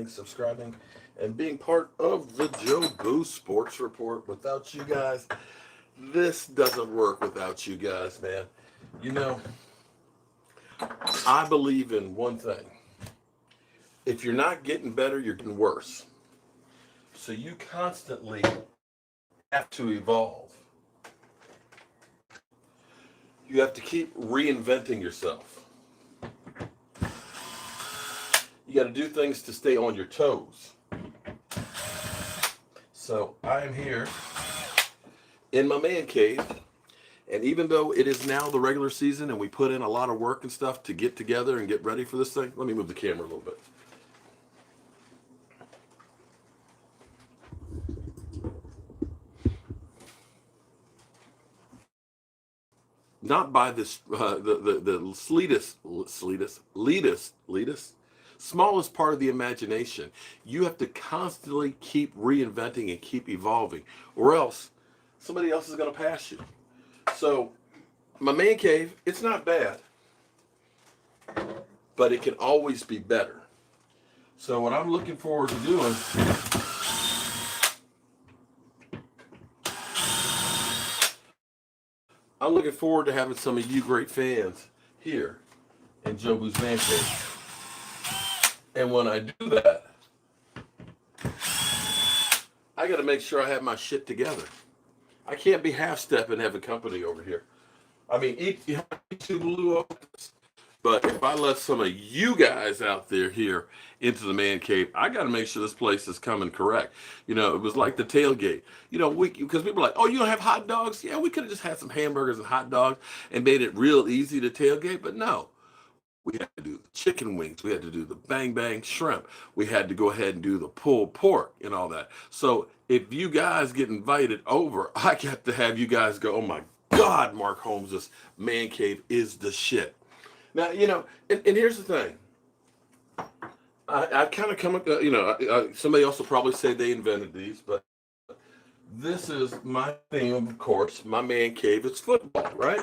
subscribing, and being part of the Jobu Sports Report. Without you guys, this doesn't work without you guys, man. You know, I believe in one thing. If you're not getting better, you're getting worse. So you constantly have to evolve. You have to keep reinventing yourself. You got to do things to stay on your toes. So I am here in my man cave, and even though it is now the regular season and we put in a lot of work and stuff to get together and get ready for this thing, let me move the camera a little bit. Not by this the smallest part of the imagination. You have to constantly keep reinventing and keep evolving, or else somebody else is going to pass you. So my man cave, it's not bad, but it can always be better. So what I'm looking forward to doing, I'm looking forward to having some of you great fans here in Jobu's Man Cave. And when I do that, I got to make sure I have my shit together. I can't be half-stepping having company over here. I mean, eat two blue oaks, but if I let some of you guys out there here into the man cave, I got to make sure this place is coming correct. You know, it was like the tailgate. You know, because people are like, oh, you don't have hot dogs? Yeah, we could have just had some hamburgers and hot dogs and made it real easy to tailgate, but no. We had to do the chicken wings. We had to do the bang bang shrimp. We had to go ahead and do the pulled pork and all that. So if you guys get invited over, I got to have you guys go, oh my God, Mark Holmes' man cave is the shit. Now, you know, and here's the thing. I kind of come, you know, somebody else will probably say they invented these, but this is my theme, of course, my man cave. It's football, right?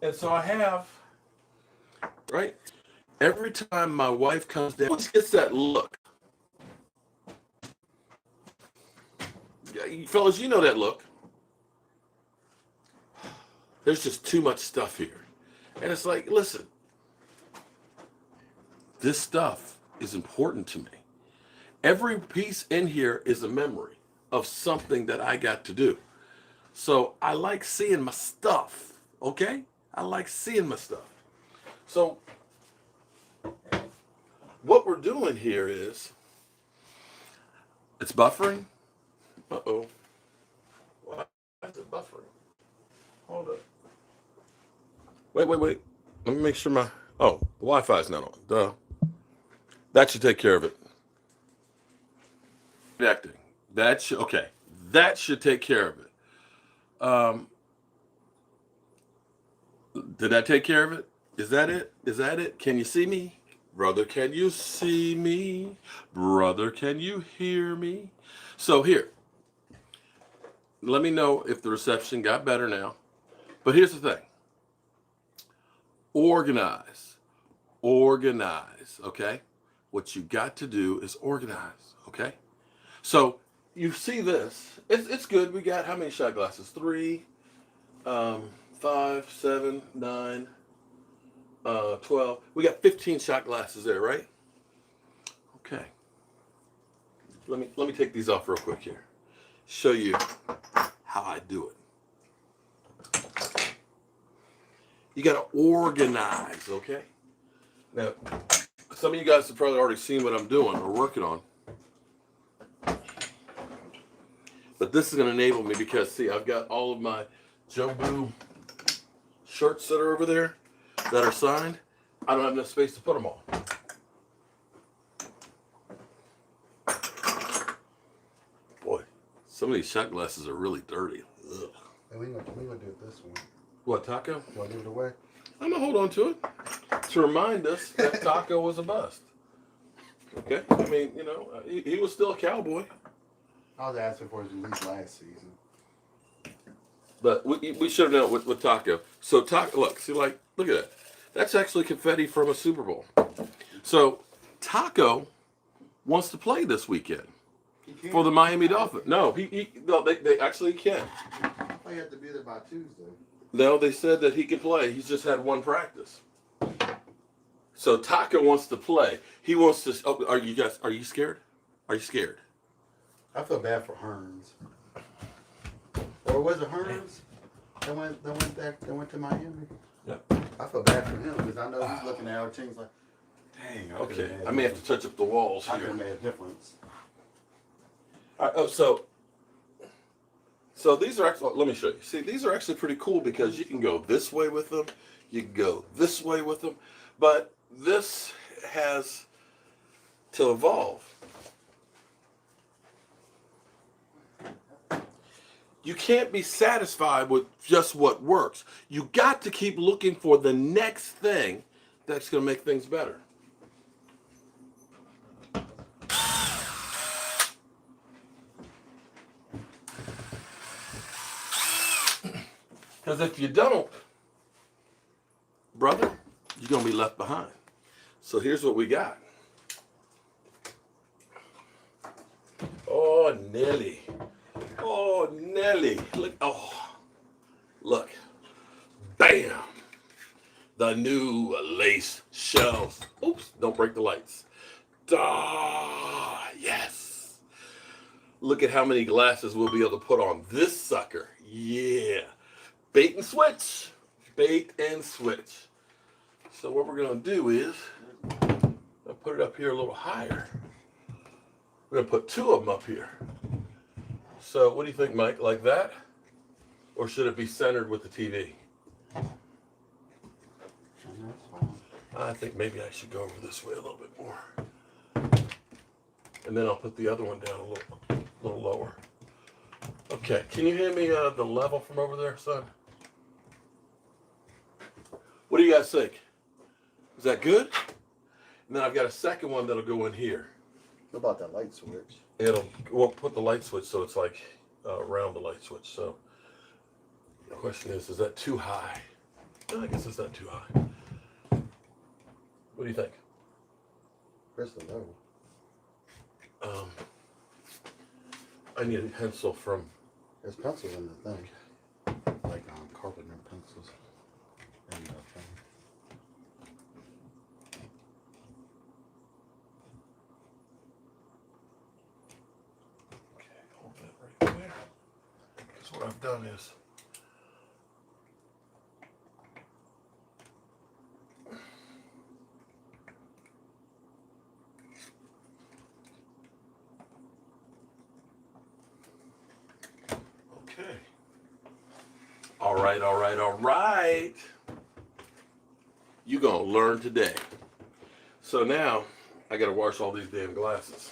And so I have, right? Every time my wife comes down, she gets that look. Fellas, you know that look. There's just too much stuff here. And it's like, listen, this stuff is important to me. Every piece in here is a memory of something that I got to do. So I like seeing my stuff, okay? I like seeing my stuff. So what we're doing here is, it's buffering. Uh-oh. Why is it buffering? Hold up. Wait. Let me make sure the Wi-Fi's not on. Duh. That should take care of it. Connecting. That should take care of it. Did that take care of it? Is that it? Can you see me? Brother, can you see me? Brother, can you hear me? So here, let me know if the reception got better now. But here's the thing. Organize, okay? What you got to do is organize, okay? So you see this. It's good. We got how many shot glasses? 3, 5, 7, 9, 12. We got 15 shot glasses there, right? Okay. Let me take these off real quick here. Show you how I do it. You got to organize, okay? Now, some of you guys have probably already seen what I'm doing or working on. But this is going to enable me because, see, I've got all of my Jobu shirts that are over there that are signed. I don't have enough space to put them all. Boy, some of these shot glasses are really dirty. Ugh. Hey, we gonna do it this one. What, Taco? You want to give it away? I'm going to hold on to it to remind us that Taco was a bust. Okay? I mean, you know, he was still a Cowboy. I was asking for his release last season. But we should have known with Taco. So, Taco, look at that. That's actually confetti from a Super Bowl. So, Taco wants to play this weekend He can't. for the Miami Dolphins. No, they actually can. I thought he had to be there by Tuesday. No, they said that he can play. He's just had one practice. So Taka wants to play. He wants to. Oh, are you scared? Are you scared? I feel bad for Hearns. Or was it Hearns that went to Miami? Yep. I feel bad for him because I know he's looking at our teams like, dang. Okay, I may have to touch up the walls I could here. have made a difference. So these are actually. Let me show you. See, these are actually pretty cool because you can go this way with them. You can go this way with them, but this has to evolve. You can't be satisfied with just what works. You got to keep looking for the next thing that's going to make things better. Because if you don't, brother, you're going to be left behind. So here's what we got. Oh, Nelly. Oh, Nelly. Look. Oh, look. Bam. The new lace shells. Oops, don't break the lights. Yes. Look at how many glasses we'll be able to put on this sucker. Yeah. Bait and switch. Bait and switch. So what we're going to do is I'll put it up here a little higher. We're going to put two of them up here. So what do you think, Mike? Like that? Or should it be centered with the TV? I think maybe I should go over this way a little bit more. And then I'll put the other one down a little lower. Okay, can you hand me the level from over there, son? What do you guys think? Is that good? And then I've got a second one that'll go in here. What about that light switch? We'll put the light switch so it's like around the light switch. So the question is that too high? No, I guess it's not too high. What do you think? Where's the low? I need a pencil from. There's pencils in the thing. Like carpenter pencils. And thing. Okay, hold that right there. Because what I've done is. Okay. All right. You're going to learn today. So now, I got to wash all these damn glasses.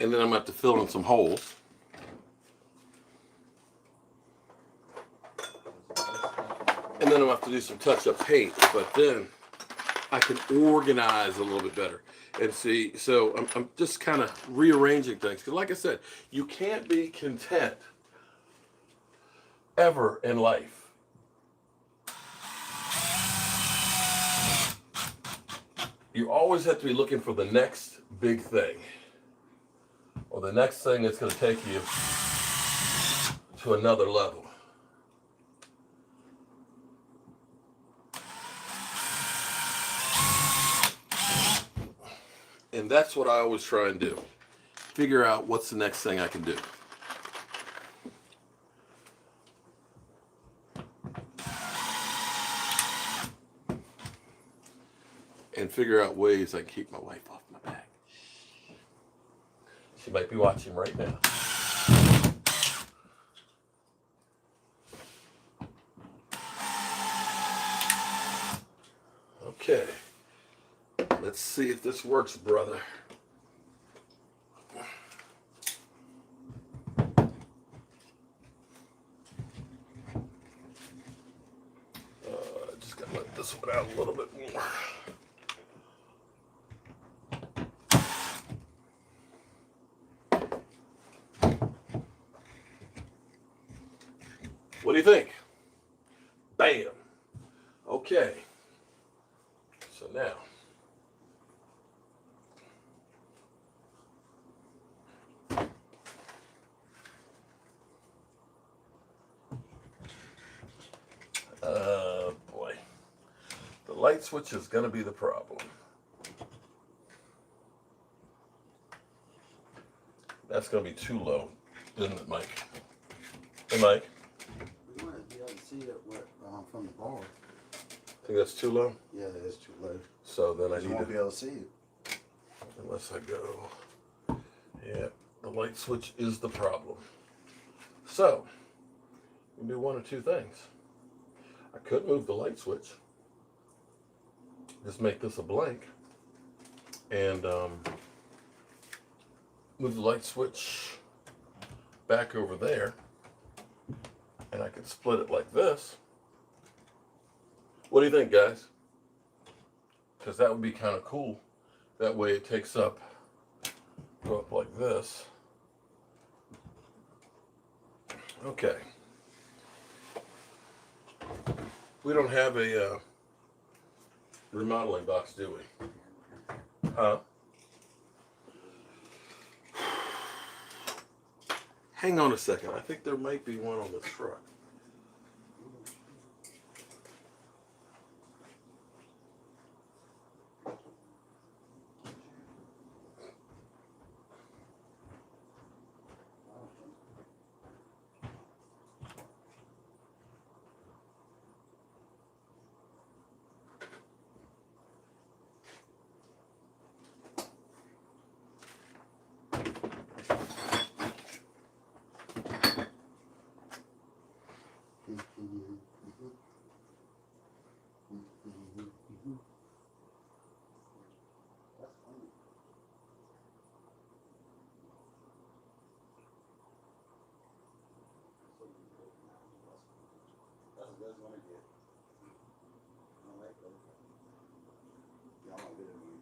And then I'm going to have to fill in some holes. And then I'm going to have to do some touch-up paint. But then I can organize a little bit better. And see, so I'm just kind of rearranging things. Because like I said, you can't be content ever in life. You always have to be looking for the next big thing. Or the next thing that's going to take you to another level. And that's what I always try and do. Figure out what's the next thing I can do. And figure out ways I can keep my wife off my back. She might be watching right now. Okay. Let's see if this works, brother. Just gotta let this one out a little bit more. What do you think? Bam. Okay. So now. Boy. The light switch is going to be the problem. That's going to be too low, isn't it, Mike? Hey, Mike? We want to be able to see it from the bar. Think that's too low? Yeah, it is too low. So then I You need won't to, be able to see it. unless I go, yeah, the light switch is the problem. So, we can do one of two things. I could move the light switch, just make this a blank, and move the light switch back over there, and I could split it like this. What do you think, guys? Because that would be kind of cool. That way it takes up, go up like this. Okay. We don't have a remodeling box, do we? Huh? Hang on a second. I think there might be one on the truck. That's what I get. I like that. Y'all don't get it right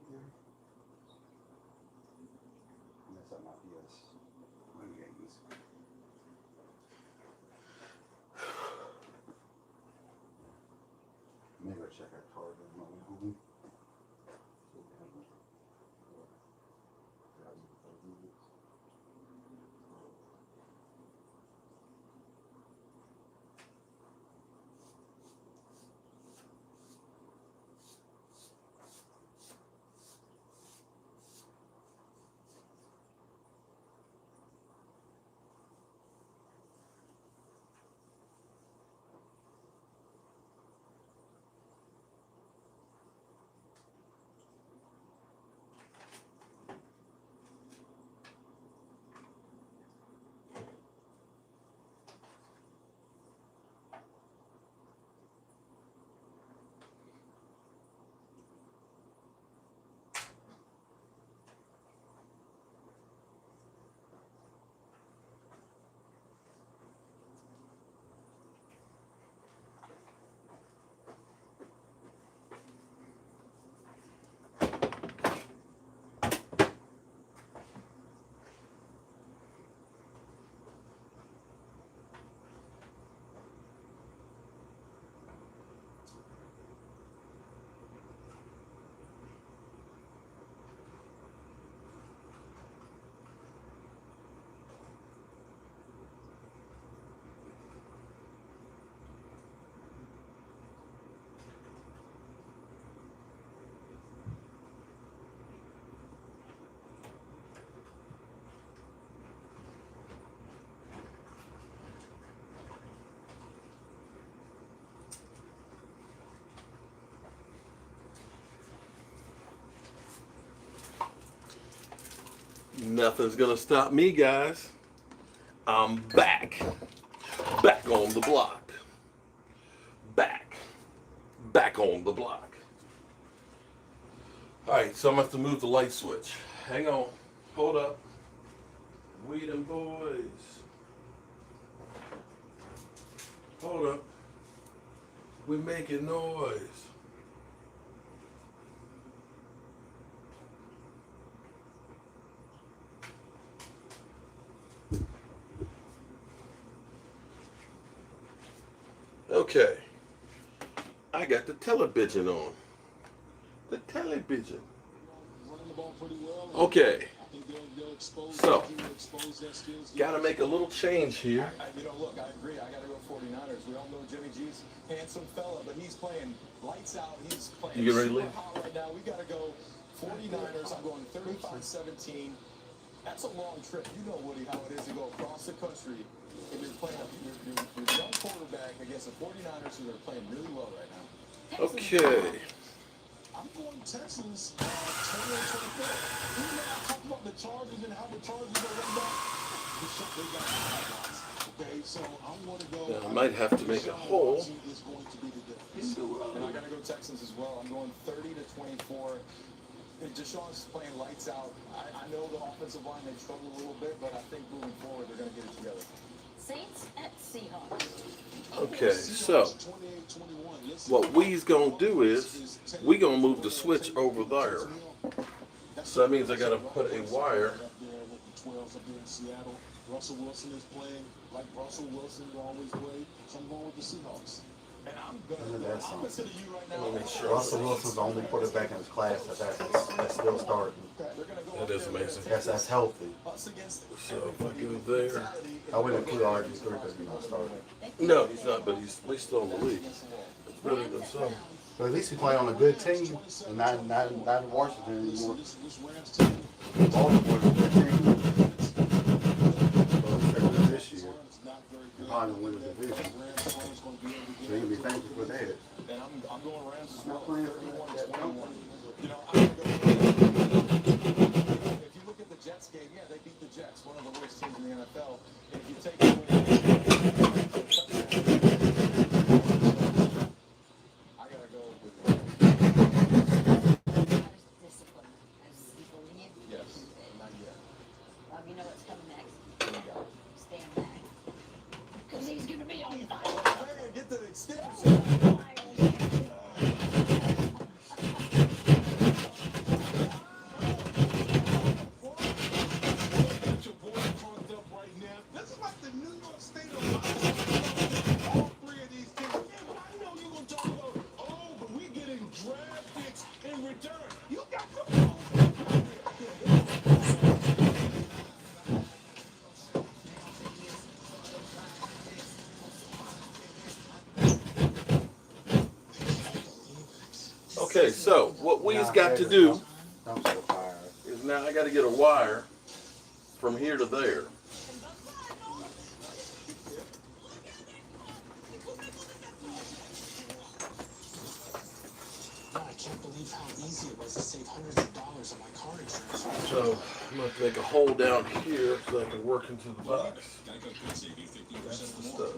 here. And that's on my PS. One games. Maybe I'll check our card on my way home. Nothing's gonna stop me, guys. I'm back. Back on the block. Back. Back on the block. Alright, so I'm gonna have to move the light switch. Hang on. Hold up. We them boys. Hold up. We making noise. Okay. I got the television on. The television. Okay. So, got to make a little change here. Look, I agree. I got to go 49ers. We all know Jimmy G's handsome fella, but he's playing lights out. He's playing You get ready to super leave? hot right now. We got to go 49ers. I'm going 35-17. That's a long trip. You know, Woody, how it is to go across the country and you're playing your young quarterback against the 49ers who are playing really well right now. Okay. I'm going Texans 28-24. Even though I talked about the Chargers and how the Chargers are run back, they got guys. Okay, so I'm going to go. Now, I might have to make a hole. Is going to be the difference. And I got to go Texans as well. I'm going 30-24. Deshaun's playing lights out. I know the offensive line, they struggle a little bit, but I think moving forward, they're going to get it together. Saints at Seahawks. Okay, so what we's going to do is we going to move the switch over there. So that means I got to put a wire. Russell Wilson is playing like Russell Wilson always played. So I'm going with the Seahawks. And I'm going to opposite of you right now. Let me make sure. Russell Wilson's the only quarterback in his class that's still starting. That is amazing. That's healthy. So if I go there. I wouldn't include RG3 because he's not starting. No, he's not, but he's at least still in the league. It's better than some. But at least he's playing on a good team and not in Washington anymore. Baltimore's a good team. This year, and probably win the division. So you'll be thankful for that. And I'm going Rams as well. 31-21. You know, if you look at the Jets game, yeah, they beat the Jets, one of the worst teams in the NFL. And if you take away I gotta go with Discipline. As people leave. yes, not yet. You know what's coming next. Stand back. Because he's going to be on fire. Hey, get the extension. This is like the New York State of all three of these teams. Yeah, but I know you're going to talk about, oh, but we're getting draft picks in return. You got to Okay, so what we's got to do I'm so tired. is now I got to get a wire from here to there. I can't believe how easy it was to save hundreds of dollars on my car insurance. So I'm going to make a hole down here so I can work into the box. That's the stud.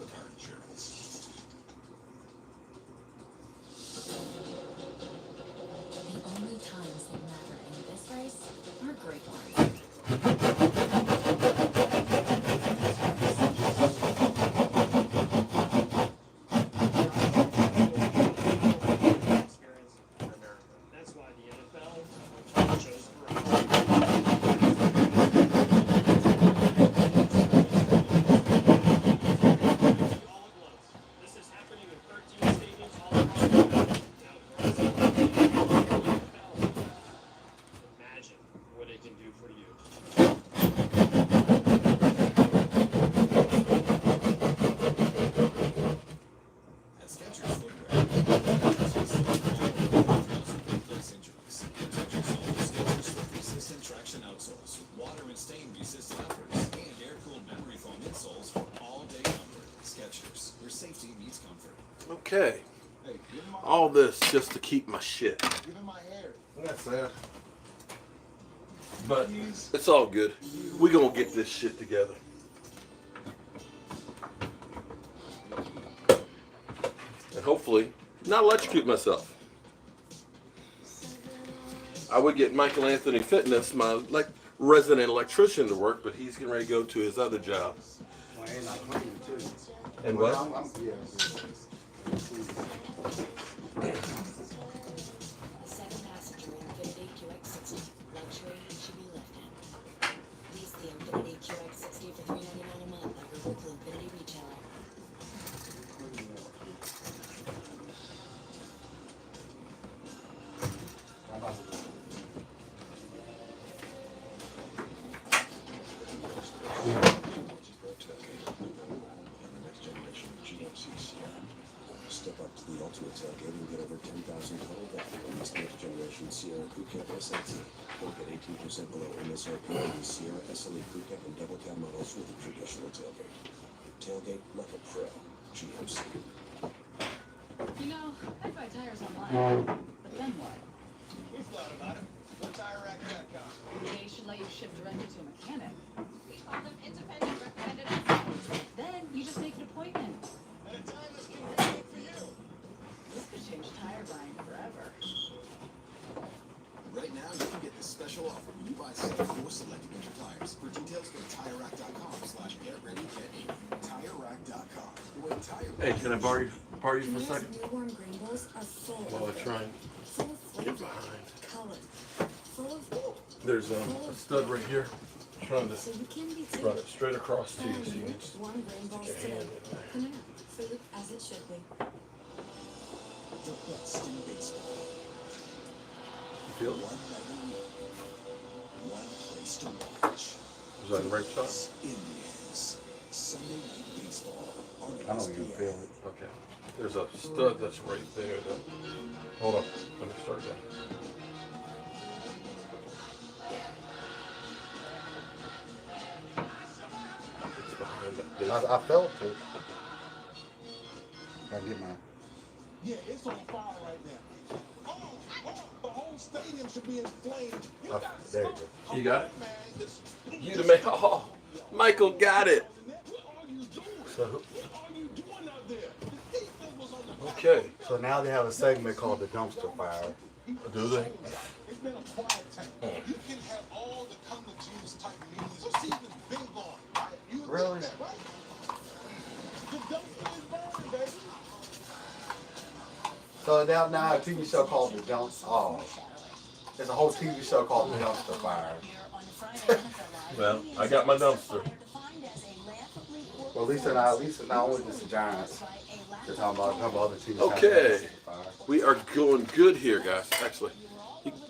The only times that matter in this race are great ones. That's why the NFL chose all at once. This is happening in 13 stadiums all across the country. Imagine what it can do for you. Resistant traction outsoles, water and stain resistant uppers, and air-cooled memory foam insoles for all-day comfort. Skechers, where safety meets comfort. Okay, Hey, give him my, all this just to keep my shit. give him my hair. That's that. But it's all good. We gonna get this shit together. And hopefully not electrocute myself. I would get Michael Anthony Fitness, my resident electrician, to work, but he's getting ready to go to his other job. Well, and I'm clean too. And Well, what? yeah. The seven-passenger Infiniti QX60 luxury should be left in. Lease the Infiniti QX60 for $399 a month at your local Infiniti retailer. GMC Sierra. Step up to the ultimate tailgate and get over 10,000 total value on this next generation Sierra Crew Cab SLT. Or get 18% below MSRP on the Sierra SLE Crew Cab and double cab models with a traditional tailgate. Tailgate like a pro. GMC. You know, I'd buy tires online, but then what? We thought about it. Go TireRack.com. They should let you ship directly to a mechanic. We call them independent recommended. Then you just make an appointment. At a time that's convenient for you. This could change tire buying forever. Right now, you can get this special offer when you buy 7 or selected winter tires. For details, go to TireRack.com/GetReadyGet80. TireRack.com. The way tire Hey, can I borrow you for a These second? newborn green bowls are full While I of try and full of get flavor, behind. color, full of There's a stud right here. I'm trying to so you can be too. run it straight across to you so you can Which one green bowls your today? hand in there. Come here, food as it should be. The best in baseball. You feel it? One night a week. One place to watch. Was that the right shot? Indians. Sunday Night Baseball on I don't even ESPN. feel it. Okay. There's a stud that's right there. Hold on. Let me start that. It's behind that big. I felt it. I get my. Yeah, it's on fire right now. The whole stadium should be inflamed. You Oh, got there you smoke. go. You got it? Man, this- You the man. Oh, Michael got it. What are you doing? So, What are you doing out there? The defense was on the back. okay. So now they have a segment called the dumpster fire. Do they? It's been a quiet time. You can have all the come to Jesus type meetings. You'll see even big on. Right? You agree Really? with that, right? The dumpster is burning, baby. So now a TV show called the dumpster. Oh, there's a whole TV show called the dumpster fire. Well, I got my dumpster. Well, at least they're not only just the Giants. They're talking about a couple other teams. Okay. We are going good here, guys. Actually,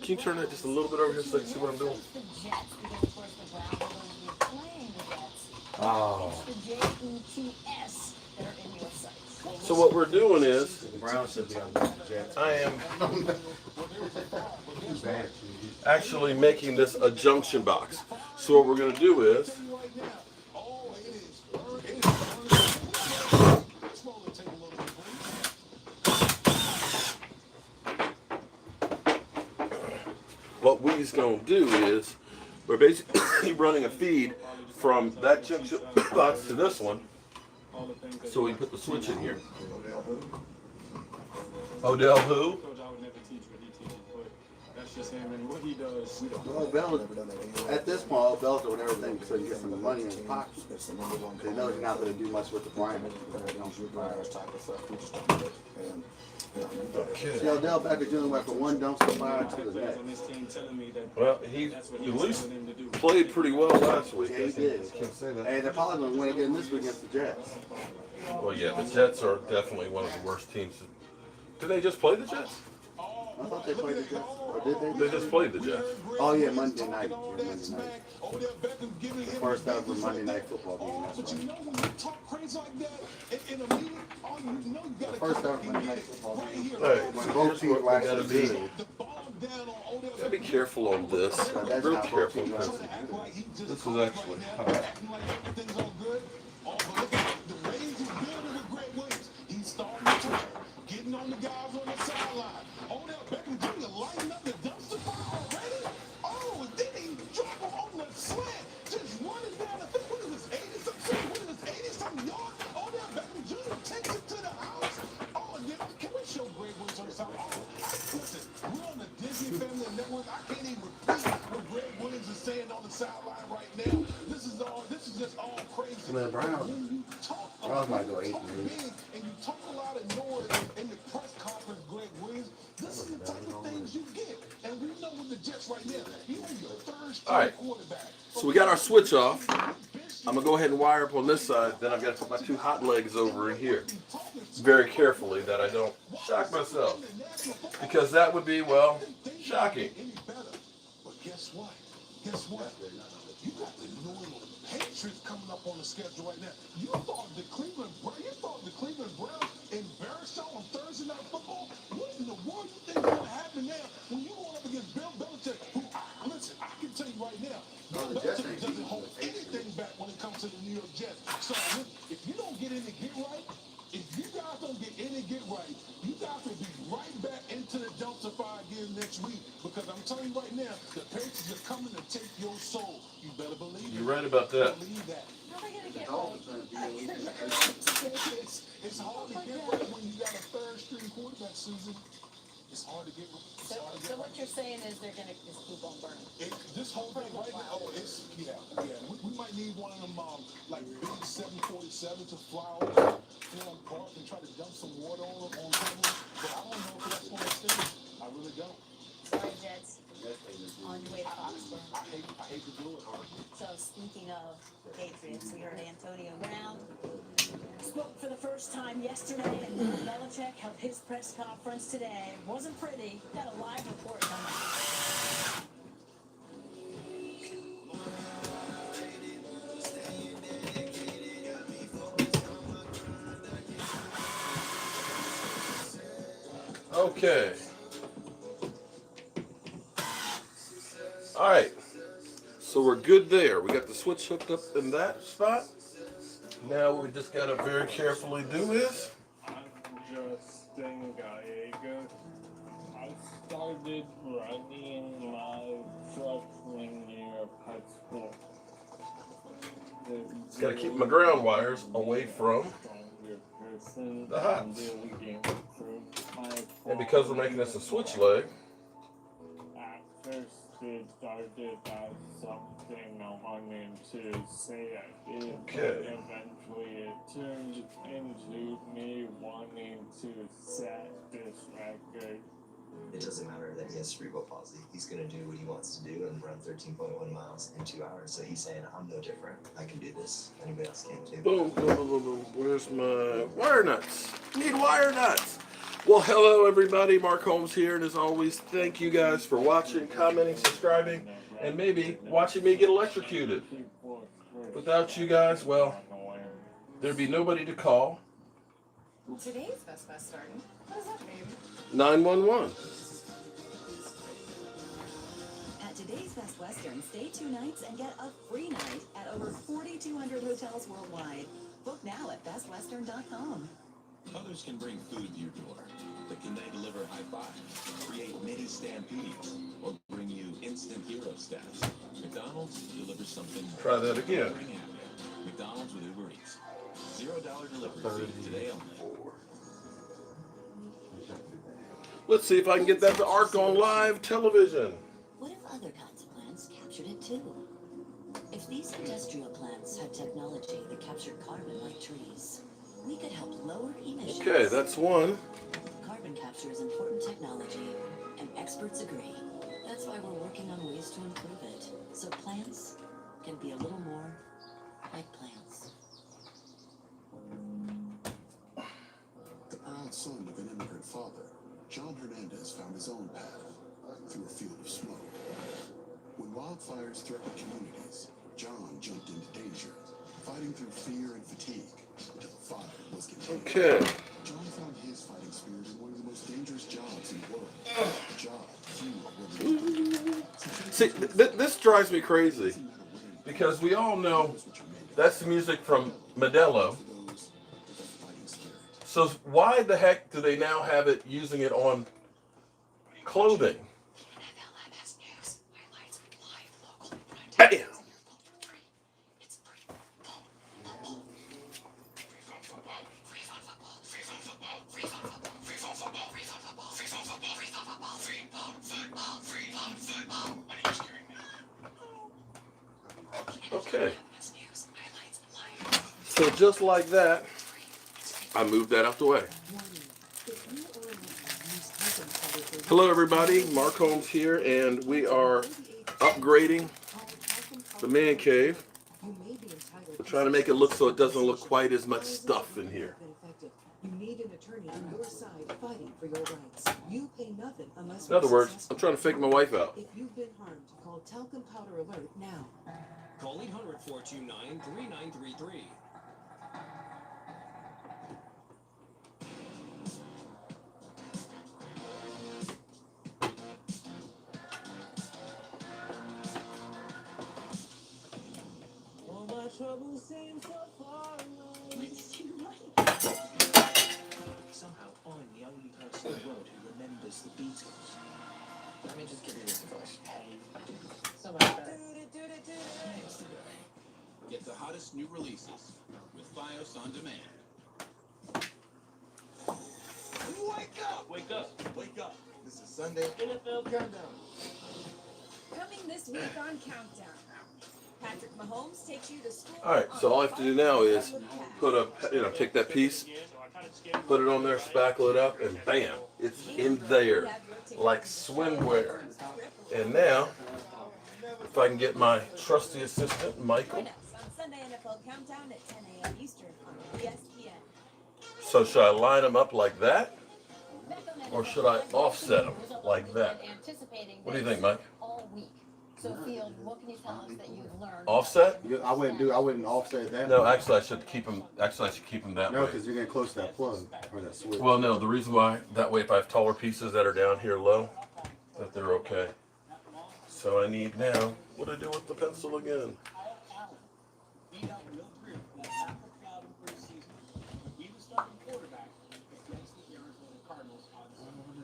can you turn that just a little bit over here so I can see what I'm doing? Oh, So what we're doing is, the Browns should be on the Jets. I am Too bad, Chief. actually making this a junction box. So what we're going to do is, Right now. Oh, it is burning. It is burning. Let's roll the tape a little bit, please. what we's going to do is, we're basically running a feed from that junction box to this one. So we put the switch in here. Odell who? Coach, I would never teach what he teaches, but that's just him and what he does. Well, Bell, at this point, Bell's doing everything so he can get some money in his pocket. They know he's not going to do much with the brand. See, Odell Beckham doing like from one dumpster fire to the next. On this team telling me that Well, he that's what at he was least telling him to do. played pretty well last week. Yeah, he did. Can't say that. And they're probably going to win again this week against the Jets. Well, yeah, the Jets are definitely one of the worst teams. Did they just play the Jets? I thought they played the Jets. Or did they? They just played the Jets. Oh, yeah, Monday night. Yeah, Monday night. The first ever Monday Night Football game. That's But you right. know when you talk crazy like that in a meeting, all you know you The gotta first come ever back and Monday get Night it Football right game. here. Hey, When here's both teams what were we gotta actually do. good. The ball down on Odell Gotta be Beckham. careful on this. That's Real not careful. both teams Because actually Act like he just this is caught actually right hot. now, acting like everything's all good. Oh, but look at the Rays is building with Greg Williams. He's starting to turn, getting on the guys on the sideline. Odell Beckham Jr. lighting up the dumpster fire already. Oh, then he drop him on the slant, just running down the field. What is this, 80-something? What is this, 80-something yards? Odell Beckham Jr. takes it to the house. Oh, yeah, can we show Greg Williams on the sideline? Oh, listen, we're on the Disney Family Network. I can't even repeat what Greg Williams is saying on the sideline right now. This is just all crazy. And the Browns. When you talk a Browns might lot, go 8 talk and big, and you talk a lot of noise in the press conference, Greg Williams, this is the type of things you get. And we know with the Jets right now, you're your third string All right. quarterback. So we got our switch off. I'm gonna go ahead and wire up on this side. Then I've got to put my two hot legs over in here, very carefully, that I don't shock myself, because that would be, well, shocking. Any better. But guess what? Guess what? You got the New England Patriots coming up on the schedule right now. You thought the Cleveland here next week because I'm telling you right now, the Patriots are coming to take your soul. You better believe it. You're right about that. Believe that. How are they gonna get Dolphins like? gonna be elite. It's hard to get right when you got a third string quarterback, Susan. It's hard to get. It's So, hard to so get what right. you're saying is they're gonna just keep on burning. This whole thing right now, oh, it's yeah. We might need one of them like big 747 to fly over Fenway Park and try to dump some water on them, but I don't know if that's gonna extend. I really don't. Sorry, Jets. On your way to Foxborough. I hate to do it, Art. So speaking of Patriots, we heard Antonio Brown. Spoke for the first time yesterday, and Bill Belichick held his press conference today. It wasn't pretty. Got a live report coming. Okay. All right. So we're good there. We got the switch hooked up in that spot. Now what we just gotta very carefully do is I'm Justin Gallego. I started running my freshman year of high school. gotta keep my ground wires away from the hots. And because we're making this a switch leg, At first it started as something I wanted to say I did, Okay. but eventually it turned into me wanting to set this record. It doesn't matter that he has cerebral palsy. He's going to do what he wants to do and run 13.1 miles in 2 hours. So he's saying, I'm no different. I can do this. Anybody else can too. boom, boom, boom, boom, boom. Where's my wire nuts? Need wire nuts. Well, hello everybody. Mark Holmes here, and as always, thank you guys for watching, commenting, subscribing, and maybe watching me get electrocuted. Without you guys, well, there'd be nobody to call. Today's Best Bus starting. What does that mean? 911. At today's Best Western, stay 2 nights and get a free night at over 4,200 hotels worldwide. Book now at bestwestern.com. Others can bring food to your door, but can they deliver high five, create mini stampedes, or bring you instant hero stats? McDonald's delivers something. Try that again. Bring happy. McDonald's with Uber Eats. $0 delivery fee today only. Let's see if I can get that to arc on live television. What if other kinds of plants captured it too? If these industrial plants had technology that captured carbon like trees, we could help lower emissions. Okay, that's one. Carbon capture is important technology, and experts agree. That's why we're working on ways to improve it, so plants can be a little more like plants. The proud son of an immigrant father, John Hernandez found his own path through a field of smoke. When wildfires threatened communities, John jumped into danger, fighting through fear and fatigue until the fire was contained. Okay. John found his fighting spirit in one of the most dangerous jobs in the world. A job few are willing to do. See, this drives me crazy because we all know that's the music from Modelo. So why the heck do they now have it using it on clothing? Bam! Okay. So just like that, I moved that out the way. Hello everybody, Mark Holmes here, and we are upgrading the man cave. We're trying to make it look so it doesn't look quite as much stuff in here. You need an attorney on your side fighting for your rights. You pay nothing unless. In other words, I'm trying to fake my wife out. If you've been harmed, call Talcum Powder Alert now. Call 800-429-3933. All my troubles seem so far away. Somehow I'm the only person in the world who remembers the Beatles. latest new releases with Fios On Demand. Wake up! Wake up. Wake up. This is Sunday NFL Countdown. Coming this week on Countdown. Patrick Mahomes takes you to school. All right, so all I have to do now is put a, take that piece, put it on there, spackle it up, and bam, it's in there like swimwear. And now, if I can get my trusty assistant, Michael. Join us on Sunday NFL Countdown at 10 a.m. Eastern on ESPN. So should I line them up like that? Or should I offset them like that? What do you think, Mike? All week. So, Field, what can you tell us that you've learned? Offset? I wouldn't offset that. No, actually I should keep them that No, way. because you're getting close to that plug or that switch. Well, no, the reason why, that way if I have taller pieces that are down here low, that they're okay. So I need now, what do I do with the pencil again?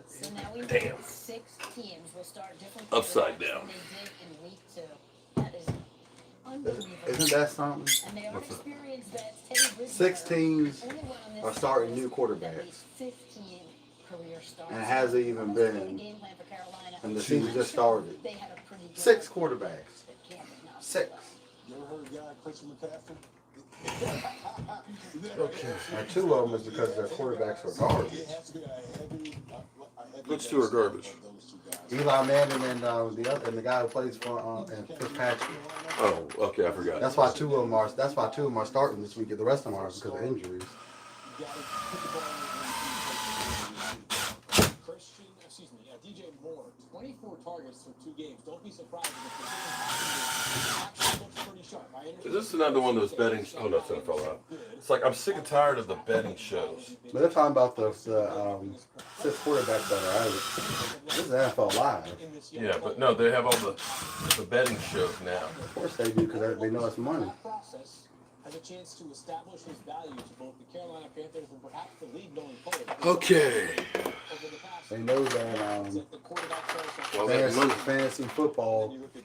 So now we know Damn. 6 teams will start different Upside quarterbacks down. than they did in week 2. That is unbelievable. Isn't that something? And they are experienced vets. Teddy Bridgewater, 6 teams only one on this are starting list new with quarterbacks. at least 15 career starts. And it hasn't even Almost been- every game plan for Carolina. And the season just started. They had a pretty good 6 quarterbacks. but can't not 6. You ever heard a guy, Christian McCaffrey? Okay. And 2 of them is because their quarterbacks are garbage. It has to be a heavy Which 2 are garbage? those 2 guys. Eli Manning and the guy who plays for and Fitzpatrick. Oh, okay, I forgot. That's why 2 of them are. That's why 2 of them are starting this week. The rest of them are because of injuries. You gotta put the ball in Christian, DJ Moore, 24 targets for 2 games. Don't be surprised if the actually looks pretty sharp. Is this another one of those betting? Oh no, it's NFL out. It's like I'm sick and tired of the betting shows. But they're talking about the 6 quarterbacks that are out. This is NFL Live. Yeah, but no, they have all the betting shows now. Of course they do because they know it's money. Process has a chance to establish his value to both the Carolina Panthers and perhaps the league going forward. Okay. Over the past, They know that the quarterback carousel, Well, that's money. fantasy football you look at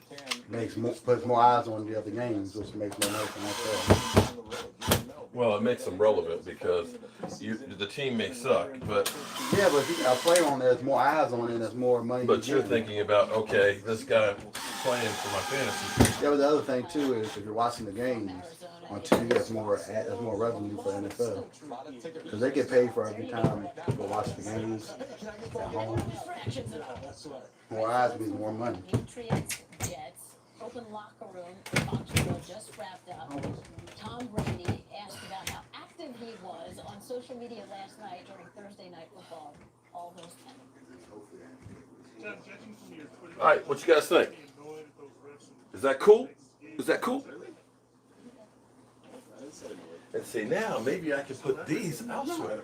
Cam, puts more eyes on the other games, which makes more money from NFL. on the road, you don't know. Well, it makes them relevant because the team may suck, but Yeah, but if you got a player on there, there's more eyes on it, there's more money. but you you're get. thinking about, okay, this guy playing for my fantasy. Yeah, but the other thing too is if you're watching the games on TV, there's more revenue for NFL because they get paid for every time people watch the games at home. More eyes means more money. Patriots, Jets, open locker room, Foxborough just wrapped up. Tom Brady asked about how active he was on social media last night during Thursday Night Football. All those penalties. All right, what you guys think? Is that cool? Is that cool? And see now, maybe I can put these elsewhere.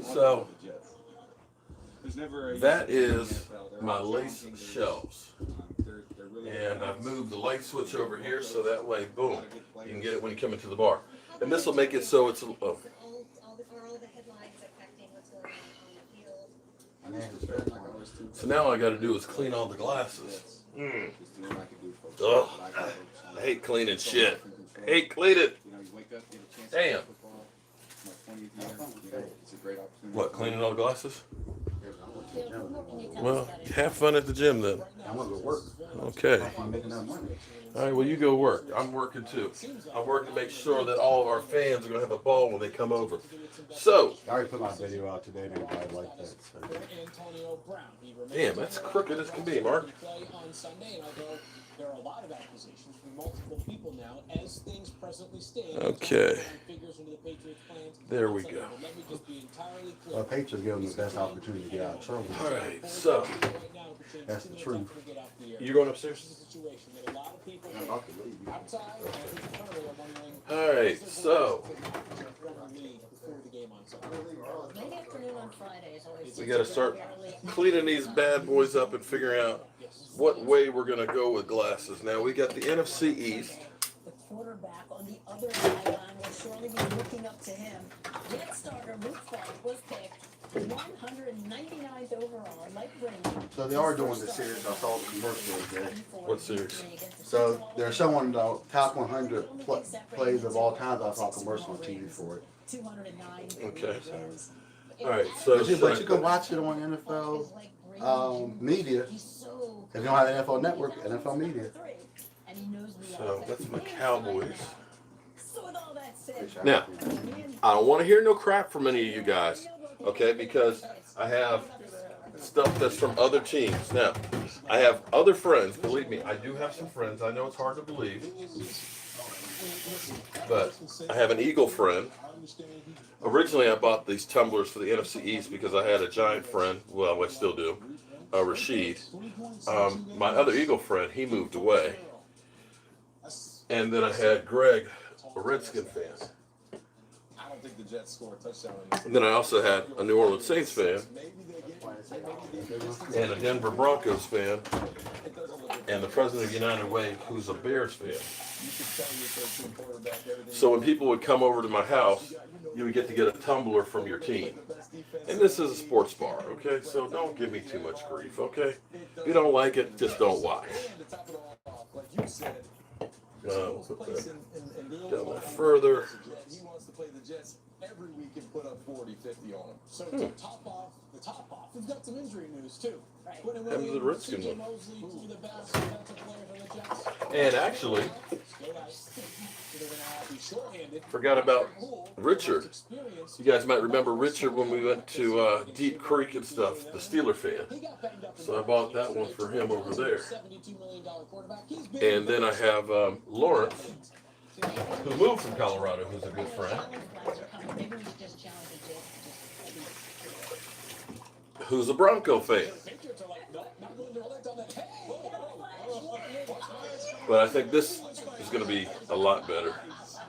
So that is my lace shelves. And I've moved the light switch over here so that way, boom, you can get it when you come into the bar. And this will make it so it's, oh, All the headlines affecting what's going on the field. so now all I got to do is clean all the glasses. Ugh, I hate cleaning shit. I hate cleaning. Damn. What, cleaning all the glasses? Field, what can you tell us Well, about it? have fun at the gym then. I want to go work. Okay. I'm making that money. All right, well, you go work. I'm working too. I'm working to make sure that all of our fans are going to have a ball when they come over. So, I already put my video out today and everybody liked that. So. Antonio Brown. He remains damn, that's crooked as can be, Mark. play on Sunday, and although there are a lot of accusations from multiple people now, as things presently stand. Okay. Figures into the Patriots' plans. There we go. Let me just be entirely clear. Well, Patriots give them the best opportunity to get out of trouble. All right, so, Right now, it pertains That's to the the truth. tougher to get out the air. you going This upstairs? is a situation that a lot of people I'm about to leave. outside and internally are wondering. All right, so, Before the game on Sunday. Late afternoon on Friday is always we got to start cleaning these bad boys up and figuring out what way we're going to go with glasses. Now, we got the NFC East. The quarterback on the other sideline will surely be looking up to him. Jet starter Luke Falk was picked 199th overall, Mike Brady. So they are doing this series. I saw the commercial today. What series? So they're showing the top 100 plays of all times. I saw a commercial on TV for it. 209. Okay. All right. So But you can watch it on NFL Media. If you don't have NFL Network, NFL Media. So that's my Cowboys. So with all that said, Now, I don't want to hear no crap from any of you guys, okay? Because I have stuff that's from other teams. Now, I have other friends. Believe me, I do have some friends. I know it's hard to believe, but I have an Eagle friend. Originally, I bought these tumblers for the NFC East because I had a Giant friend. Well, I still do. Rashid. My other Eagle friend, he moved away. And then I had Greg, a Redskin fan. I don't think the Jets score a touchdown. And then I also had a New Orleans Saints fan and a Denver Broncos fan and the president of United Way, who's a Bears fan. So when people would come over to my house, you would get to get a tumbler from your team. And this is a sports bar, okay? So don't give me too much grief, okay? If you don't like it, just don't watch. We'll put that down there further. He wants to play the Jets every week and put up 40, 50 on them. So to top off, we've got some injury news too. That was the Redskin one. And actually, forgot about Richard. You guys might remember Richard when we went to Deep Creek and stuff, the Steeler fan. So I bought that one for him over there. And then I have Lawrence, who moved from Colorado, who's a good friend, who's a Bronco fan. But I think this is going to be a lot better.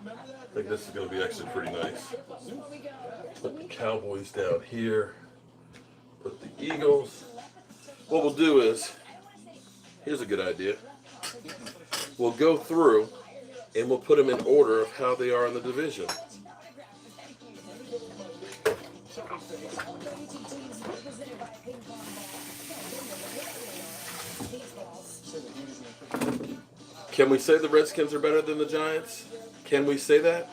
I think this is going to be actually pretty nice. Put the Cowboys down here. Put the Eagles. What we'll do is, here's a good idea. We'll go through and we'll put them in order of how they are in the division. Can we say the Redskins are better than the Giants? Can we say that?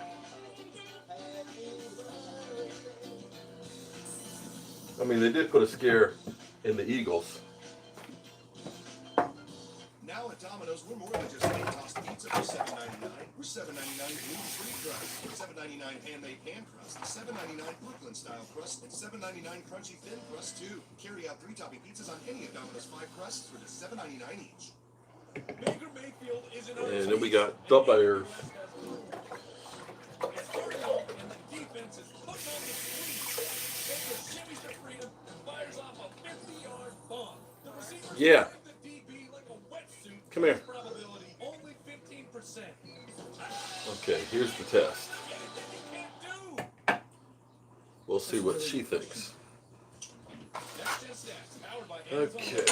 I mean, they did put a scare in the Eagles. Now at Domino's, we're more than just hand-tossed pizza for $7.99. We're $7.99 gluten-free crust, $7.99 handmade pan crust, $7.99 Brooklyn-style crust, and $7.99 crunchy thin crust too. Carry out 3-topping pizzas on any of Domino's 5 crusts for just $7.99 each. And then we got the Bears. Yeah. Come here. Okay, here's the test. We'll see what she thinks. Okay.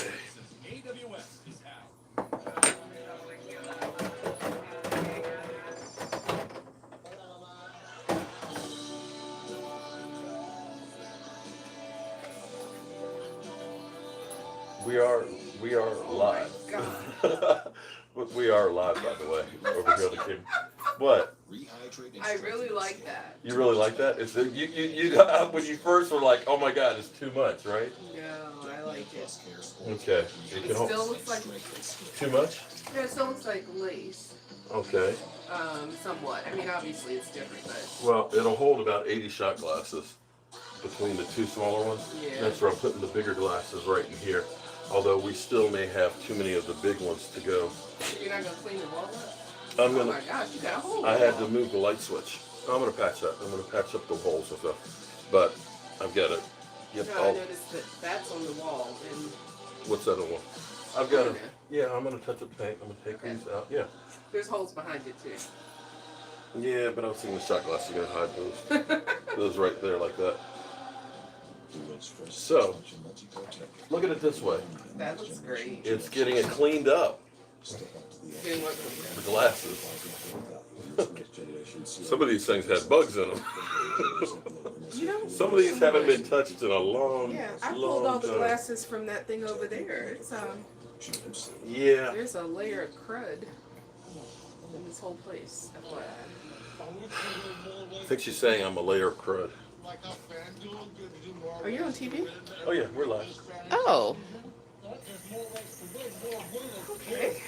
We are live. We are live, by the way, over here on the camera. What? I really like that. You really like that? It's you when you first were like, oh my God, it's too much, right? No, I like it. Okay. It still looks like too much? Yeah, it still looks like lace. Okay. Somewhat. I mean, obviously it's different, but Well, it'll hold about 80 shot glasses between the two smaller ones. Yeah. That's where I'm putting the bigger glasses right in here. Although we still may have too many of the big ones to go. you're not gonna clean the wall up. I'm Oh gonna. my gosh, you got a hole. I had to move the light switch. I'm gonna patch that. I'm gonna patch up the holes and stuff. But I've got to get No, I all. noticed that that's on the wall, and What's that on the wall? I've got to. Yeah, I'm gonna touch up the paint. I'm gonna take these out. Yeah. there's holes behind it too. Yeah, but I was thinking the shot glass. You're gonna hide those. Those right there like that. So, look at it this way. That looks great. It's getting it cleaned up. Getting what cleaned The up? glasses. Some of these things had bugs in them. You know, Some of these haven't been touched in a long, yeah, I pulled long all the time. glasses from that thing over there. It's Yeah. there's a layer of crud in this whole place. FYI. I think she's saying I'm a layer of crud. Are you on TV? Oh yeah, we're live. Oh. Okay.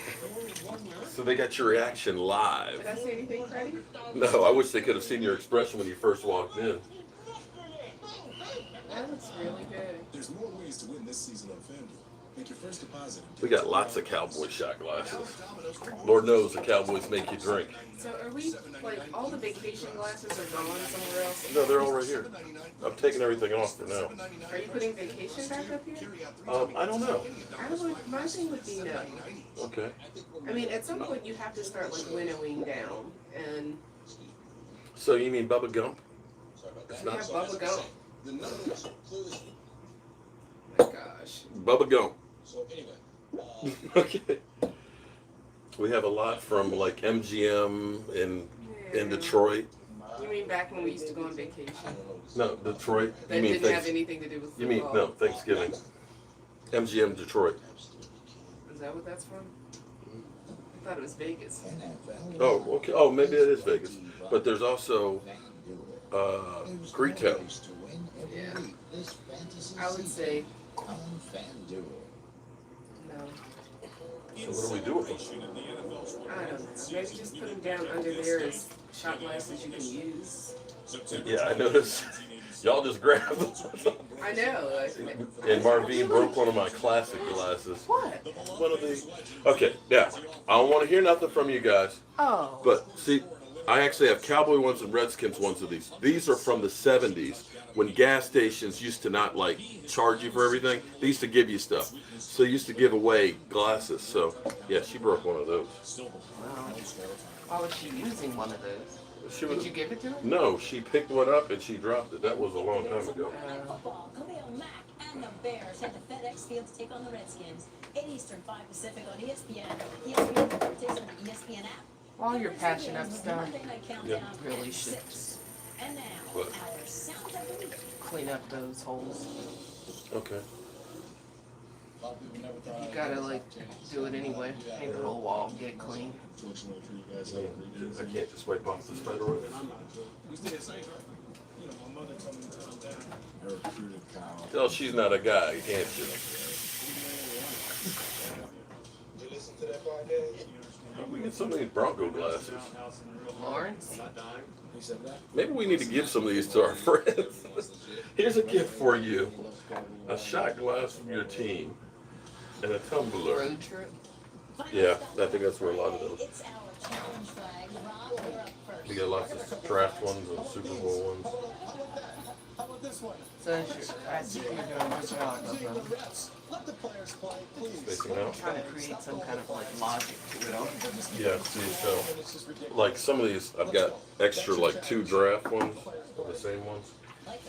So they got your reaction live. Did I say anything cruddy? No, I wish they could have seen your expression when you first walked in. That looks really good. There's more ways to win this season on FanDuel. Make your first deposit. We got lots of cowboy shot glasses. Lord knows the Cowboys make you drink. So are we, like, all the vacation glasses are gone somewhere else? No, they're all right here. I'm taking everything off for now. Are you putting vacation back up here? I don't know. I don't know. My thing would be no. Okay. I mean, at some point you have to start, like, winnowing down. And So you mean Bubba Gump? It's we have not Bubba Gump. My gosh. Bubba Gump. Okay. We have a lot from like MGM in Detroit. You mean back when we used to go on vacation? No, Detroit. That You mean didn't have anything to do with You mean football. no Thanksgiving? MGM Detroit. Is that what that's from? I thought it was Vegas. Oh, okay. Oh, maybe it is Vegas. But there's also Greektown. Yeah. I would say no. So what are we doing? I don't know. Maybe just put them down under there as shot glasses you can use. Yeah, I noticed. Y'all just grabbed them. I know. And Marvin broke one of my classic glasses. What? One of these. Okay, now, I don't want to hear nothing from you guys. Oh. But, see, I actually have Cowboy ones and Redskins ones of these. These are from the 70s when gas stations used to not, like, charge you for everything. They used to give you stuff. So they used to give away glasses. So, yeah, she broke one of those. Wow. Why was she using one of those? Did you give it to her? No, she picked one up and she dropped it. That was a long time ago. Football, Khalil Mack and the Bears head to FedEx Field to take on the Redskins. 8 Eastern, 5 Pacific on ESPN. ESPN takes on the ESPN app. All your passion up stuff. Monday Night Countdown Really at should 6. And now, What? our sounds of the week. clean up those holes. Okay. You gotta, like, do it anyway. Paint the whole wall, get it clean. I can't just wipe off the spider web. Tell she's not a guy, can't you? We get some of these Bronco glasses. Lawrence? Maybe we need to give some of these to our friends. Here's a gift for you. A shot glass from your team. And a tumbler. Road trip? Yeah, I think that's where a lot of those. It's our challenge flag. Rob, you're up first. We got lots of draft ones and Super Bowl ones. So I see you're doing a good job of Spacing out. trying to create some kind of, like, logic to it all. Yeah, see, so, like some of these, I've got extra, like 2 draft ones of the same ones.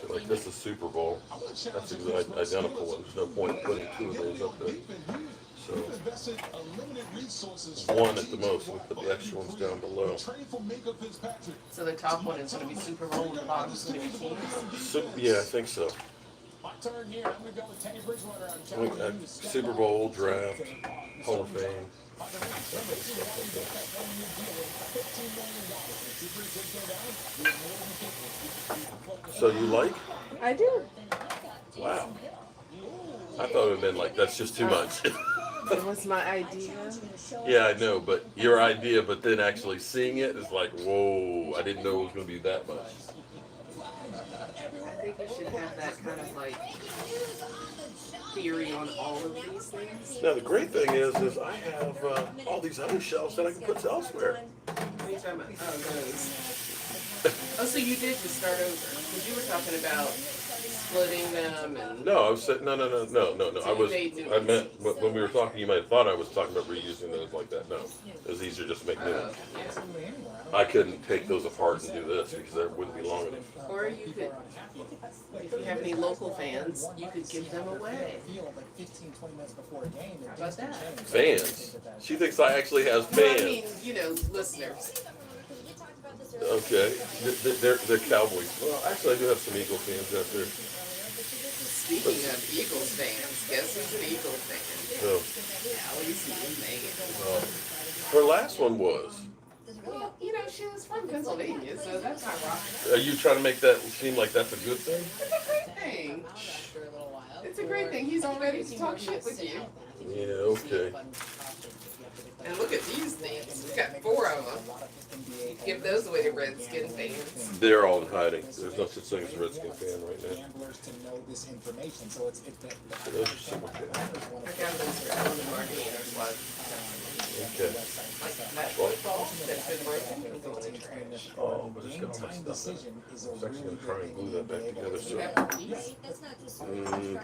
So, like this is Super Bowl. That's identical one. There's no point in putting 2 of those up there. So, 1 at the most. We put the extra ones down below. So the top one is going to be Super Bowl and the bottom is going to be teams? Yeah, I think so. Super Bowl, draft, Hall of Fame. So you like? I do. Wow. I thought it would have been like, that's just too much. It was my idea. Yeah, I know, but your idea, but then actually seeing it is like, whoa, I didn't know it was going to be that much. I think you should have that kind of, like, theory on all of these things. Now, the great thing is I have all these other shelves that I can put elsewhere. What are you talking about? Oh, those. Oh, so you did just start over. Because you were talking about splitting them and. No, I was saying, no. I meant, when we were talking, you might have thought I was talking about reusing those like that. No, it's easier just to make new ones. I couldn't take those apart and do this because that wouldn't be long enough. Or you could, if you have any local fans, you could give them away. How about that? Fans? She thinks I actually have No, I fans. mean, you know, listeners. Okay, they're Cowboys. Well, actually, I do have some Eagle fans out there. Speaking of Eagles fans, guess who's an Eagles fan? Oh. Allie's new man. Her last one was. Well, you know, she was from Pennsylvania, so that's not wrong. Are you trying to make that seem like that's a good thing? It's a great thing. It's a great thing. He's all ready to talk shit with you. Yeah, okay. And look at these things. We've got 4 of them. Give those away to Redskin fans. They're all in hiding. There's no such thing as a Redskin fan right now. So those are super fans. I got those for Ellen and Martinez. Okay. That football that's been broken is going in trash. Oh, but it's got all my stuff in it. I was actually going to try and glue that back together You soon. have these?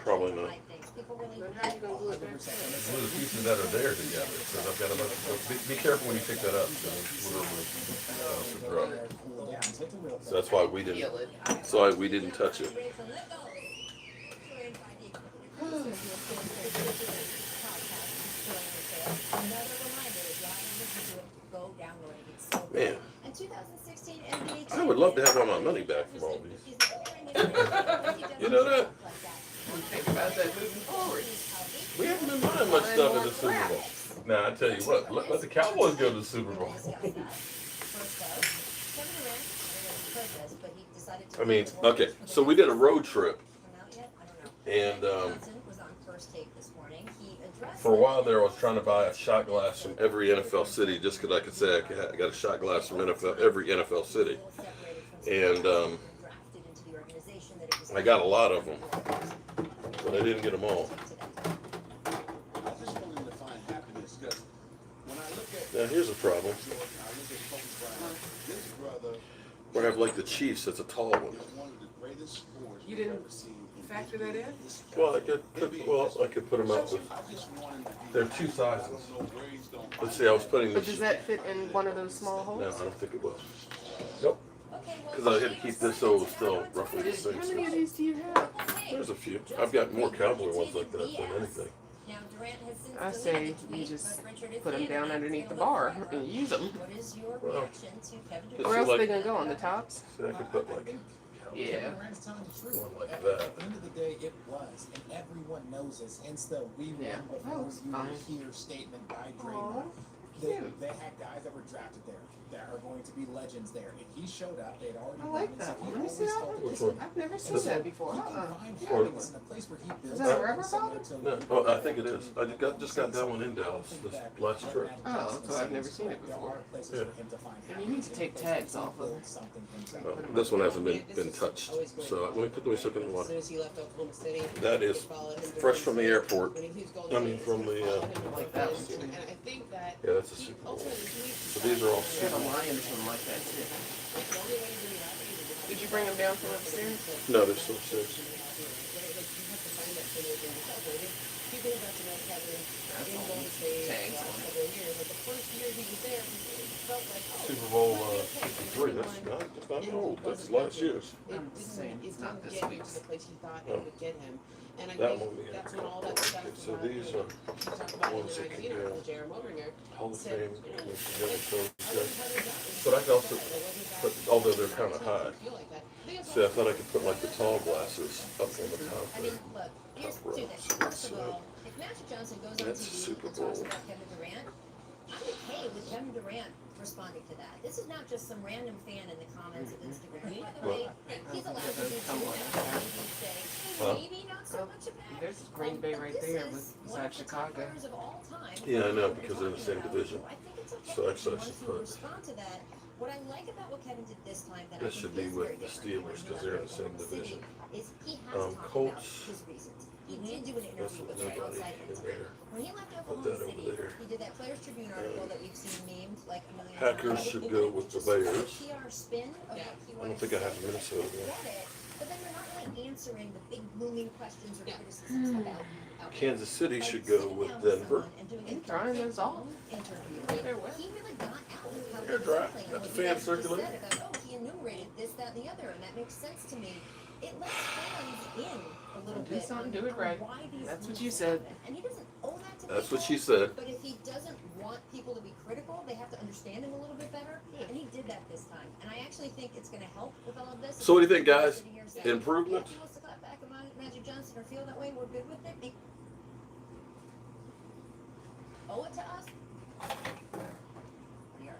Probably not. Then how you gonna glue it back Glue together? the pieces that are there together. So I've got a bunch of, be careful when you pick that up. So that's why we didn't. Peel it. That's why we didn't touch it. Man, I would love to have all my money back from all these. You know that? Think about that moving forward. We haven't been buying much stuff in the Super Bowl. Now I tell you what, let the Cowboys go to the Super Bowl. I mean, okay, so we did a road trip, and for a while there, I was trying to buy a shot glass from every NFL city just because I could say I got a shot glass from every NFL city, and I got a lot of them, but I didn't get them all. Now here's a problem. We have like the Chiefs. That's a tall one. You didn't factor that in? Well, I could put them up with. They're 2 sizes. Let's see. I was putting But this. does that fit in one of those small No, holes? I don't think it will. Nope. Because I had to keep this so it was still roughly the same How many of size. these do you have? There's a few. I've got more Cowboy ones like that than anything. I say you just put them down underneath the bar and use them. Well, Where else are they gonna go, on the tops? see, I could put like Yeah. one like that. At the end of the day, it was, and everyone knows this. Hence the "we won Yeah. before That looks you fine. were here" statement by Aw, Draymond. They cute. had guys that were drafted there that are going to be legends there. And he showed up. They had already I like won, that so one. he Let me see always that felt one. Which one? I've never seen This that one? before. He can find Or- happiness in a place where he builds. that a it, rubber similar bottle? to- No, oh, I think it is. I just got that one in Dallas this last trip. Oh, so I've never seen it There before. are places Yeah. for him to find And you need to happiness take in places tags where he off of builds something himself. Oh, this one hasn't been touched. So let me soak it in water. That is fresh from the airport. I mean, from the. I like that one too. Yeah, that's a Super Bowl. So these are all I have Super a Bowl. Lions one like that too. Did you bring them down from upstairs? No, they're still six. That's all tags on it. Super Bowl 53. That's not old. That's last year's. I'm saying it's not this week's. Oh. That one we have. Okay, so these are ones that can go Hall of Fame mixed together. So, but I can also put, although they're kind of high. See, I thought I could put like the tall glasses up on the top I there. mean, look, here's Top row. two things. First of So, all, if Magic Johnson goes on that's TV Super and talks Bowl. about Kevin Durant, I'm okay with Kevin Durant responding to that. This is not just some random fan in the comments of Instagram. By the way, he's allowed to do two say, Huh? maybe not so much about There's Green Bay right there beside Chicago. players of all time. Yeah, I know, because they're in the same division. I think it's okay So if actually I he should wants to put. respond to that. What I like about what Kevin did this time that I This think should be is very with the different Steelers from because when he they're in the left same Oklahoma City division. is he has talked about Colts. his reasons. He did do an That's interview with nobody outside in Instagram. there. When he left Put Oklahoma that over City, there. he did that Players Tribune article that we've seen memed like a million Packers times. should go with the Bears. PR spin of what he I don't wanted think to I have say. Minnesota I there. get it, but then they're not really answering the big looming questions or criticisms about Kansas City should go with Denver. Drawing those off. They're wet. He really got out with how They're he was dry. playing. Got the What he fan just circulating. said about, he enumerated this, that, and the other, and that makes sense to me. It lets fans in a little Do bit something, on do it right. why these That's what moves you said. happen. And he doesn't owe that to That's people, what she said. but if he doesn't want people to be critical, they have to understand him a little bit better. And he did that this time. And I actually think it's going to help with all of this. So what do you think, guys? Sitting here saying, Improvement? "Yeah, if he wants to clap back at Magic Johnson or feel that way, we're good with it. Owe it to us.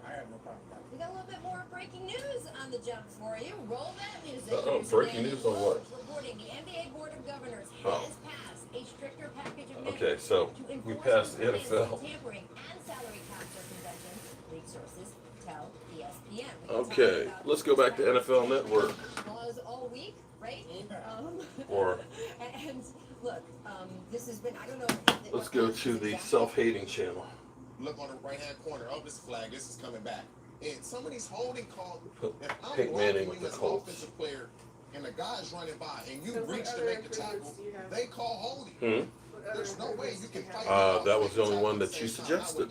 I have no problem with that. We got a little bit more breaking news on the jump for you. Roll that music. Uh-oh, Here's breaking Danny news on what? Holmes reporting the NBA Board of Governors Oh. has passed a stricter package of Okay, measures so to we enforce passed the compliance NFL. with tampering and salary cap circumvention. League sources tell ESPN. We can talk Okay, about let's go back to NFL Network. laws all week, right? Or And look, this has been, I don't know. let's go to the self-hating channel. Look on the right-hand corner of this flag. This is coming back. And some of these holding calls, Put if I'm Peyton Manning blocking with you the as an Colts. offensive player and the guy's running by and you So what reach to other make the tackle, improvements do you have? they call holding. Hmm? There's no way you can fight. That was the only one that you suggested.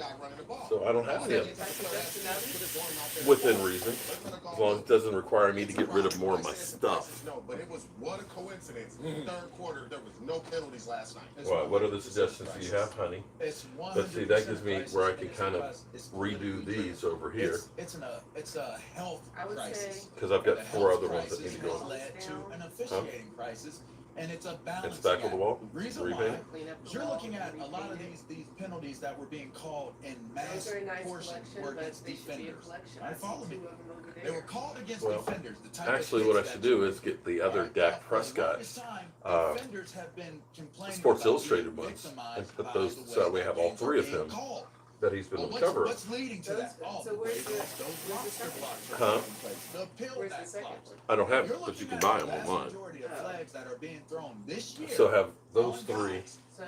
So I don't have any of them. Within reason. As long as it doesn't require me to get rid of more of my stuff. No, but it was what a coincidence. Third quarter, there was no penalties last night. What other suggestions do you have, honey? Let's see, that gives me where I can kind of redo these over here. It's a health I would say crisis. Because I've got The 4 health other ones that crisis need to go has on. led to an officiating crisis, and it's a balance. It's back on the wall? The reason why Repaint? clean up the you're wall, looking at a lot of repaint these penalties that were being called in mass Very nice portions collection, were but against they should be a defenders. collection. I I see follow me. 2 of them over They were there. called against Well, defenders. The type of Actually, hits what I that should you do is get the other Right Dak now, for the Prescott longest time, defenders have been complaining Sports about Illustrated being ones victimized and put by those the so that way we have all games are 3 of being them called. that he's been Well, on the cover of. what's leading to that? Those- Oh, so where's the- those lobster blocks are Huh? taking place. The appeal Where's the back second blocks. one? I don't have You're it, but you looking can at buy the them vast online. majority of Oh. flags that are being thrown this year. So have those on 3. guys. So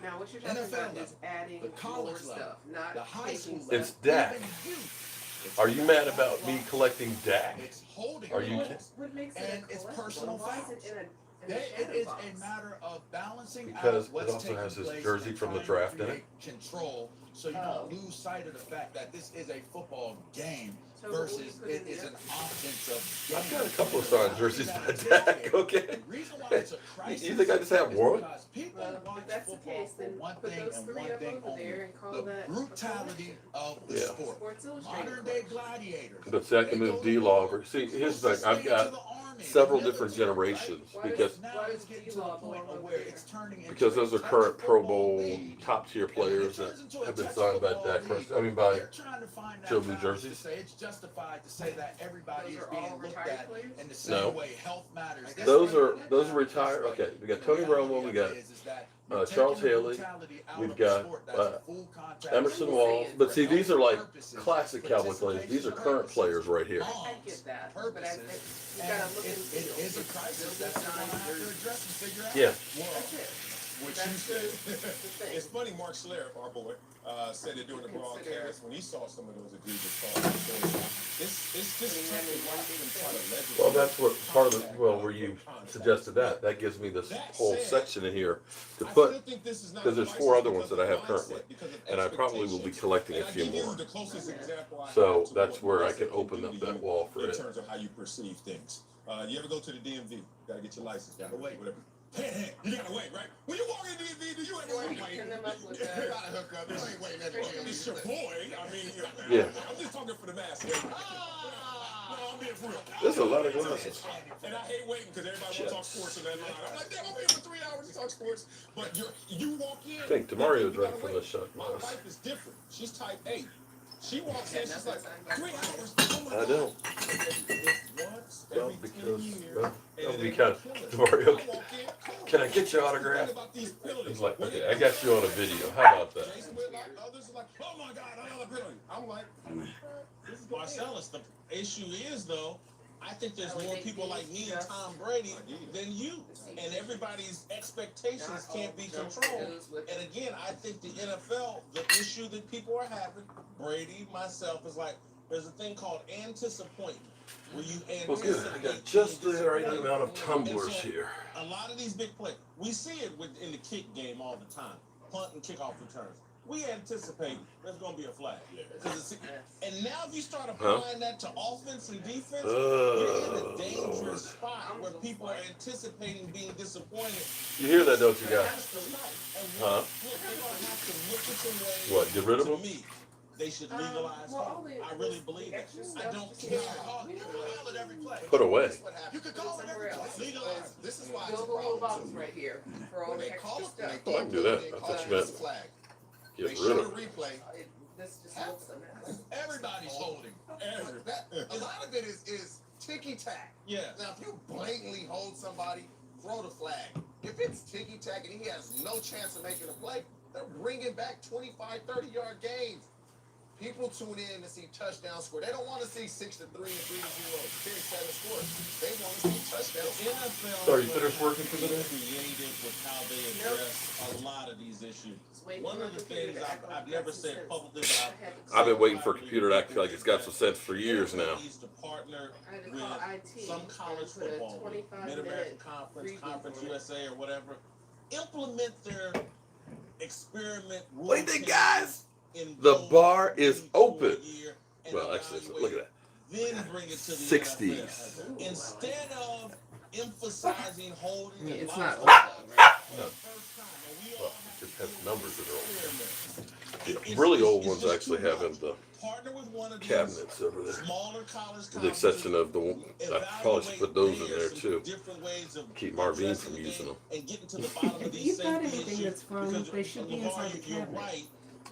now what you're NFL talking about level, is adding the college more level, stuff, not the high school taking level, It's Dak. even youth. It's Are you not mad about about me blocks. collecting Dak? It's holding Are you calls. What makes it And a it's collectible? personal Why is fouls. it in a It shadow is box? a matter of balancing Because out what's it also taking has his place jersey and from the trying to draft in it. create control, so you Oh. don't lose sight of the fact that this is a football game So what will you versus put it in is there? an offensive game. I've got a couple of signed jerseys by Dak, okay? The reason why it's a crisis You think I just have is one? because people Well, watch if that's the football case, for then one put thing those and 3 one up thing over there only: and call the that a brutality of the Yeah. sport. Sports Illustrated Modern day collection. gladiators. But see, I They can go move to D-Law war. over. See, They're here's the thing. I've slave to got the army, several the different military, generations Why because does- now why it's does getting to D-Law a point belong over where there? it's turning into because a those are touch current Pro football Bowl league. top tier And when it players that turns into a have been touch signed by football Dak league, Prescott. I mean by they're trying to find that Jobu balance jerseys. to say it's justified to say that everybody Those is are being all looked retired at players? in the same No. way health matters. That's Those what are it those is. retired. That's Okay, what we got the Tony reality Romo, we of got it is that you're Charles taking the Haley, brutality out we've of got, the sport that's a full contact Emerson sport Walls. But see, for these are like health purposes, classic Cowboy players. These are current players right here. I get that, but I think you And gotta look it into is a crisis that you're gonna have to address and figure out. Yeah. That's it. What you That's said. the thing. It's funny, Mark Schlereth, our boy, said it during the broadcast when he saw some of those egregious calls. It's just tough to watch them try to legislate. Well, that's what part of the where you suggested that. That gives me this whole section in here to put because there's 4 other ones that I have currently, and I probably will be collecting a few more. So that's where I can open up that wall for in it. terms of how you perceive things. You ever go to the DMV? Gotta get your license. Gotta wait. Whatever. Hey, you gotta wait, right? When you walk in the DMV, do you ever wait? Pin them up with You that. gotta hook up. You ain't waiting at the DMV. It's your boy. I mean, Yeah. I'm just talking for the masses. No, I'm being for real. There's a lot of glasses. And I hate waiting because everybody wants to talk sports in that line. I'm like, damn, I'm here for 3 hours to talk sports. But you walk in. I think Demario you drank gotta from wait. the shot My glass. wife is different. She's type A. She walks in, she's like, 3 hours. Oh my I God. know. Once Well, every 10 because years. well, that would and be then kind of they kill us. Demario. I walk in, Can I get your autograph? about these penalties. He's like, okay, I got you on a video. How about that? Jason Whitlock, others are like, oh my God, another penalty. I'm like, this is Marcellus. The issue is though, I think there's more people like me and Tom Brady than you, and everybody's expectations can't be controlled. And again, I think the NFL, the issue that people are having, Brady, myself, is like there's a thing called anticipation. where you Well, good. I got just the right amount of tumblers here. A lot of these big plays, we see it in the kick game all the time. Punt and kickoff returns. We anticipate there's going to be a flag. And now if you start applying that to offense and defense, you're in a dangerous spot where people are anticipating being disappointed. You hear that, don't you, guys? Huh? What, get rid of them? They should legalize holding. I really believe that. I don't care. You can call it every play. Put away. You can call it every play. Legalize. This is why it's a Build a little box problem. right here for all the extra stuff. Oh, I can do that. I thought you meant get rid of it. This just looks a mess. Everybody's holding. A lot of it is ticky-tack. Yeah. Now, if you blatantly hold somebody, throw the flag. If it's ticky-tack and he has no chance of making a play, they're bringing back 25, 30-yard games. People tune in to see touchdown score. They don't want to see 6-3 and 3-0, 10-7 scores. They want to see touchdowns. NFL So are you finished working for the day? Creative with how they address a lot of these issues. One of the things I've never said publicly, but I've been waiting for a computer to act like it's got some sense for years now. needs to partner with some college football league, Mid-American Conference, Conference USA, or whatever. Implement their experiment rules. What do you think, guys? The bar is open. Well, actually, look at that. Then bring it to the 60s. NFL. Instead of emphasizing holding, It's not No. Well, it just has numbers that are old. The really old ones actually have in the cabinets over there. With the exception of the one, I probably should put those in there too. Keep Marvin from using them. If you've got anything that's fun, they should be inside the cabinet.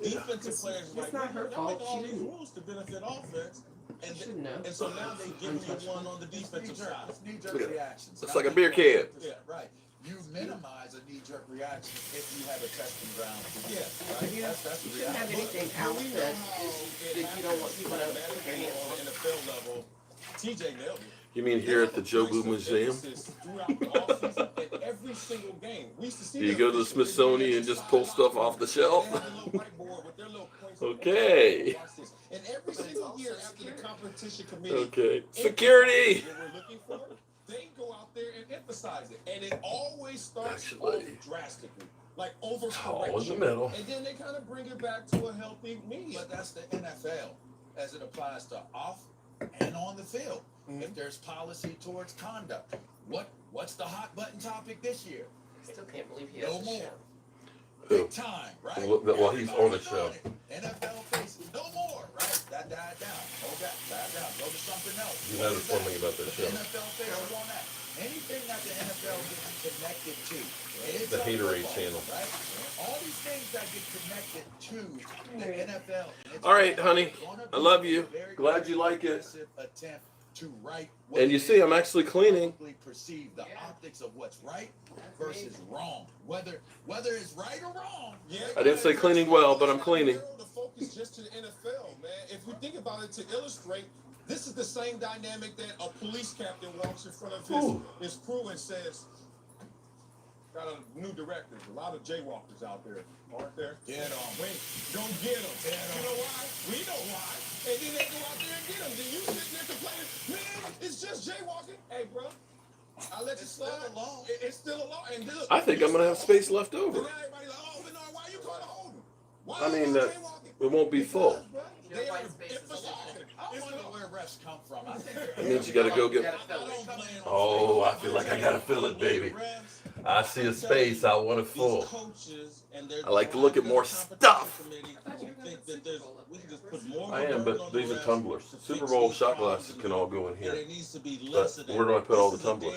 Defensive players It's not her fault. all She these didn't. rules to benefit offense, and Shouldn't know. and so now they give you one on the defensive side. Knee-jerk Look at it. reactions. Looks like a beer can. Yeah, right. You minimize a knee-jerk reaction if you have a testing ground. Yeah, Right? That's the You shouldn't have reality. anything out that you don't want people to on the NFL level. TJ nailed it. You mean here at the Jobu Museum? Throughout the offseason, in every single game. We used to see Do you them. go to the Smithsonian and just pull stuff off the shelf? They had a little whiteboard with their little points. Okay. Watch this. And every single year after the competition committee, Okay. Security. what we're looking for, they go out there and emphasize it. And it always starts Actually. off drastically. Like Tall overcorrection. in the middle. And then they kind of bring it back to a healthy medium. But that's the NFL as it applies to off and on the field. If there's policy towards conduct, what's the hot button topic this year? Still can't believe he has No a more. show. Who? Big time, right? Well, he's on the show. NFL faces no more, right? That died down. Hold that, died down. Go to something else. You know the fun thing about that show. NFL faces on that. Anything that the NFL gets connected to. It's The on Haterade football, channel. Right? All these things that get connected to the NFL. It's All right, honey. gonna I be love you. a very Glad you like it. aggressive attempt to right what And you it see, is I'm actually cleaning. publicly perceive the optics of what's right versus wrong. Whether it's right or wrong. Yeah, I didn't say cleaning well, but I'm cleaning. The focus just to the NFL, man. If you think about it, to illustrate, this is the same dynamic that a police captain walks in front of his crew and says, got a new director. A lot of jaywalkers out there, aren't there? Get on. Wait, don't get them. You know why? We know why. And then they go out there and get them. Then you sitting there complaining, man, it's just jaywalking. Hey, bro, I'll let you slide. It's still a law. And look, I think I'm gonna have space left and over. now everybody like, oh, Bernard, why you gonna hold him? Why I mean, you it won't be full. They are White space is a lot. I wonder where refs come from. I think It means you gotta go get. Gotta fill it. Oh, I feel like I gotta fill it, baby. I see a space. I want it full. I like to look at more stuff. I am, but these are tumblers. Super Bowl shot glasses can all go in here. But where do I put all the tumblers?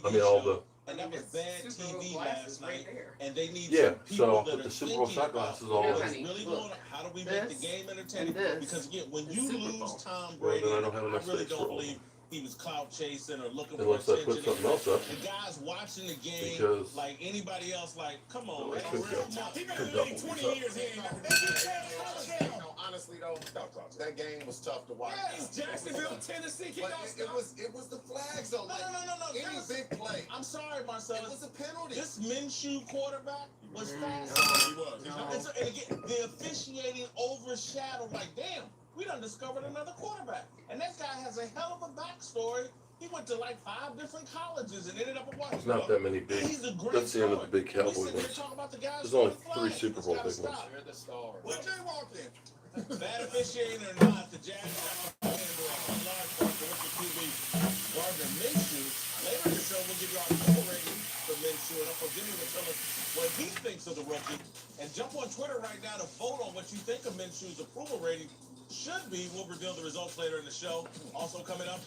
I mean, all the. And that was bad TV last night. there. And they need Yeah, some people so I'll that put are the Super Bowl thinking shot about glasses all what's in. really Look, going on. How do we make the this game entertaining? and this Because again, when is you Super lose Bowl. Tom Well, Brady, then I don't have enough I really space for don't all. believe he was cloud chasing or looking for Unless I put attention. something else up. The guys watching the game, Because- like anybody else, like, come on, Well, man. I could go. He been Could in the double league these 20 up. years. He ain't never Honestly though, that game was tough to watch. Yeah, it's Jacksonville, Tennessee. But it was the flags though. No. Any big play. I'm sorry, Marcel. It was a penalty. This Minshew quarterback was fast. He was. And again, the officiating overshadowed. Like, damn, we done discovered another quarterback. And that guy has a hell of a backstory. He went to like 5 different colleges and ended up at There's Washington. not that many big. He's a great That's the end of the story. big Cowboy We sit here ones. talking about the guys There's only throwing 3 flags. Super Bowl It's big gotta ones. stop. You're the star. What jaywalked in? Bad officiating or not, the Jags have a large part for rookie QB Gardner Minshew. Later in the show, we'll give you our approval rating for Minshew, and Uncle Jimmy will tell us what he thinks of the rookie. And jump on Twitter right now to vote on what you think of Minshew's approval rating should be. We'll reveal the results later in the show. Also coming up,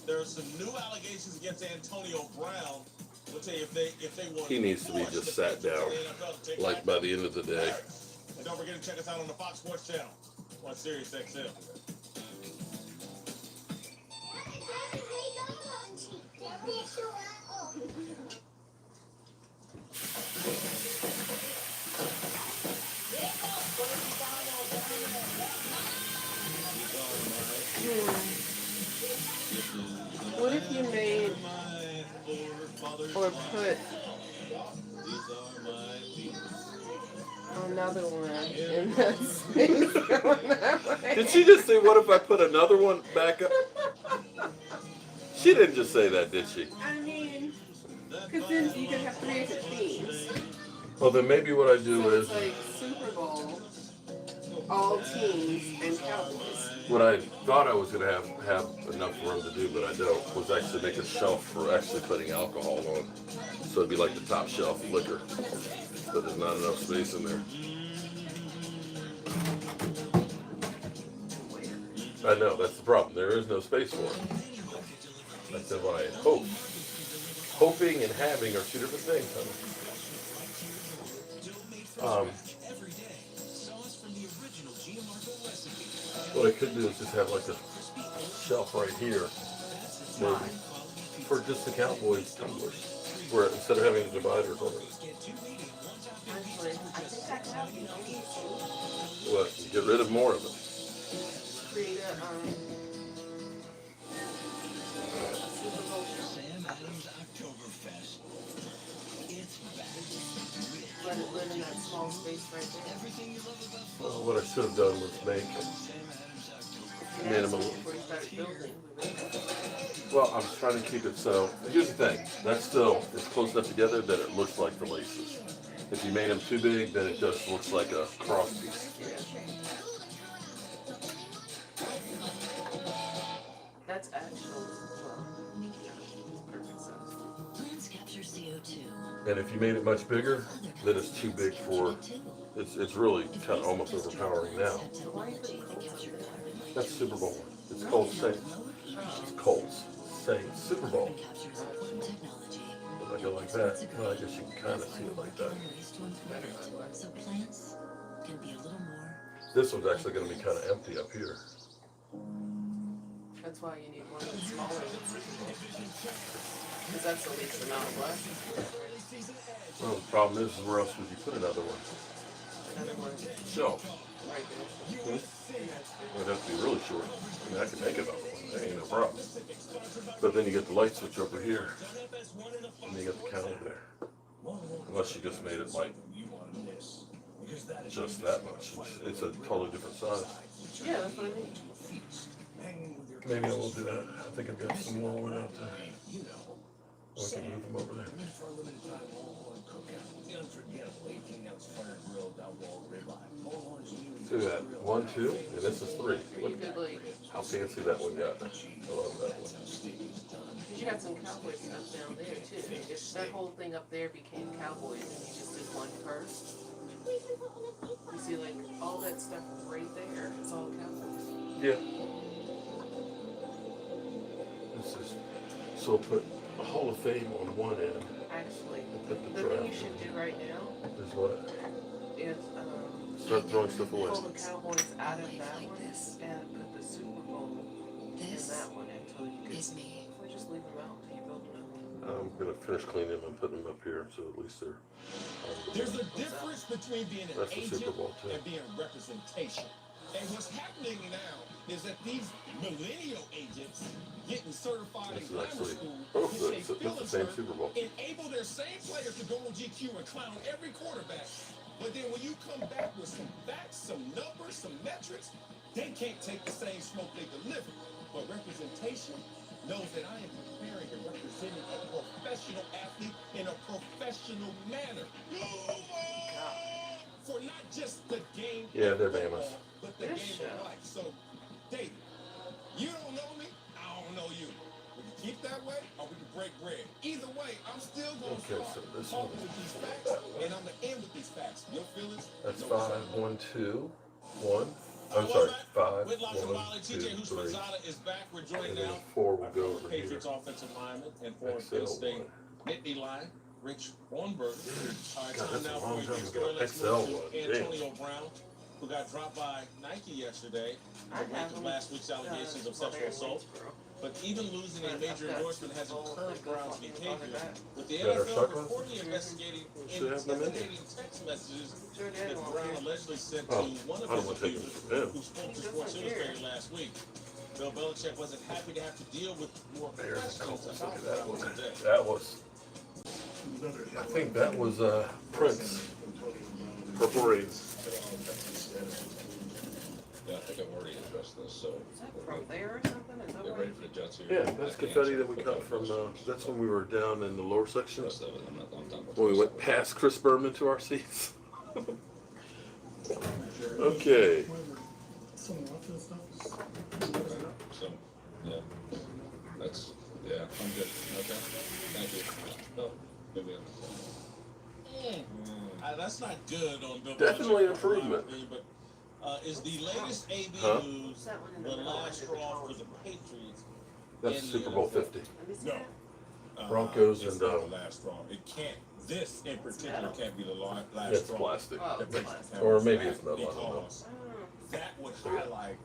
there are some new allegations against Antonio Brown. We'll tell you if they want. He needs to be just sat down, like by the end of the day. And don't forget to check us out on the Fox Sports channel on Sirius XM. What if you made or put another one in that space going that way? Did she just say, what if I put another one back up? She didn't just say that, did she? I mean, because then you could have 3 different themes. Well, then maybe what I do So is, it's like Super Bowl, all teams, and Cowboys. what I thought I was going to have enough room to do, but I don't, was actually make a shelf for actually putting alcohol on. So it'd be like the top shelf liquor, but there's not enough space in there. I know, that's the problem. There is no space for it. I said what I had hoped. Hoping and having are 2 different things, honey. What I could do is just have like a shelf right here, maybe, for just the Cowboys tumblers, where instead of having dividers on it. Actually, I think that's how you know. What? Get rid of more of it. Create a Super Bowl show. Let it live in that small space right there. Well, what I should have done was made them a little. Before you start building. Well, I was trying to keep it so. Here's the thing. That's still, it's close enough together that it looks like the laces. If you made them too big, then it just looks like a cross piece. That's actually, well, perfect size. Plants capture CO2. And if you made it much bigger, then it's too big for, it's really kind of almost overpowering now. That's Super Bowl. It's called Saints. It's Colts. Saints. Super Bowl. If I go like that, well, I guess you can kind of see it like that. So plants can be a little more. This one's actually going to be kind of empty up here. That's why you need one that's smaller than Super Bowl. Because that's the least amount of left. Well, the problem is where else would you put another one? Another one. Shelf. Right there. It'd have to be really short. I mean, I can make another one. That ain't no problem. But then you get the light switch over here. And you get the counter there. Unless you just made it like just that much. It's a totally different size. Yeah, that's what I mean. Maybe I will do that. I think I've got some more out there. We can move them over there. Do that. 1, 2, and this is 3. Look how fancy that one got. I love that one. You got some Cowboy stuff down there too. If that whole thing up there became Cowboys and you just did one first, you see like all that stuff right there, it's all Cowboys. Yeah. This is, so put a Hall of Fame on one end. Actually, Put the the thing you should do right now is what? is Start throwing stuff away. pull the Cowboys out of that one and put the Super Bowl in that one until you get. We just leave them out until you build them out. I'm going to finish cleaning them and putting them up here so at least they're. There's a difference between being an That's the agent Super Bowl, too. and being representation. And what's happening now is that these millennial agents getting certified This in is grammar actually, school, oh, which they that's feel the is same hurt, Super Bowl. enable their same players to go on GQ and clown every quarterback. But then when you come back with some facts, some numbers, some metrics, They can't take the same smoke they deliver. But representation knows that I am preparing and representing a professional athlete in a professional manner. For not just the game Yeah, they're of football, Bama's. but the game of life. So, David, you don't know me, I don't know you. We can keep that way, or we can break bread. Either way, I'm still going to start talking with these facts, and I'm going to end with these facts. Your feelings? That's 5, 1, 2, 1. I'm sorry, 5, 1, 2, 3. Is back. We're joined And then now 4 will go over here. Patriots offensive lineman and former Penn State Nittany Lion, Rich Warnberg. All right, time now for your story. Let's move to Antonio Brown, who got dropped by Nike yesterday in the wake of last week's allegations of sexual assault. But even losing a major endorsement hasn't curbed Brown's behavior, with the NFL reportedly investigating intimidating text messages that Brown allegedly sent to one of his abusers who spoke to Sports Illustrated last week. Bill Belichick wasn't happy to have to deal with more questions about Brown today. That was, I think that was Prince. Purple Rays. Yeah, I think I've already addressed this, so. Is that from there or something? Is that Get why? ready for the Jets here. Yeah, that's confetti that we got from, that's when we were down in the lower section. Rest of it, I'm done with When we this. went past Chris Berman to our seats. Okay. So, yeah, that's, yeah, I'm good, okay, thank you. Oh, maybe That's not good on Bill Definitely Belichick, improvement. But is the latest AB news the last straw for the Patriots? That's in the Super Bowl NFL? 50. No. Broncos it's and, not the last straw. It can't. This in particular can't be the last It's straw. plastic. Oh, That makes the Or Cowboys maybe mad it's metal, I don't know. because that would highlight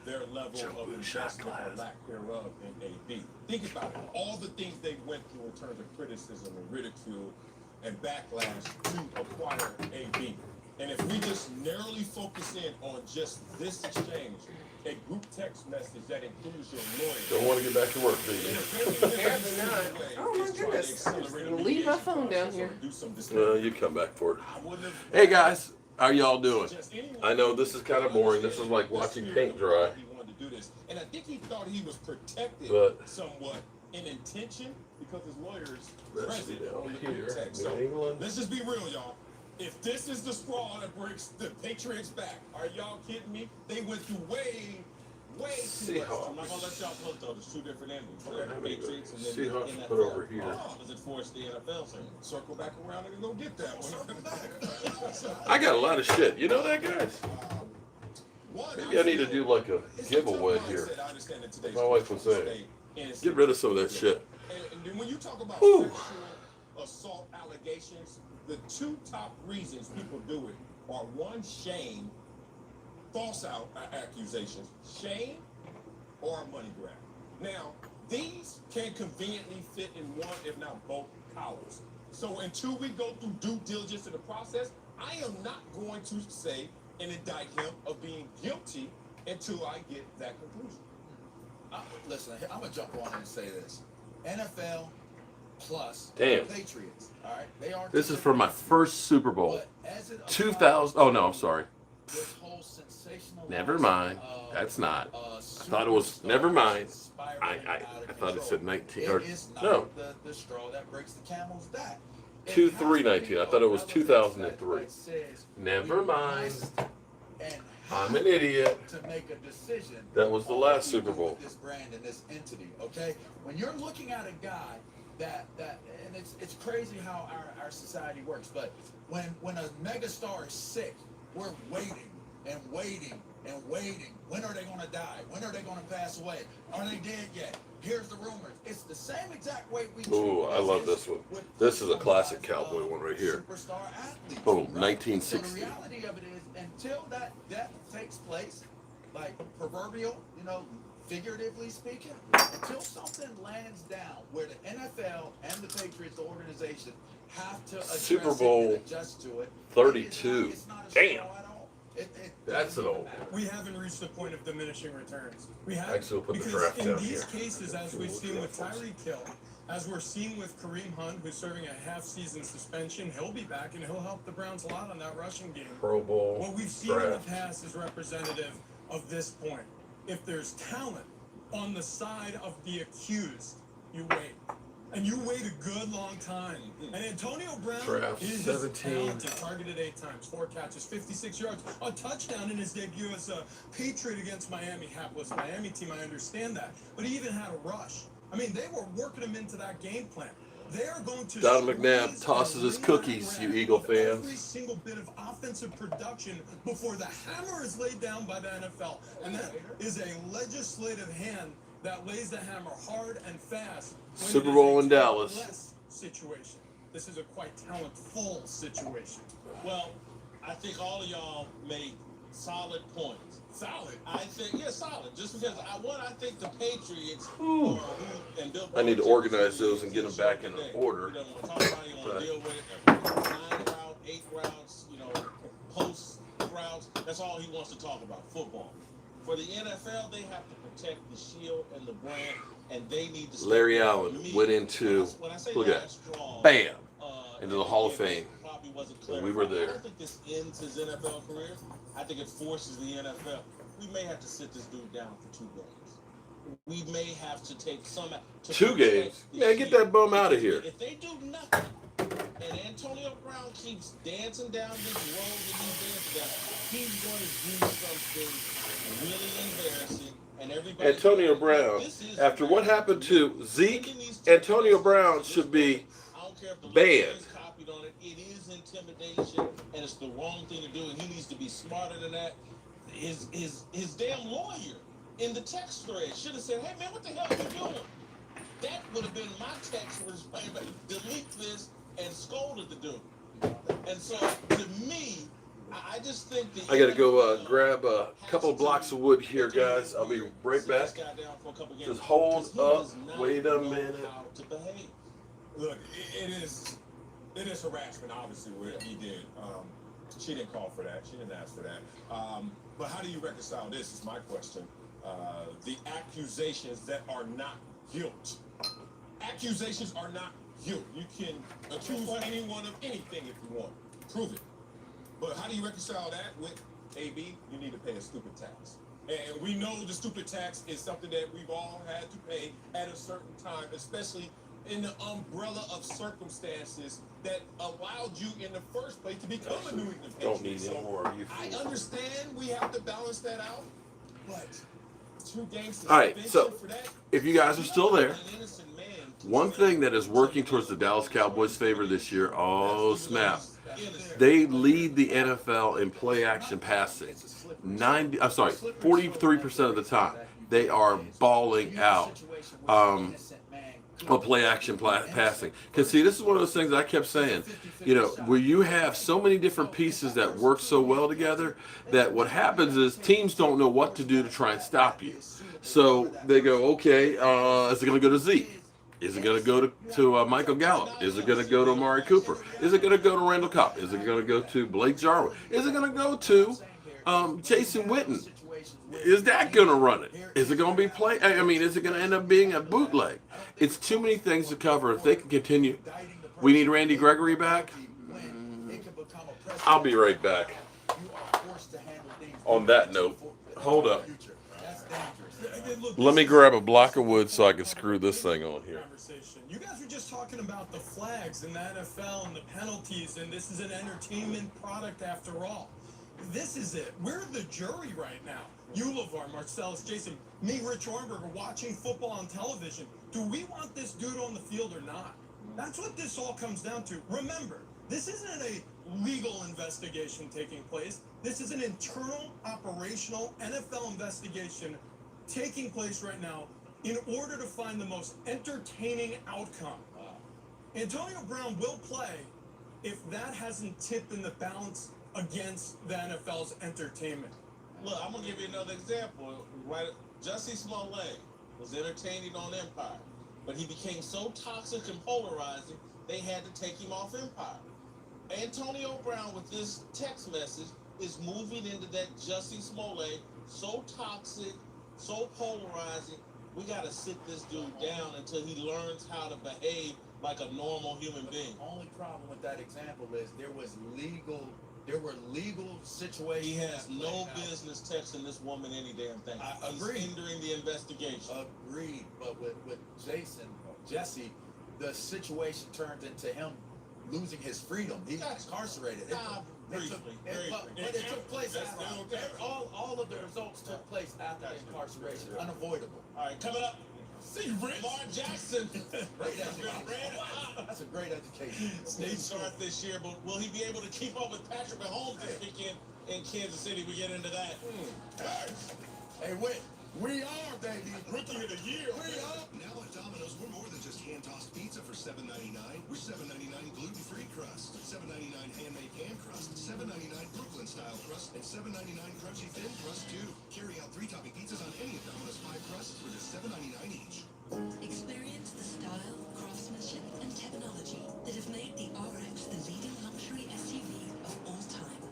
their level of investment or lack thereof in AB. Think about it. All the things they went through in terms of criticism and ridicule and backlash to acquire AB. And if we just narrowly focus in on just this exchange, a group text message that includes your lawyer. Don't want to get back to work, do you? Apparently not. Oh my goodness. I'm just gonna leave my phone down here. You come back for it. Hey guys, how y'all doing? I know this is kind of boring. This is like watching paint dry. And I think he thought he was protected But somewhat in intention because his lawyers let's present see down on the here, group text. New So England. let's just be real, y'all. If this is the straw that breaks the Patriots back, are y'all kidding me? They went through way too much. Seahawks. I'm not gonna let y'all float though. There's two different endings. All right, how many Patriots and then Seahawks the put NFL. over here? Does it force the NFL to circle back around and go get that one? I got a lot of shit. You know that, guys? Maybe I need to do like a giveaway here. Like my wife was saying. Get rid of some of that shit. And when you talk about Whew. sexual assault allegations, the two top reasons people do it are one, shame, false accusations, shame, or a money grab. Now, these can conveniently fit in one, if not both, columns. So until we go through due diligence in the process, I am not going to say and indict him of being guilty until I get that conclusion. Listen, I'm gonna jump on and say this: NFL plus Damn. Patriots. All right, they are. This is from my first Super Bowl. 2000. Oh no, I'm sorry. This whole sensational. Never mind. That's not. I thought it was. Never mind. I thought it said 19. Or, It is not no. the straw that breaks the camel's back. 2/3/19. I thought it was 2003. Never mind. I'm an idiot. To make a decision. That was the last Super Bowl. With this brand and this entity, okay? When you're looking at a guy that and it's crazy how our society works, but when a megastar is sick, we're waiting and waiting and waiting. When are they gonna die? When are they gonna pass away? Are they dead yet? Here's the rumors. It's the same exact way we Ooh, I love this one. This is a classic cowboy one right here. superstar athletes. Boom, So 1960. the reality of it is, until that death takes place, like proverbial, figuratively speaking, until something lands down where the NFL and the Patriots, the organization, have to address Super Bowl it and adjust to it. 32. It's not a Damn. straw at all. That's an old one. We haven't reached the point of diminishing returns. We have Actually, we'll put the because draft in down these here. cases, as we've seen with Tyreek Hill, as we're seeing with Kareem Hunt, who's serving a half-season suspension, he'll be back and he'll help the Browns a lot on that rushing game. Pro Bowl What we've seen in the draft. past is representative of this point. If there's talent on the side of the accused, you wait. And you wait a good long time. And Antonio Brown is 17. talented, targeted 8 times, 4 catches, 56 yards, a touchdown in his debut as a Patriot against Miami. Hapless Miami team, I understand that. But he even had a rush. I mean, they were working him into that game plan. They are going to Don McNabb tosses his cookies, you Eagle fans. Every single bit of offensive production before the hammer is laid down by the NFL. And that is a legislative hand that lays the hammer hard and fast. Super Bowl in Dallas. Situation. This is a quite talent-full situation. Well, I think all of y'all made solid points. Solid? I think, yeah, solid. Just because I think the Patriots and Bill I need to organize those and get them back in order. You don't want to talk about it, you want to deal with it. 9 route, 8 routes, post routes. That's all he wants to talk about, football. For the NFL, they have to protect the shield and the brand, and they need to. Larry Allen went into, look at that, bam, into the Hall of Fame. And we were I there. don't think this ends his NFL career. I think it forces the NFL. We may have to sit this dude down for 2 games. We may have to take some. 2 games? Man, get that bum out of here. If they do nothing, and Antonio Brown keeps dancing down this road that he's dancing down, he's going to do something really embarrassing. And everybody. Antonio Brown, after what happened to Zeke, Antonio Brown should be banned. It is intimidation, and it's the wrong thing to do, and he needs to be smarter than that. His damn lawyer in the text thread should have said, "Hey man, what the hell are you doing?" That would have been my text response. Delete this and scolded the dude. And so, to me, I just think that I gotta go grab a couple of blocks of wood here, guys. I'll be right back. Just hold up. Wait a minute. Look, it is harassment, obviously, what he did. She didn't call for that. She didn't ask for that. But how do you reconcile this is my question. The accusations that are not guilt. Accusations are not guilt. You can accuse anyone of anything if you want. Prove it. But how do you reconcile that with, AB, you need to pay a stupid tax? And we know the stupid tax is something that we've all had to pay at a certain time, especially in the umbrella of circumstances that allowed you in the first place to become a New England Patriot. Don't need any more. I understand we have to balance that out, but 2 games All right, so for that, if you guys are still there, one thing that is working towards the Dallas Cowboys' favor this year, oh snap, they lead the NFL in play action passing. 43% of the time, they are balling out on play action passing. Because see, this is one of those things I kept saying, where you have so many different pieces that work so well together that what happens is teams don't know what to do to try and stop you. So they go, okay, is it going to go to Zeke? Is it going to go to Michael Gallup? Is it going to go to Amari Cooper? Is it going to go to Randall Cobb? Is it going to go to Blake Jarwin? Is it going to go to Jason Witten? Is that going to run it? Is it going to be play? I mean, is it going to end up being a bootleg? It's too many things to cover. If they can continue, we need Randy Gregory back. I'll be right back. On that note, hold up. Let me grab a block of wood so I can screw this thing on here. You guys were just talking about the flags and the NFL and the penalties, and this is an entertainment product after all. This is it. We're the jury right now. You, LeVar, Marcellus, Jason, me, Rich Ornberger, watching football on television. Do we want this dude on the field or not? That's what this all comes down to. Remember, this isn't a legal investigation taking place. This is an internal, operational NFL investigation taking place right now in order to find the most entertaining outcome. Antonio Brown will play if that hasn't tipped in the balance against the NFL's entertainment. Look, I'm going to give you another example. Right, Jussie Smollett was entertaining on Empire, but he became so toxic and polarizing, they had to take him off Empire. Antonio Brown, with this text message, is moving into that Jussie Smollett, so toxic, so polarizing. We got to sit this dude down until he learns how to behave like a normal human being. The only problem with that example is there was legal There were legal situations. He has that no played out. business texting this woman any damn thing. I He's agree. hindering the investigation. Agreed, but with Jesse, the situation turned into him losing his freedom. He was incarcerated. But it took place after. All of the results took place after incarceration. Unavoidable. All right, coming up. See you, Lamar Jackson. Great education. That's a great education. State start this year, but will he be able to keep up with Patrick Holmes this weekend in Kansas City? We get into that. Hey, we are, baby. Rookie of the year. We are. Now at Domino's, we're more than just hand-tossed pizza for $7.99. We're $7.99 gluten-free crust, $7.99 handmade pan crust, $7.99 Brooklyn-style crust, and $7.99 crunchy thin crust, too. Carry out 3-topping pizzas on any of Domino's 5 crusts for just $7.99 each. Experience the style, craftsmanship, and technology that have made the RX the leading luxury SUV of all time.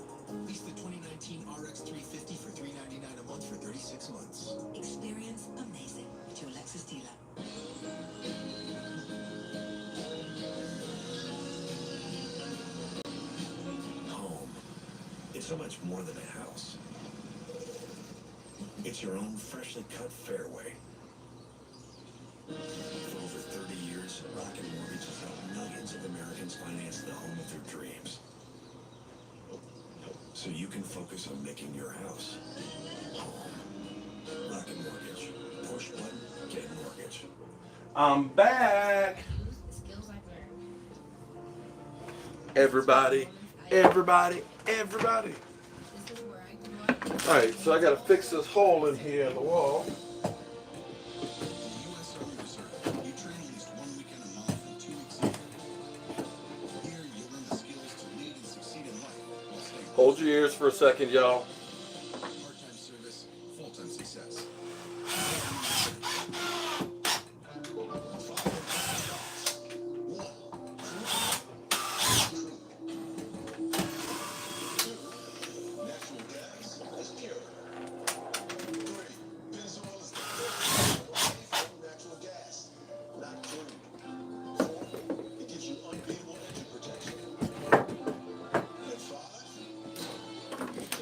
Lease the 2019 RX 350 for $399 a month for 36 months. Experience amazing at your Lexus dealer. Home. It's so much more than a house. It's your own freshly cut fairway. For over 30 years, Rocket Mortgage has helped millions of Americans finance the home of their dreams. So you can focus on making your house home. Rocket Mortgage. Push button, get mortgage. I'm back. Skills I've learned. Everybody. This is where I grew up. All right, so I got to fix this hole in here in the wall. U.S. Army Reserve. You train at least 1 weekend a month and 2 weeks a year. Here, you'll learn the skills to lead and succeed in life while staying Hold your ears for a second, y'all. part-time service, full-time success. Natural gas is pure. 3, Venezuela's the first natural gas, not crude. 4, it gives you unbeatable engine protection. And 5,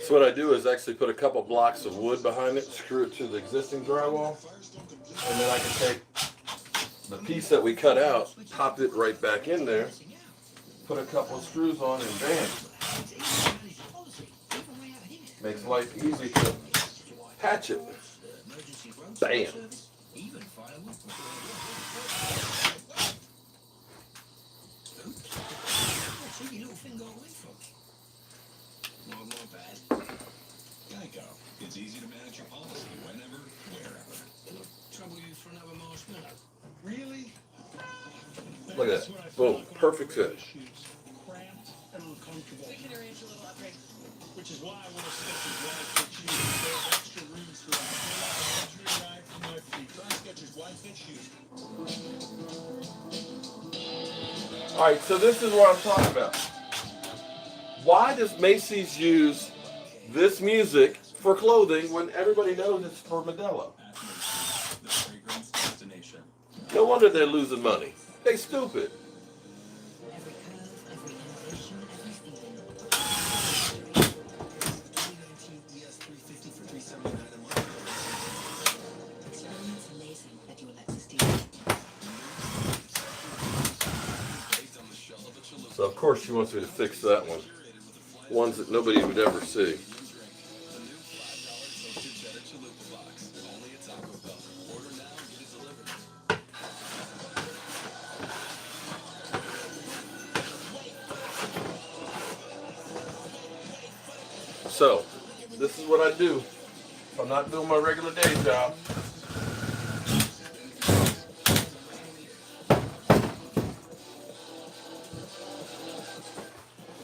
So what I do is actually put a couple blocks of wood behind it, screw it to the existing drywall, and then I can take the piece that we cut out, pop it right back in there, put a couple of screws on, and bam. Makes life easy to patch it. Bam. Geico. It's easy to manage your policy whenever, wherever. Trouble you for another marshmallow? Really? Look at that. Boom. Perfect fit. Cramped and uncomfortable. We can arrange a little upgrade. Which is why I want to Skechers Wide Fit shoes. They have extra rooms throughout. They're like a luxury ride for my feet. Try Skechers Wide Fit shoes. All right, so this is what I'm talking about. Why does Macy's use this music for clothing when everybody knows it's for Modelo? The fragrance destination. No wonder they're losing money. They stupid. Every curve, every innovation, every feeling. 2019 ES 350 for $379 a month. Experience amazing at your Lexus dealer. Based on the shell of a chalupa. So of course she wants me to fix that one. Ones that nobody would ever see. The new $5 toasted cheddar chalupa box. Only at Taco Bell. Order now and get it delivered. So this is what I do if I'm not doing my regular day job.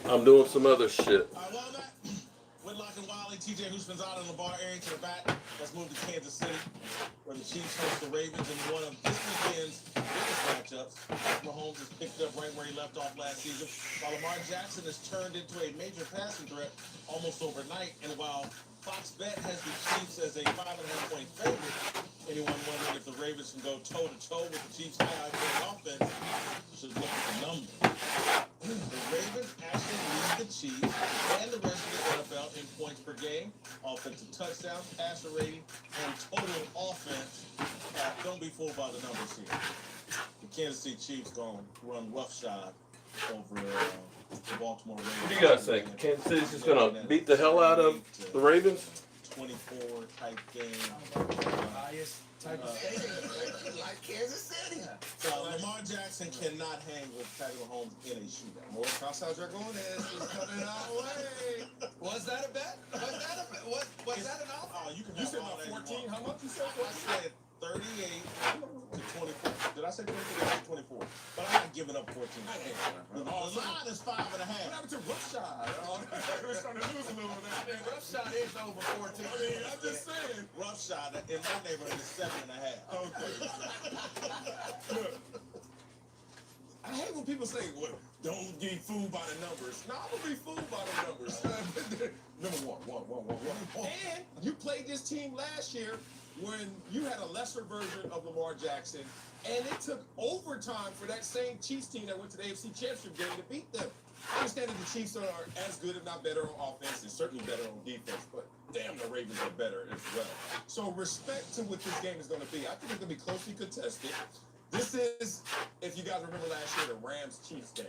I'm doing some other shit. All right, well, that Whitlock and Wiley, TJ Hooshman's out on the bar area to the back. Let's move to Kansas City, where the Chiefs host the Ravens in one of this weekend's biggest matchups. Mahomes has picked up right where he left off last season, while Lamar Jackson has turned into a major passing threat almost overnight. And while Fox Bet has the Chiefs as a 5.5-point favorite, anyone wondering if the Ravens can go toe-to-toe with the Chiefs' high-octane offense should look at the numbers. The Ravens actually lead the Chiefs and the per game, offensive touchdowns, passer rating, and total offense. Don't be fooled by the numbers here. The Kansas City Chiefs going to run roughshod over the Baltimore Ravens. What do you guys think? Kansas City's just going to beat the hell out of the Ravens? 24 type game. Highest type of stadium. Like Kansas City. Lamar Jackson cannot hang with Patrick Holmes in a shootout. More Casa Dragones is coming our way. Was that a bet? Was that a bet? Was that an offer? Oh, you can You have said all about that 14? you want. How much you said? I said 38 to 24. Did I say 23 or 24? But I'm not giving up 14. The line is 5.5. What happened to Roughshod? We're starting to lose a little bit. I mean, Roughshod is over 14. I mean, I'm just saying. Roughshod in my neighborhood is 7.5. Okay. Look, I hate when people say, well, don't be fooled by the numbers. No, I'm going to be fooled by the numbers. Number one. And you played this team last year when you had a lesser version of Lamar Jackson, and it took overtime for that same Chiefs team that went to the AFC Championship game to beat them. I understand that the Chiefs are as good, if not better, on offense, and certainly better on defense, but damn, the Ravens are better as well. So respect to what this game is going to be. I think it's going to be closely contested. This is, if you guys remember last year, the Rams-Chiefs game.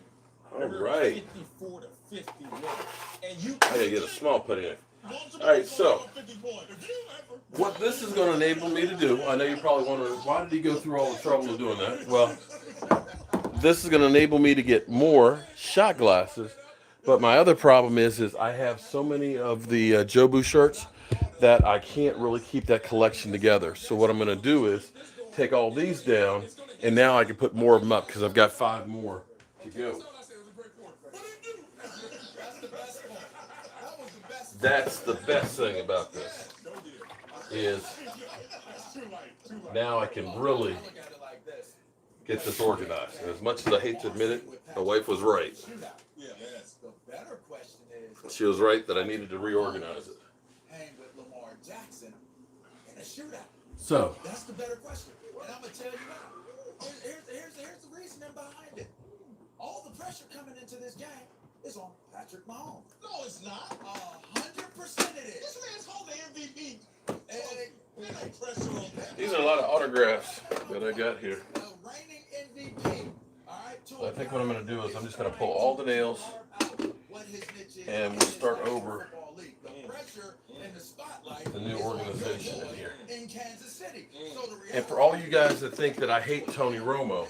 All right. 54 to 51. And you I got to get a small put in. All right, so what this is going to enable me to do, I know you're probably wondering, why did he go through all the trouble of doing that? Well, this is going to enable me to get more shot glasses. But my other problem is I have so many of the Jobu shirts that I can't really keep that collection together. So what I'm going to do is take all these down, and now I can put more of them up because I've got 5 more to go. That's the best thing about this, is now I can really get this organized. And as much as I hate to admit it, my wife was right. She was right that I needed to reorganize it. Hang with Lamar Jackson in a shootout. So That's the better question. And I'm going to tell you now. Here's the reasoning behind it. All the pressure coming into this game is on Patrick Mahomes. No, it's not. 100% it is. This man's holding MVP. There's no pressure on that. these are a lot of autographs that I got here. The reigning MVP. All right. So I think what I'm going to do is I'm just going to pull all the nails and we'll start over the new organization in here. In Kansas City. And for all you guys that think that I hate Tony Romo,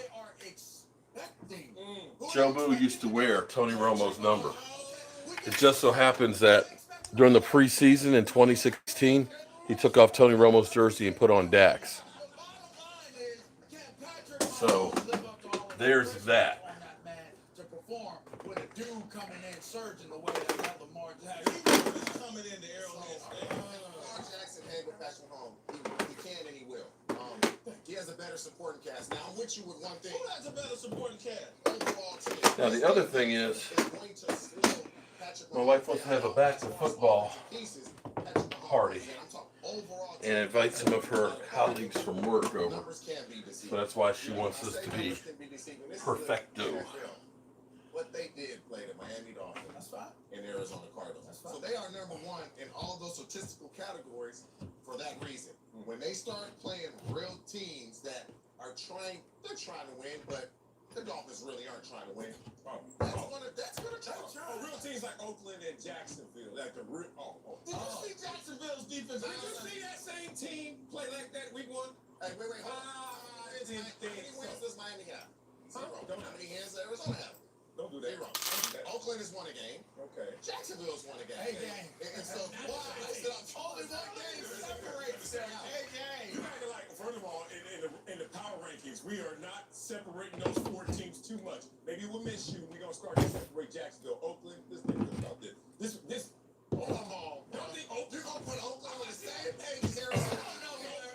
Jobu used to wear Tony Romo's number. It just so happens that during the preseason in 2016, he took off Tony Romo's jersey and put on Dak's. So there's that. To perform with a dude coming in surging the way that Lamar Jackson Coming in the Arrowhead Stadium. Lamar Jackson hang with Patrick Mahomes. He can and he will. He has a better supporting cast. Now, I'm with you with one thing. Who has a better supporting cast? Overall team. Now the other thing is, going to slow Patrick my Mahomes wife wants to have a back to football pieces. Patrick Mahomes. party I'm talking overall and invite some of her colleagues from work over. numbers can be deceiving. So that's why she wants this to be Numbers can be deceiving. This is perfecto. the NFL. What they did play the Miami Dolphins. That's fine. And Arizona Cardinals. So they are number one in all those statistical categories for that reason. When they start playing real teams that are they're trying to win, but the Dolphins really aren't trying to win. That's gonna change. Real teams like Oakland and Jacksonville, like the real. Did you see Jacksonville's defense? Did you see that same team play like that week 1? Hey, wait, hold on. How many wins does Miami have? 0. How many hands does Arizona have? Don't do that. 0. Oakland has won a game. Okay. Jacksonville's won a game. Hey, gang. And so why? I said only one game separates them. Hey, gang. You acting like, first of all, in the power rankings, we are not separating those 4 teams too much. Maybe we'll miss you. We're gonna start to separate Jacksonville, Oakland. This thing is about this. This. Come on. You're gonna put Oakland on the same page as Arizona.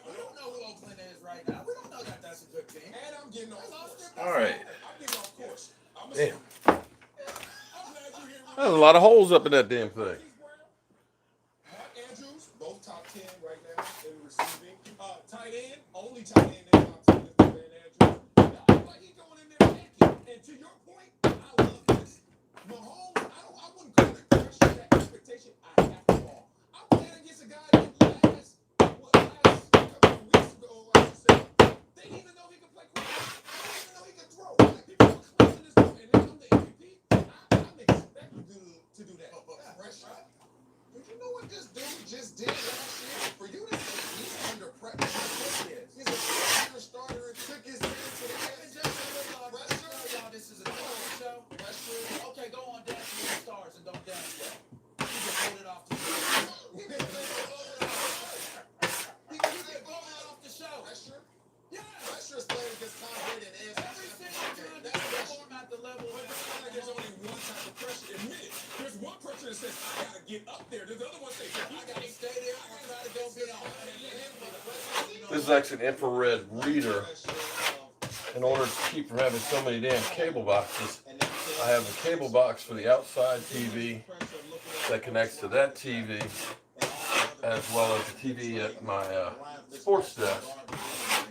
We don't know who Oakland is right now. We don't know that that's a good team. And I'm getting off course. All right. I'm getting off course. Damn. I'm glad you're here. There's a lot of holes up in that damn thing. Mark Andrews, both top 10 right now in receiving. Tight end, only tight end in top 10 is Mark Andrews. I feel like he's going in there naked. And to your point, I love this. Mahomes, I wouldn't call it pressure, that expectation. I have to ball. just did last year. For you to say he's under pressure, he's a first-year starter and took his team to the pressure. Y'all, this is a show. Pressure. Okay, go on Dancing with the Stars and don't dance well. You get voted off the show. You get voted off the show. Pressure? Yeah. Pressure is playing against Tom Brady and Every single time they perform at the level of There's only one type of pressure. Admit it. There's one pressure that says, I gotta get up there. There's the other one that says, I gotta stay there or try to go beyond. This is actually an infrared reader. In order to keep from having so many damn cable boxes, I have a cable box for the outside TV that connects to that TV, as well as the TV at my sports desk.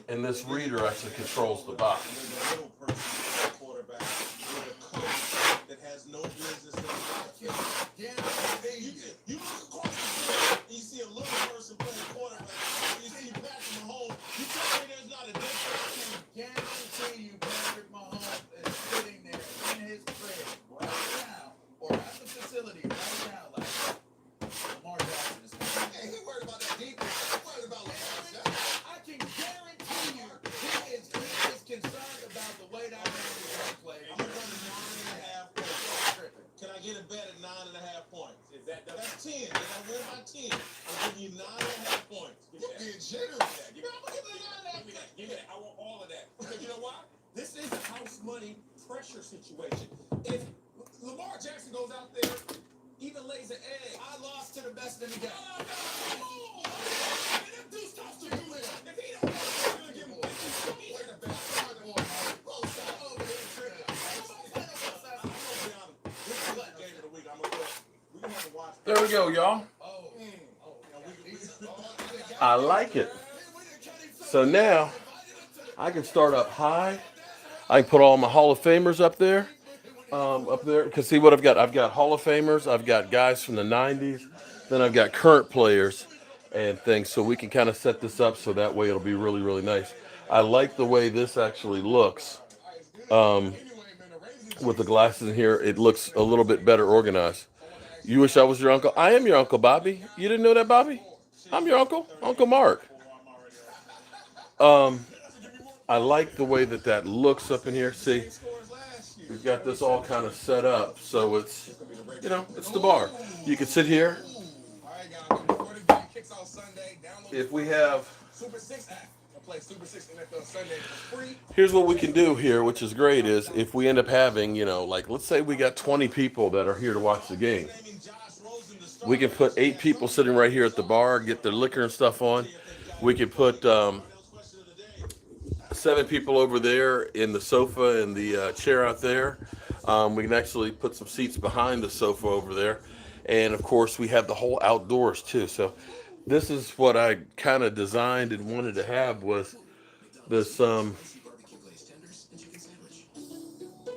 And this reader actually controls the box. that has no business in the you look across the field, and you see a little person playing quarterback, and you see Patrick Mahomes. You tell me there's not a difference. Guarantee you Patrick Mahomes is sitting there in his crib right now, or at the facility right now, like Lamar Jackson is coming. Hey, he worried about that defense. He worried about Lamar Jackson. I can guarantee you he is concerned about the way that man is going to play. I'm gonna run 9.5 points. Can I get a bet at 9.5 points? That's 10. If I win by 10, I'm giving you 9.5 points. You're being generous. Give me, I'm gonna give you 9.5. Give me that. I want all of that. Because you know why? This is a house money pressure situation. If Lamar Jackson goes out there, even lays an egg, I lost to the best in the game. If dude's tough to do it, if he don't, I'm gonna give him 50. He's the best. There we go, y'all. I like it. So now I can start up high. I can put all my Hall of Famers up there. Because see what I've got. I've got Hall of Famers. I've got guys from the 90s. Then I've got current players and things. So we can kind of set this up so that way it'll be really, really nice. I like the way this actually looks. With the glasses in here, it looks a little bit better organized. You wish I was your uncle? I am your uncle, Bobby. You didn't know that, Bobby? I'm your uncle, Uncle Mark. I like the way that looks up in here. See, we've got this all kind of set up, so it's, it's the bar. You can sit here. If we have, here's what we can do here, which is great, is if we end up having, like let's say we got 20 people that are here to watch the game. We can put 8 people sitting right here at the bar, get their liquor and stuff on. We can put 7 people over there in the sofa and the chair out there. We can actually put some seats behind the sofa over there. And of course, we have the whole outdoors too. So this is what I kind of designed and wanted to have, was this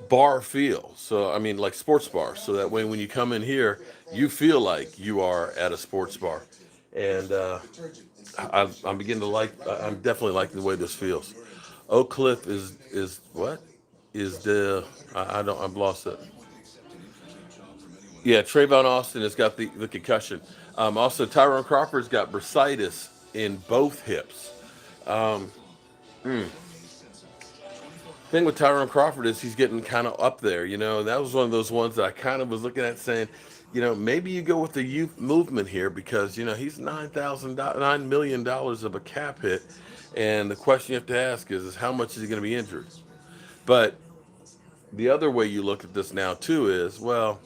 bar feel. So, I mean, like sports bar. So that way when you come in here, you feel like you are at a sports bar. And I'm beginning to like, I'm definitely liking the way this feels. Oak Cliff is what? Is the, I've lost it. Yeah, Trayvon Austin has got the concussion. Also, Tyrone Crawford's got bursitis in both hips. Thing with Tyrone Crawford is he's getting kind of up there, That was one of those ones that I kind of was looking at saying, maybe you go with the youth movement here because, he's $9 million of a cap hit. And the question you have to ask is how much is he going to be injured? But the other way you look at this now, too, is, well,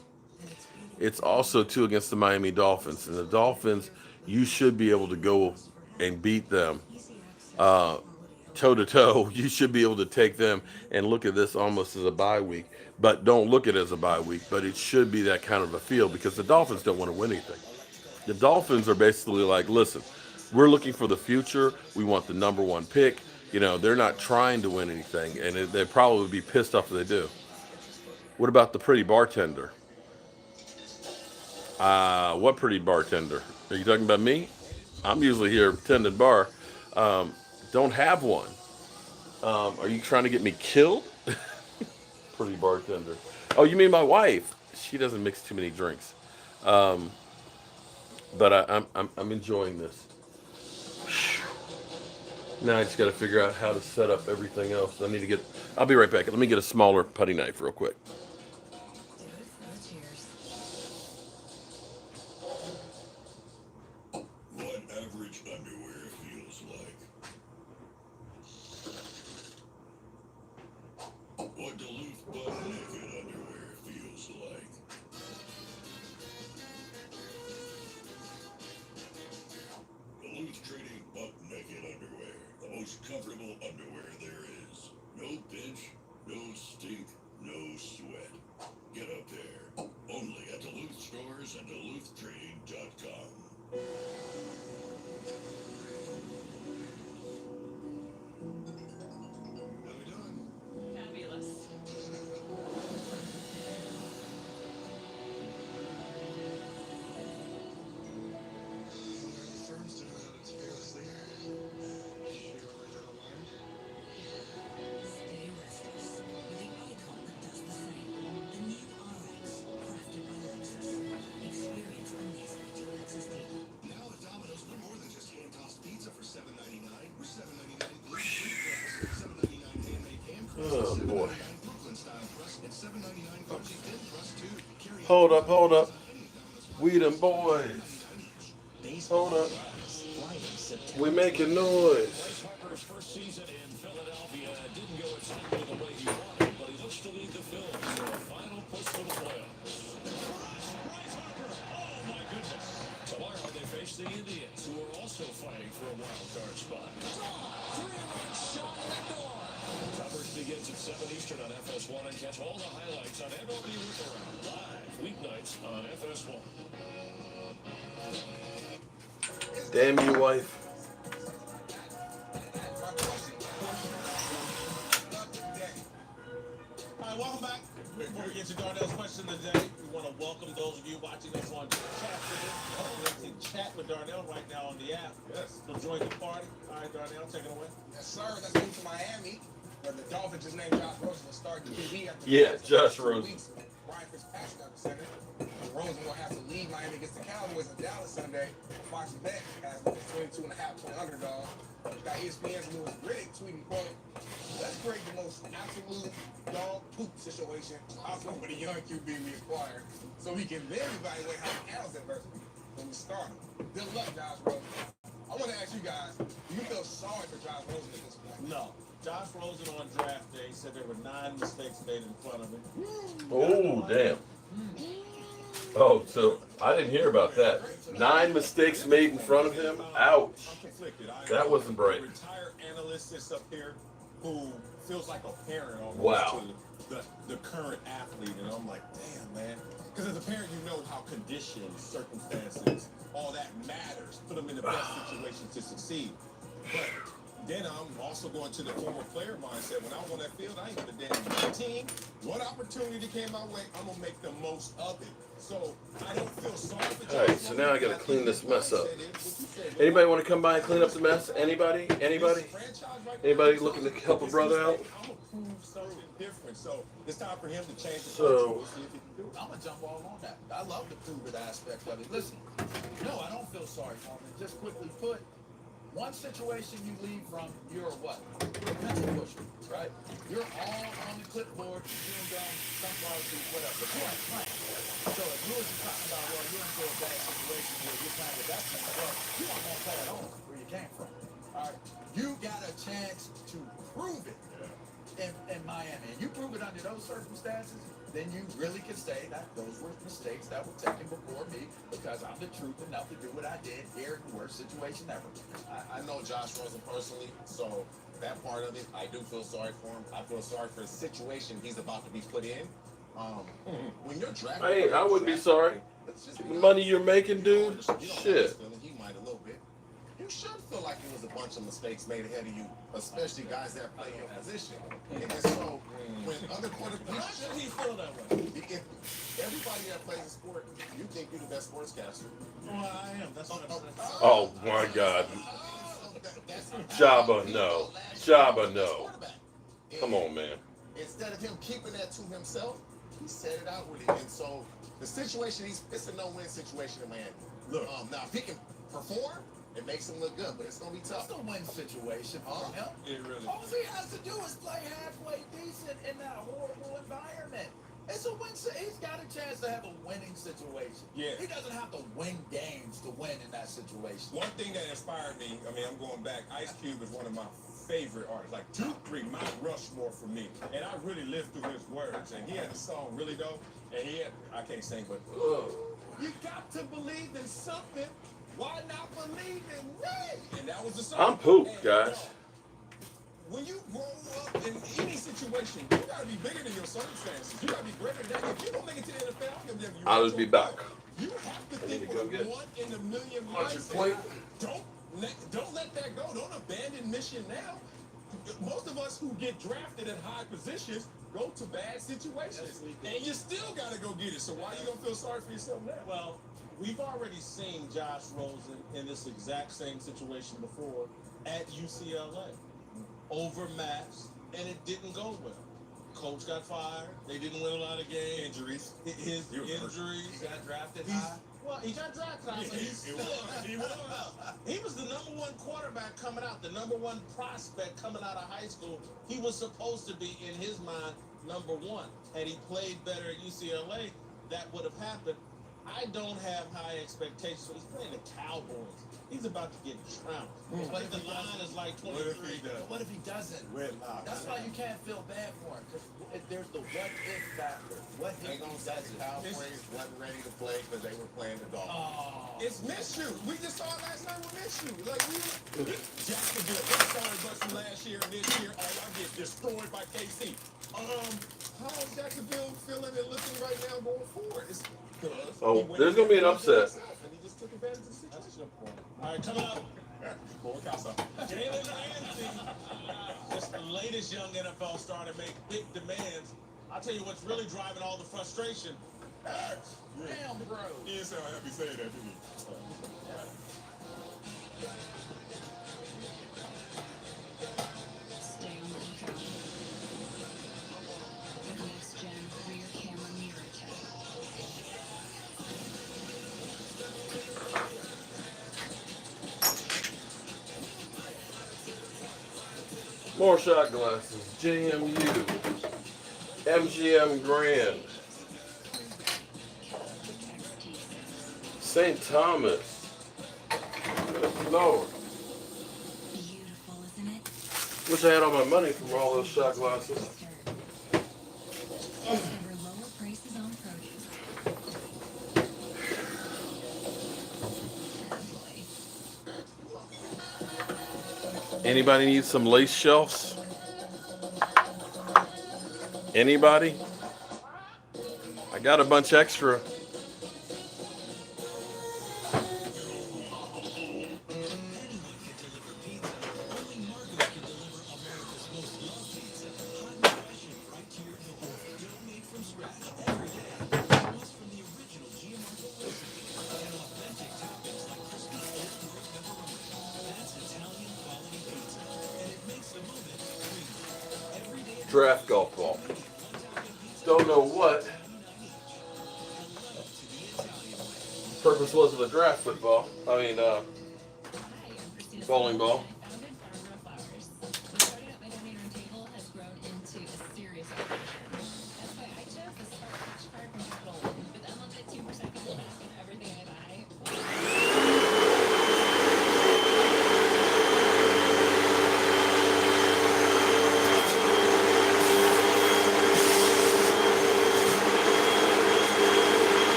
it's also, too, against the Miami Dolphins. And the Dolphins, you should be able to go and beat them toe-to-toe. You should be able to take them and look at this almost as a bye week. But don't look at it as a bye week. But it should be that kind of a feel because the Dolphins don't want to win anything. The Dolphins are basically like, listen, we're looking for the future. We want the number 1 pick. They're not trying to win anything. And they'd probably be pissed off if they do. What about the pretty bartender? What pretty bartender? Are you talking about me? I'm usually here tending bar. Don't have one. Are you trying to get me killed? Pretty bartender. Oh, you mean my wife? She doesn't mix too many drinks. But I'm enjoying this. Now I just got to figure out how to set up everything else. I'll be right back. Let me get a smaller putty knife real quick. What average underwear feels like. What Duluth butt naked underwear feels like. Duluth Trading butt naked underwear. The most comfortable underwear there is. No pinch, no stink, no sweat. Get up there. Only at Duluth stores and DuluthTrading.com. How we doing? Fabulous. Firms don't know how to fearlessly. Stay restless with the icon that does the same. The new RX, crafted by Lexus. Experience amazing at your Lexus dealer. Now at Domino's, we're more than just hand-tossed pizza for $7.99. We're $7.99 gluten-free crust, $7.99 handmade pan crust, Oh, boy. $7.99 Brooklyn-style crust, and $7.99 crunchy thin crust too. Carry Hold up. We them boys. Hold up. We making noise. Harper's first season in Philadelphia didn't go exactly the way he wanted, but he looks to lead the Phils to a final push for the playoffs. Oh my goodness. Tomorrow they face the Indians, who are also fighting for a wild card spot. Three-run shot in the door. Coverage begins at 7 Eastern on FS1 and catch all the highlights on MLB Root Around live weeknights on FS1. Damn you, wife. All right, welcome back. Before we get to Darnell's question today, we want to welcome those of you watching us on chat today. Chat with Darnell right now on the app. Yes. So join the party. All right, Darnell, take it away. Yes, sir. Let's move to Miami, where the Dolphins just named Josh Rosen to start the QB after Yeah, the Josh 2 Rosen. weeks. Brian Fitzpatrick got the center. Rosen will have to leave Miami against the Cowboys in Dallas Sunday. Fox Bet has the 22.5-point underdog. Got ESPN's Louis Riddick tweeting, quote, "Let's create the most absolute dog poop situation possible with a young QB we acquired, so we can then evaluate how he handles adversity when we start him. Good luck, Josh Rosen." I want to ask you guys, do you feel sorry for Josh Rosen at this point? No. Josh Rosen on draft day said there were 9 mistakes made in front of him. Oh, damn. Oh, so I didn't hear about that. 9 mistakes made in front of him? Ouch. I'm conflicted. That wasn't bright. A retired analyst sits up here who feels like a parent almost Wow. to the current athlete, and I'm like, damn, man. Because as a parent, you know how conditions, circumstances, all that matters. Put them in the best situation to succeed. But then I'm also going to the former player mindset. When I was on that field, I ain't got a damn team. One opportunity came my way, I'm gonna make the most of it. So I don't feel sorry for All right, so now I got to clean this mess up. Anybody want to come by and clean up the mess? Anybody? Anybody? Anybody looking to help a brother out? I'm gonna prove something different. So it's time for him to change the So- culture. We'll see if he can do it. I'm gonna jump all on that. I love the prove it aspect of it. Listen, no, I don't feel sorry for him. Just quickly put, one situation you leave from, you're what? You're a pencil pusher, right? You're all on the clipboard, chewing gum, sunflower seeds, whatever. But you ain't playing. So if Lewis is talking about, well, you're into a bad situation where you're playing with that team, well, you aren't gonna play at home where you came from. All right, you got a chance to prove it in Miami, and you prove it under those circumstances, then you really can say that those were mistakes that were taken before me because I'm the truth enough to do what I did here in the worst situation ever. I know Josh Rosen personally, so that part of it, I do feel sorry for him. I feel sorry for the situation he's about to be put in. When you're drafted, I wouldn't be sorry. The money you're making, dude? Shit. He might a little bit. You should feel like there was a bunch of mistakes made ahead of you, especially guys that play your position. And so, when other quarterbacks, Why should he feel that way? if everybody that plays a sport, you think you're the best sportscaster. Well, I am. That's what I'm saying. Oh, my God. Jabba, no. Jabba, no. Come on, man. Instead of him keeping that to himself, he said it outwardly. And so The situation, it's a no-win situation in Miami. Look. Now, if he can perform, it makes him look good, but it's going to be tough. It's a win situation for him. It really All he has to do is play halfway decent in that horrible environment. It's a win. He's got a chance to have a winning situation. Yeah. He doesn't have to win games to win in that situation. One thing that inspired me, I mean, I'm going back, Ice Cube is one of my favorite artists. Like 2, 3, Mount Rushmore for me. And I really lived through his words. And he had a song really dope. And he had, I can't sing, but you got to believe in something. Why not believe in me? And that was the song. I'm pooped, guys. When you grow up in any situation, you gotta be bigger than your circumstances. You gotta be greater than that. If you don't make it to the NFL, I'll just be back. You have to I need think to go with get a 1 in a million lunch and mindset. plate. Don't let that go. Don't abandon mission now. Most of us who get drafted in high positions go to bad situations, and you still gotta go get it. So why you gonna feel sorry for yourself now? Well, we've already seen Josh Rosen in this exact same situation before at UCLA. Overmatched, and it didn't go well. Coach got fired. They didn't win a lot of games. Injuries. His injuries. He got drafted high. Well, he got drafted high. He was the #1 quarterback coming out, the #1 prospect coming out of high school. He was supposed to be, in his mind, #1. Had he played better at UCLA, that would have happened. I don't have high expectations. He's playing the Cowboys. He's about to get trounced. Like the line is like 23. What if he does? What if he doesn't? That's why you can't feel bad for him, because there's the what if factor. What if he doesn't? Cowboys wasn't ready to play because they were playing the Dolphins. It's Minshew. We just saw it last night with Minshew. Like Jacksonville, I'm sorry, but from last year and this year, y'all get destroyed by KC. How is Jacksonville feeling and looking right now going forward? It's Oh, there's gonna be an upset. And he just took advantage of the situation. That's your point. All right, coming up. Jalen Ramsey, just the latest young NFL star to make big demands. I'll tell you what's really driving all the frustration. Damn, bro. He didn't sound happy saying that, did he? Stay on the lookout. The next gen rear camera mirror tech. More shot glasses. JMU. MGM Grand. St. Thomas. Good Lord. Beautiful, isn't it? Wish I had all my money from all those shot glasses. Discover lower prices on produce. Anybody need some lace shelves? Anybody? I got a bunch extra. Draft golf ball. Don't know what purpose was of the draft football. Bowling ball.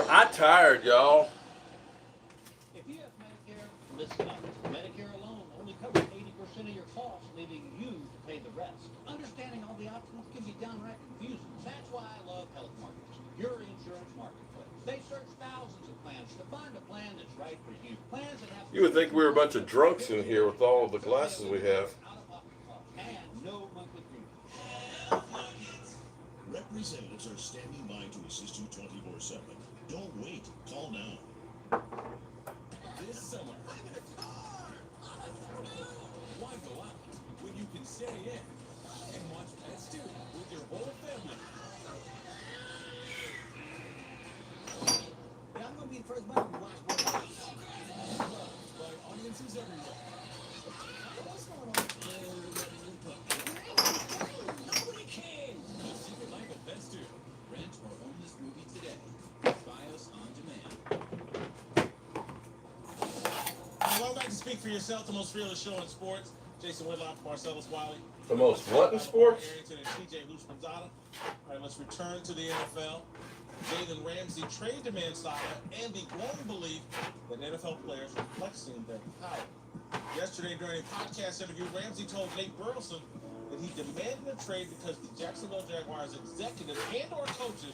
I tired, y'all. If you have Medicare, listen up. Medicare alone only covers 80% of your costs, leaving you to pay the rest. Understanding all the options can be downright confusing. That's why I love Health Markets, your insurance marketplace. They search thousands of plans to find a plan that's right for you. Plans that have You would think we were a bunch of drunks in here with all of the glasses we have. and no monthly premium. Representatives are standing by to assist you 24/7. Don't wait. Call now. This summer, why go out when you can stay in and watch Pets 2 with your whole family? Yeah, I'm gonna be the first one to watch one. Loved by audiences everywhere. What's going on? Nobody can. The Secret Life of Pets 2. Rent or own this movie today. Bios on demand. Welcome back to Speak for Yourself, the most fearless show in sports. Jason Whitlock, Marcellus Wiley. The most what in sports? Arrington and TJ Houshmandzadeh. All right, let's return to the NFL. Jalen Ramsey trade demand saga and the growing belief that NFL players are flexing their power. Yesterday during a podcast interview, Ramsey told Nate Burleson that he demanded a trade because the Jacksonville Jaguars executives and or coaches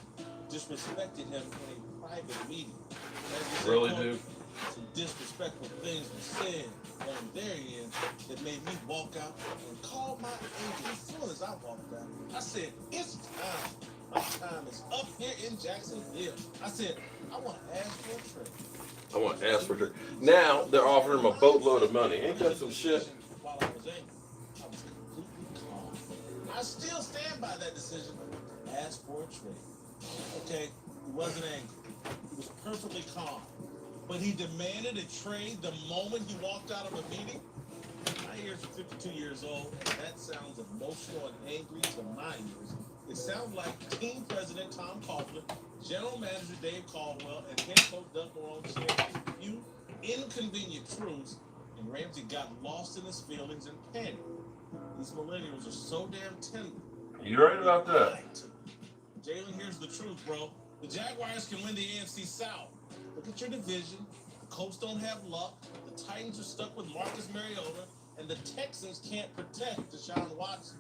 disrespected him in a private meeting. Really, dude? Some disrespectful things were said on their end that made me walk out and call my agent as soon as I walked out. I said, it's time. My time is up here in Jacksonville. I said, I want to ask for a trade. I want to ask for it. Now they're offering him a boatload of money. Ain't that some shit? While I was angry, I was completely calm. I still stand by that decision. Ask for a trade. Okay, he wasn't angry. He was perfectly calm. But he demanded a trade the moment he walked out of a meeting. My ears are 52 years old, and that sounds emotional and angry to my ears. It sounds like team president Tom Coughlin, general manager Dave Caldwell, and head coach Doug Marrone shared a few inconvenient truths, and Ramsey got lost in his feelings and panic. These millennials are so damn tender. You right about that? Jalen, here's the truth, bro. The Jaguars can win the AFC South. Look at your division. The Colts don't have luck. The Titans are stuck with Marcus Mariota. And the Texans can't protect Deshaun Watson.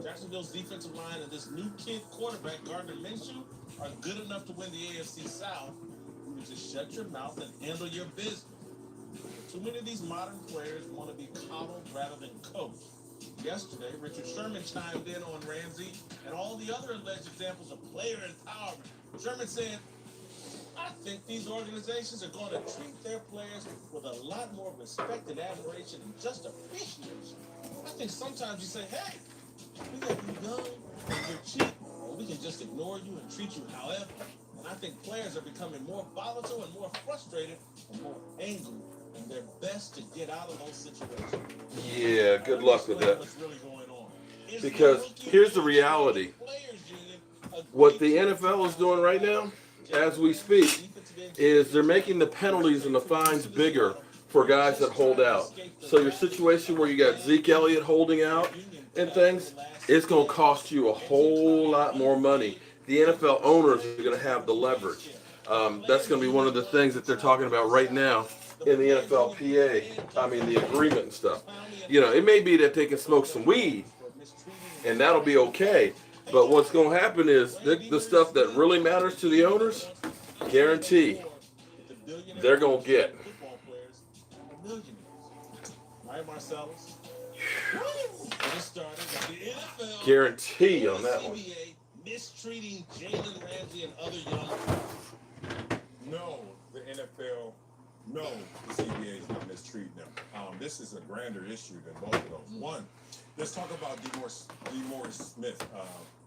Jacksonville's defensive line and this new kid quarterback, Gardner Minshew, are good enough to win the AFC South. You can just shut your mouth and handle your business. Too many of these modern players want to be coddled rather than coached. Yesterday, Richard Sherman chimed in on Ramsey and all the other alleged examples of player empowerment. Sherman said, I think these organizations are going to treat their players with a lot more respect and admiration and just appreciation. I think sometimes you say, hey, we got you young and you're cheap, or we can just ignore you and treat you however. And I think players are becoming more volatile and more frustrated and more angry, and they're best to get out of those situations. Yeah, good luck with that. Because here's the reality. What the NFL is doing right now, as we speak, is they're making the penalties and the fines bigger for guys that hold out. So your situation where you got Zeke Elliott holding out and things, it's going to cost you a whole lot more money. The NFL owners are going to have the leverage. That's going to be one of the things that they're talking about right now in the NFLPA. I mean, the agreement and stuff. You know, it may be that they can smoke some weed, and that'll be okay. But what's going to happen is the stuff that really matters to the owners, guarantee they're going to get. All right, Marcellus. Guarantee on that one. Mistreating Jalen Ramsey and other young. No, the NFL, no, the CBA is not mistreating them. This is a grander issue than both of those. One, let's talk about DeMaurice Smith,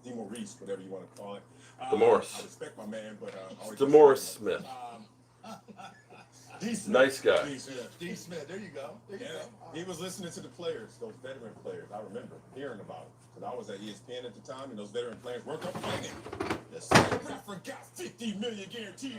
DeMaurice, whatever you want to call it. DeMaurice. I respect my man, but DeMaurice Smith. D. Smith. Nice guy. D. Smith. D. Smith, there you go. He was listening to the players, those veteran players. I remember hearing about it. Because I was at ESPN at the time, and those veteran players weren't complaining. The referee got $50 million guaranteed.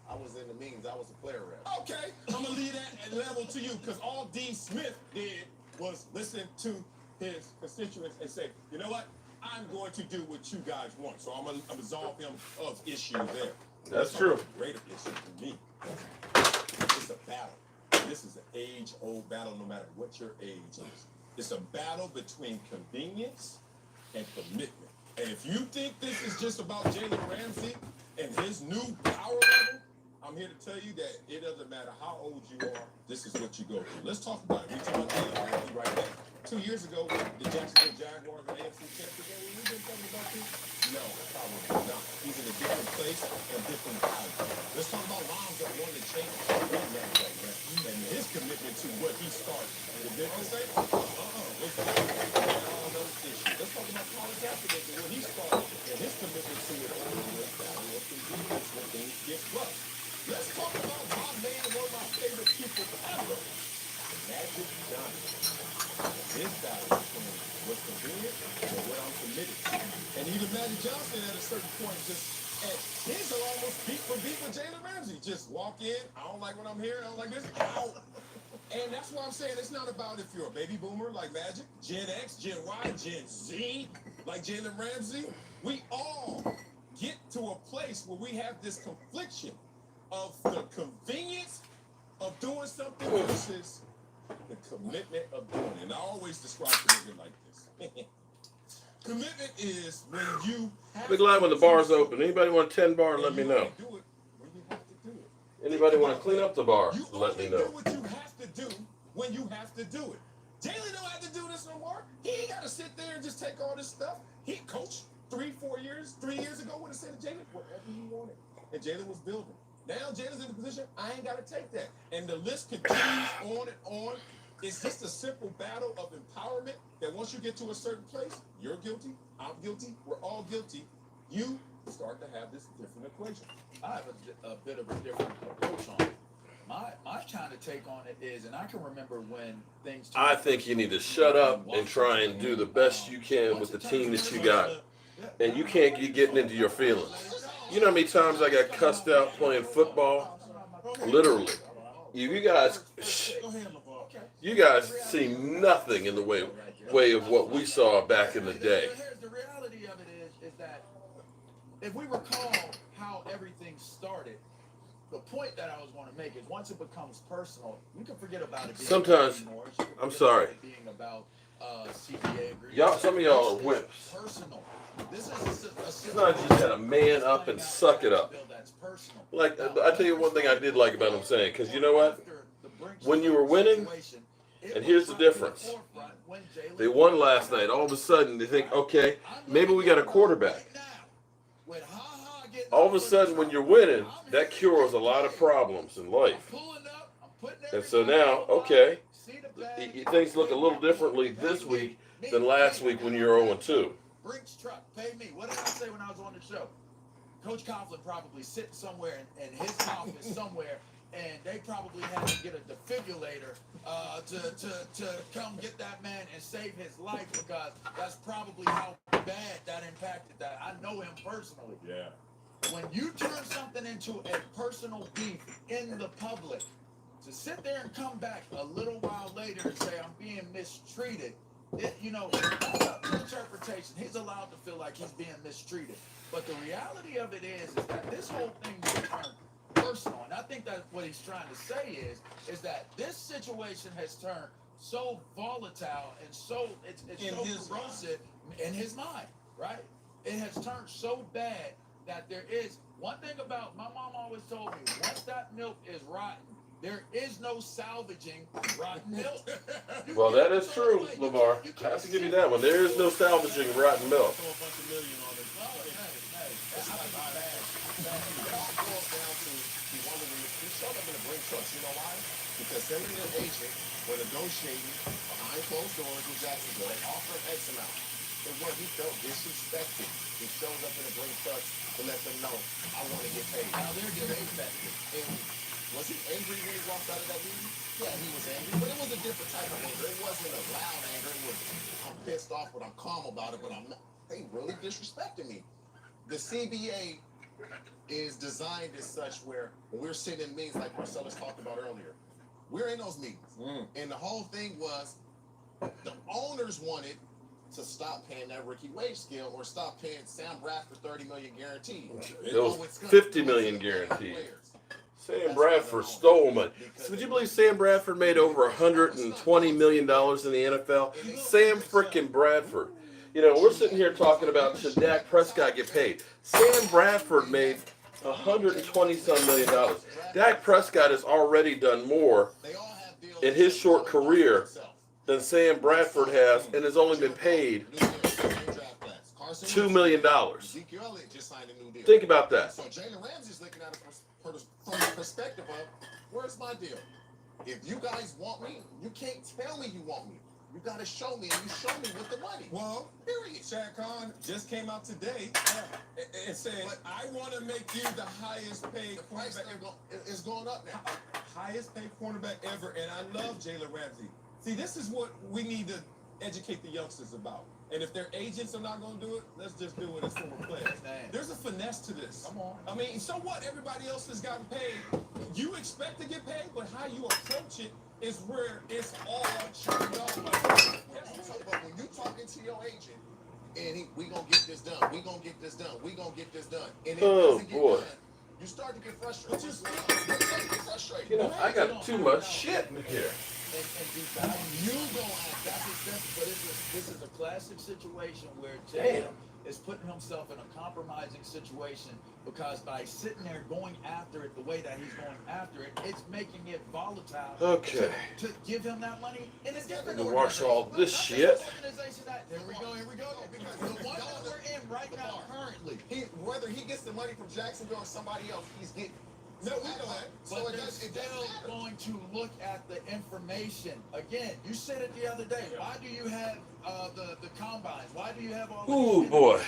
I was in the meetings. I was a player rep. Okay, I'm going to leave that at level to you, because all D. Smith did was listen to his constituents and say, you know what? I'm going to do what you guys want. So I'm going to absolve him of issue there. That's true. Greater issue for me. It's a battle. This is an age-old battle, no matter what your age is. It's a battle between convenience and commitment. And if you think this is just about Jalen Ramsey and his new power level, I'm here to tell you that it doesn't matter how old you are, this is what you go through. Let's talk about it. We talk about Jalen Ramsey right now. 2 years ago, the Jacksonville Jaguars and AFC Championship game, we've been talking about this? No, probably not. He's in a different place and different value. Let's talk about Lonzo that won the championship. And his commitment to what he started. And the difference say, let's talk about Colin Kaepernick and what he started and his commitment to it over the value of convenience when things get rough. Let's talk about my man, one of my favorite people ever, Magic Johnson. His battle between what's convenient and what I'm committed to. And even Magic Johnson at a certain point his will almost beat for beat with Jalen Ramsey. Just walk in, I don't like what I'm hearing, I don't like this, out. And that's why I'm saying it's not about if you're a baby boomer like Magic, Gen X, Gen Y, Gen Z, like Jalen Ramsey. We all get to a place where we have this confliction of the convenience of doing something versus the commitment of doing it. And I always describe commitment like this. Commitment is when you have Be glad when the bar's open. Anybody want a 10 bar? Let me know. do it when you have to do it. Anybody want to clean up the bar? Let me know. Do what you have to do when you have to do it. Jalen don't have to do this no more. He ain't got to sit there and just take all this stuff. He coached 3 years ago would have said to Jalen, whatever you wanted. And Jalen was building. Now Jalen's in the position, I ain't got to take that. And the list continues on and on. It's just a simple battle of empowerment that once you get to a certain place, you're guilty, I'm guilty, we're all guilty. You start to have this different equation. I have a bit of a different approach on it. My kind of take on it is, and I can remember when things. I think you need to shut up and try and do the best you can with the team that you got. And you can't get getting into your feelings. You know how many times I got cussed out playing football? Literally. You guys see nothing in the way of what we saw back in the day. The reality of it is that if we recall how everything started, the point that I was going to make is once it becomes personal, you can forget about it. Sometimes, I'm sorry. Being about CBA agreements. Y'all, some of y'all are wimps. Personal. This is It's not just gotta man up and suck it up. Like, I tell you one thing I did like about him saying, because you know what? When you were winning, and here's the difference. They won last night. All of a sudden, they think, okay, maybe we got a quarterback. All of a sudden, when you're winning, that cures a lot of problems in life. And so now, okay, things look a little differently this week than last week when you're 0-2. Brinks truck, pay me. What did I say when I was on the show? Coach Coughlin probably sitting somewhere in his office somewhere, and they probably had to get a defibrillator to come get that man and save his life, because that's probably how bad that impacted that. I know him personally. Yeah. When you turn something into a personal beef in the public, to sit there and come back a little while later and say, I'm being mistreated, that's up to interpretation. He's allowed to feel like he's being mistreated. But the reality of it is that this whole thing will turn personal. And I think that's what he's trying to say is that this situation has turned so volatile and so it's so corrosive in his mind, right? It has turned so bad that there is one thing about, my mom always told me, once that milk is rotten, there is no salvaging rotten milk. Well, that is true, Lamar. I have to give you that one. There is no salvaging rotten milk. You know why? Because him and their agent were negotiating behind closed doors with Jacksonville. They offered X amount. It was he felt disrespected. He shows up in a green truck to let them know, I want to get paid. Now they're disrespected. And was he angry when he walked out of that meeting? Yeah, he was angry, but it was a different type of anger. It wasn't a loud anger. It was, I'm pissed off, but I'm calm about it, but I'm not. They really disrespected me. The CBA is designed as such where when we're sitting in meetings like Marcellus talked about earlier, we're in those meetings. And the whole thing was the owners wanted to stop paying that rookie wage scale or stop paying Sam Bradford $30 million guaranteed. It was $50 million guaranteed. Sam Bradford stole money. So would you believe Sam Bradford made over $120 million in the NFL? Sam frickin' Bradford. You know, we're sitting here talking about should Dak Prescott get paid. Sam Bradford made $120-some million. Dak Prescott has already done more in his short career than Sam Bradford has, and has only been paid $2 million. Think about that. So Jalen Ramsey's looking at it from the perspective of, where's my deal? If you guys want me, you can't tell me you want me. You got to show me, and you show me with the money. Well, period. Shaq Khan just came out today and said, I want to make you the highest paid cornerback ever. It's going up now. Highest paid cornerback ever, and I love Jalen Ramsey. See, this is what we need to educate the youngsters about. And if their agents are not going to do it, let's just do it as former players. There's a finesse to this. Come on. I mean, so what? Everybody else has gotten paid. You expect to get paid, but how you approach it is where it's all turned up. But when you talking to your agent, and we gonna get this done, we gonna get this done, we gonna get this done, and it doesn't get done, you start to get frustrated. You start to get frustrated. You know, I got too much shit in here. You don't have but this is a classic situation where Jalen is putting himself in a compromising situation because by sitting there going after it the way that he's going after it, it's making it volatile to give him that money in a different To watch all this shit. Here we go. Because the one that we're in right now currently, whether he gets the money from Jacksonville or somebody else, he's getting. No, we know that. But they're still going to look at the information. Again, you said it the other day. Why do you have the combines? Why do you have all Ooh, boy. Go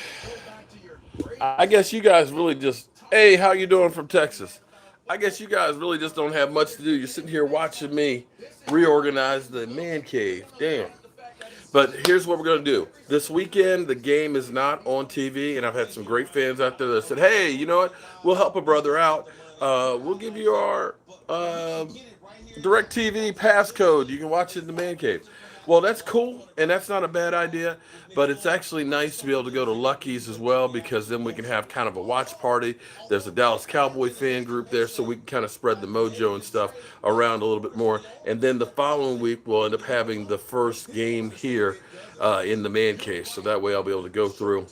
back to your I guess you guys really just, hey, how you doing from Texas? I guess you guys really just don't have much to do. You're sitting here watching me reorganize the man cave. Damn. But here's what we're going to do. This weekend, the game is not on TV, and I've had some great fans out there that said, hey, you know what? We'll help a brother out. We'll give you our DirecTV passcode. You can watch it in the man cave. Well, that's cool, and that's not a bad idea, but it's actually nice to be able to go to Lucky's as well, because then we can have kind of a watch party. There's a Dallas Cowboy fan group there, so we can kind of spread the mojo and stuff around a little bit more. And then the following week, we'll end up having the first game here in the man cave, so that way I'll be able to go through,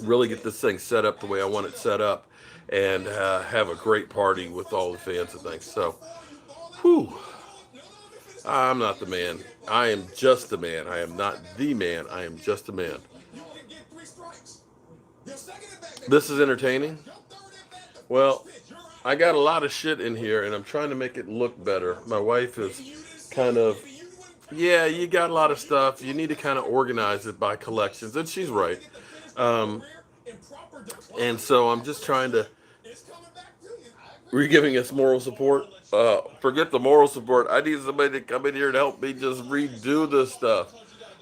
really get this thing set up the way I want it set up, and have a great party with all the fans and things. So, whew. I'm not the man. I am just a man. I am not the man. I am just a man. This is entertaining. Well, I got a lot of shit in here, and I'm trying to make it look better. My wife is kind of, yeah, you got a lot of stuff. You need to kind of organize it by collections, and she's right. And so I'm just trying to. Were you giving us moral support? Forget the moral support. I need somebody to come in here to help me just redo this stuff.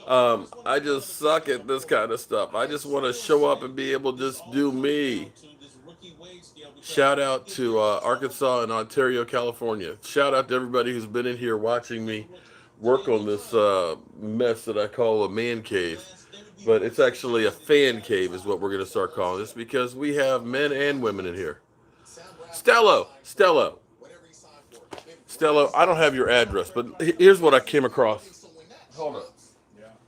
I just suck at this kind of stuff. I just want to show up and be able to just do me. Shout out to Arkansas and Ontario, California. Shout out to everybody who's been in here watching me work on this mess that I call a man cave. But it's actually a fan cave is what we're going to start calling this, because we have men and women in here. Stello, I don't have your address, but here's what I came across. Hold up.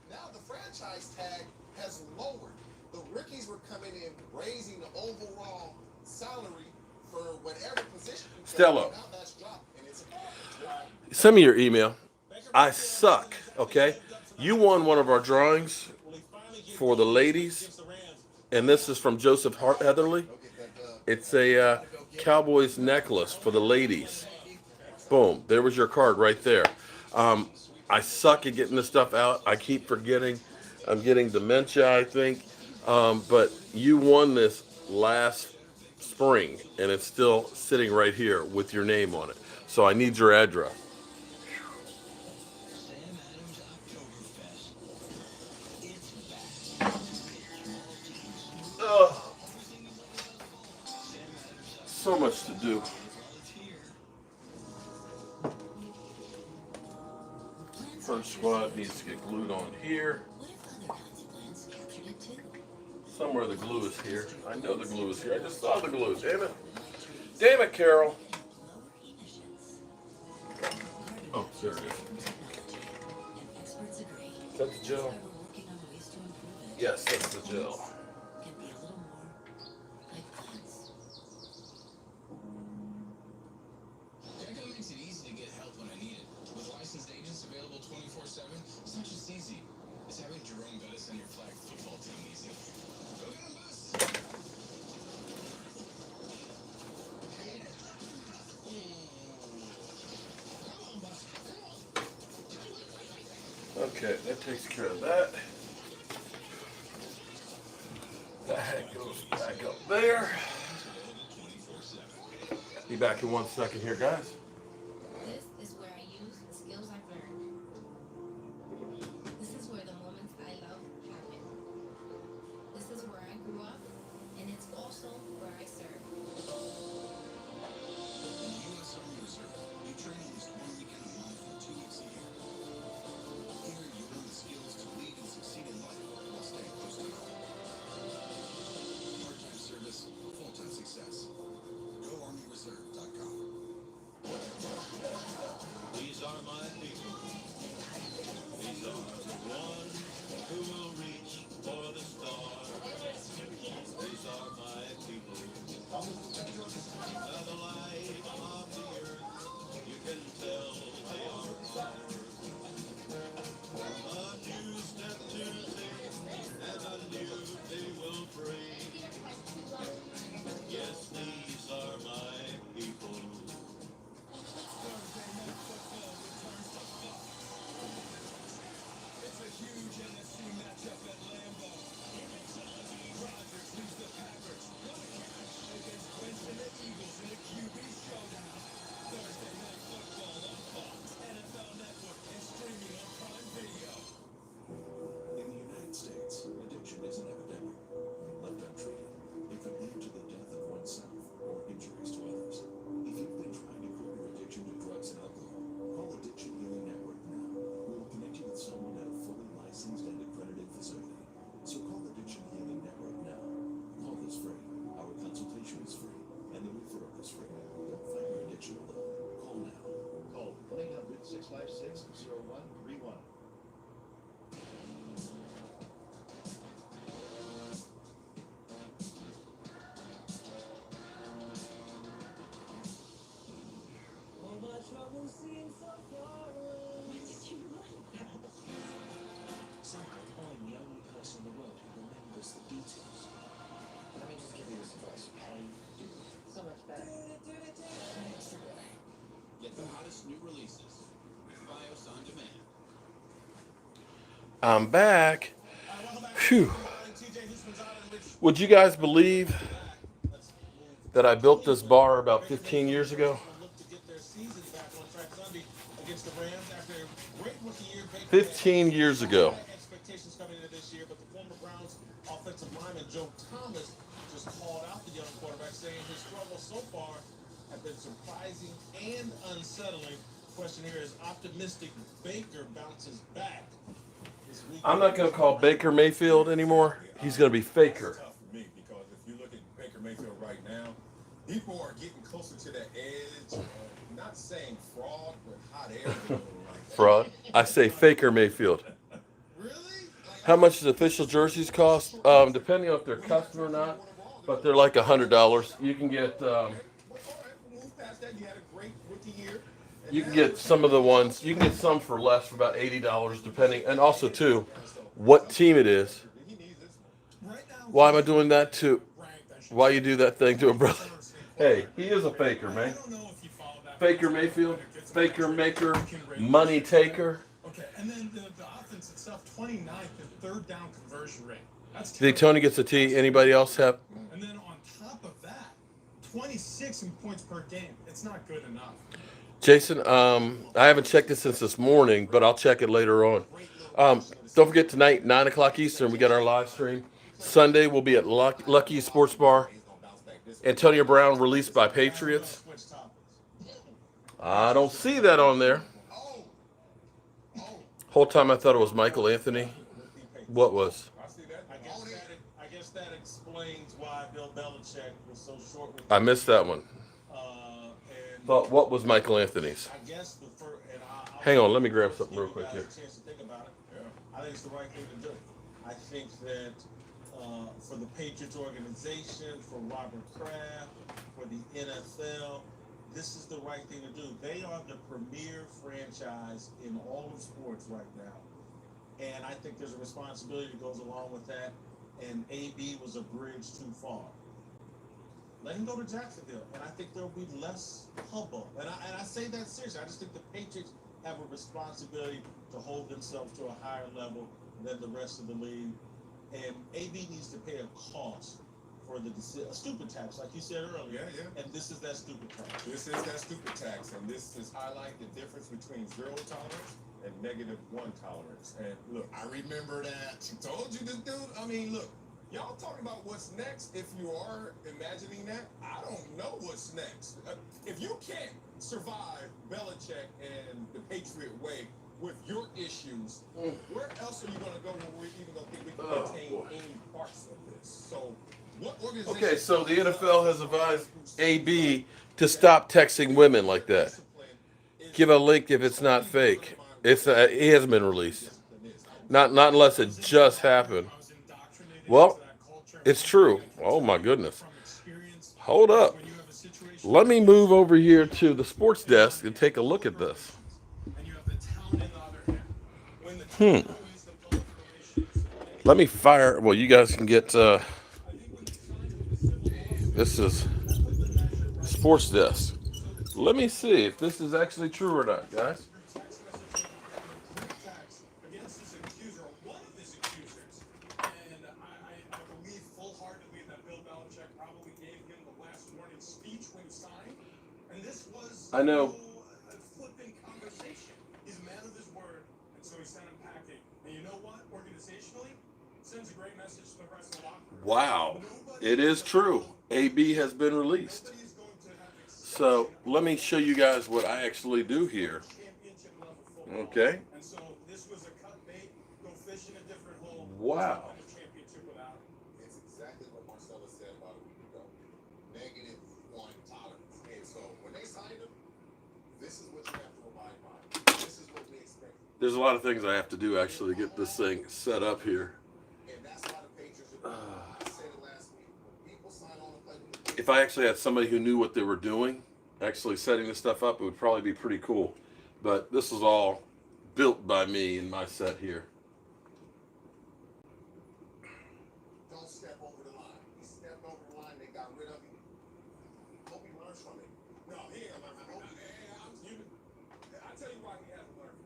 Now the franchise tag has lowered. The rookies were coming in raising the overall salary for whatever position. Stello, send me your email. I suck, okay? You won one of our drawings for the ladies, and this is from Joseph Heatherly. It's a Cowboys necklace for the ladies. Boom. There was your card right there. I suck at getting this stuff out. I keep forgetting. I'm getting dementia, I think. But you won this last spring, and it's still sitting right here with your name on it. So I need your address. Ugh. So much to do. First squad needs to get glued on here. Somewhere the glue is here. I know the glue is here. I just saw the glue. Damn it. Damn it, Carol. Oh, there it is. Is that the gel? Yes, that's the gel. Geico makes it easy to get help when I need it. With licensed agents available 24/7, it's not just easy. It's having Jerome Bettis on your flag football team easy. Go get him, Bus! Okay, that takes care of that. That head goes back up there. Be back in 1 second here, guys. This is where I use the skills I've learned. This is where the moments I love happen. This is where I grew up, and it's also where I serve. In the U.S. Army Reserve, your training is 1 weekend a month for 2 weeks a year. Here, you learn the skills to lead and succeed in life while staying close to home. Part-time service, full-time success. GoArmyReserve.com. These are my people. These are the ones who will reach for the stars. These are my people. They're the light of the earth. You can tell they are ours. A new step to take, and a new day will break. Yes, these are my people. It's a huge NFC matchup at Lambeau. Rodgers leads the Packers. What a catch against Wentz and the Eagles in a QB showdown. Thursday Night Football on Fox, NFL Network, and streaming on Prime Video. In the United States, addiction is an epidemic. Left untreated, it could lead to the death of oneself or injuries to others. If you've been trying to quit your addiction to drugs and alcohol, call Addiction Healing Network now. We will connect you with someone at a fully licensed and accredited facility. So call Addiction Healing Network now. Call is free. Our consultation is free. And the referral is free. Don't fight your addiction alone. Call now. Call 1-800-656-0131. All my troubles seem so far away. Somehow I'm the only person in the world who remembers the details. Let me just give you this advice. Hey, do it. So much better. Get the hottest new releases. Bios on demand. I'm back. Phew. Would you guys believe that I built this bar about 15 years ago? 15 years ago. Expectations coming into this year, but the former Browns offensive lineman Joe Thomas just called out the young quarterback, saying his struggles so far have been surprising and unsettling. Question here is optimistic Baker bounces back. I'm not going to call Baker Mayfield anymore. He's going to be Faker. Tough for me because if you look at Baker Mayfield right now, people are getting closer to the edge. Not saying fraud, but hot air. Fraud. I say Faker Mayfield. How much does official jerseys cost? Depending on if they're custom or not, but they're like $100. You can get you can get some of the ones. You can get some for less, for about $80, depending, and also too, what team it is. Why am I doing that to? Why you do that thing to a brother? Hey, he is a faker, man. Faker Mayfield, faker maker, money taker. Okay, and then the offense itself, 29th in third down conversion rate. That's Did Tony gets a T? Anybody else have? And then on top of that, 26 in points per game. It's not good enough. Jason, I haven't checked it since this morning, but I'll check it later on. Don't forget tonight, 9 o'clock Eastern, we got our live stream. Sunday, we'll be at Lucky Sports Bar. Antonio Brown released by Patriots. I don't see that on there. Whole time I thought it was Michael Anthony. What was? I guess that explains why Bill Belichick was so short with I missed that one. But what was Michael Anthony's? I guess the first, and I'll Hang on, let me grab something real quick guys here. a chance to think about it. I think it's the right thing to do. I think that for the Patriots organization, for Robert Kraft, for the NFL, this is the right thing to do. They are the premier franchise in all of sports right now. And I think there's a responsibility that goes along with that. And AB was a bridge too far. Let him go to Jacksonville, and I think there'll be less hubbub. And I say that seriously. I just think the Patriots have a responsibility to hold themselves to a higher level than the rest of the league. And AB needs to pay a cost for the a stupid tax, like you said earlier. Yeah. And this is that stupid tax. This is that stupid tax, and this is highlight the difference between 0 tolerance and -1 tolerance. And look, I remember that. I told you this dude. I mean, look. Y'all talking about what's next. If you are imagining that, I don't know what's next. If you can't survive Belichick and the Patriot way with your issues, where else are you going to go when we're even going to think we can contain any parts of this? So, what organization? Okay, so the NFL has advised AB to stop texting women like that. Give a link if it's not fake. He hasn't been released. Not unless it just happened. Well, it's true. Oh my goodness. Hold up. Let me move over here to the sports desk and take a look at this. Let me fire. Well, you guys can get. This is sports desk. Let me see if this is actually true or not, guys. I know. Flipping conversation. He's a man of his word, and so he sent him packing. And you know what? Organizationally, sends a great message to the rest of the locker room. Wow, it is true. AB has been released. So let me show you guys what I actually do here. Okay. And so this was a cut bait. Go fish in a different hole. Wow. It's exactly what Marcella said about a week ago. -1 tolerance. And so when they signed him, this is what you have to abide by. This is what we expect. There's a lot of things I have to do actually to get this thing set up here. And that's why the Patriots are I said it last week. When people sign on to play with the If I actually had somebody who knew what they were doing, actually setting this stuff up, it would probably be pretty cool. But this is all built by me in my set here. don't step over the line. He stepped over the line, they got rid of him. Hope he learns from it. No, he ain't gonna learn. I tell you why he hasn't learned.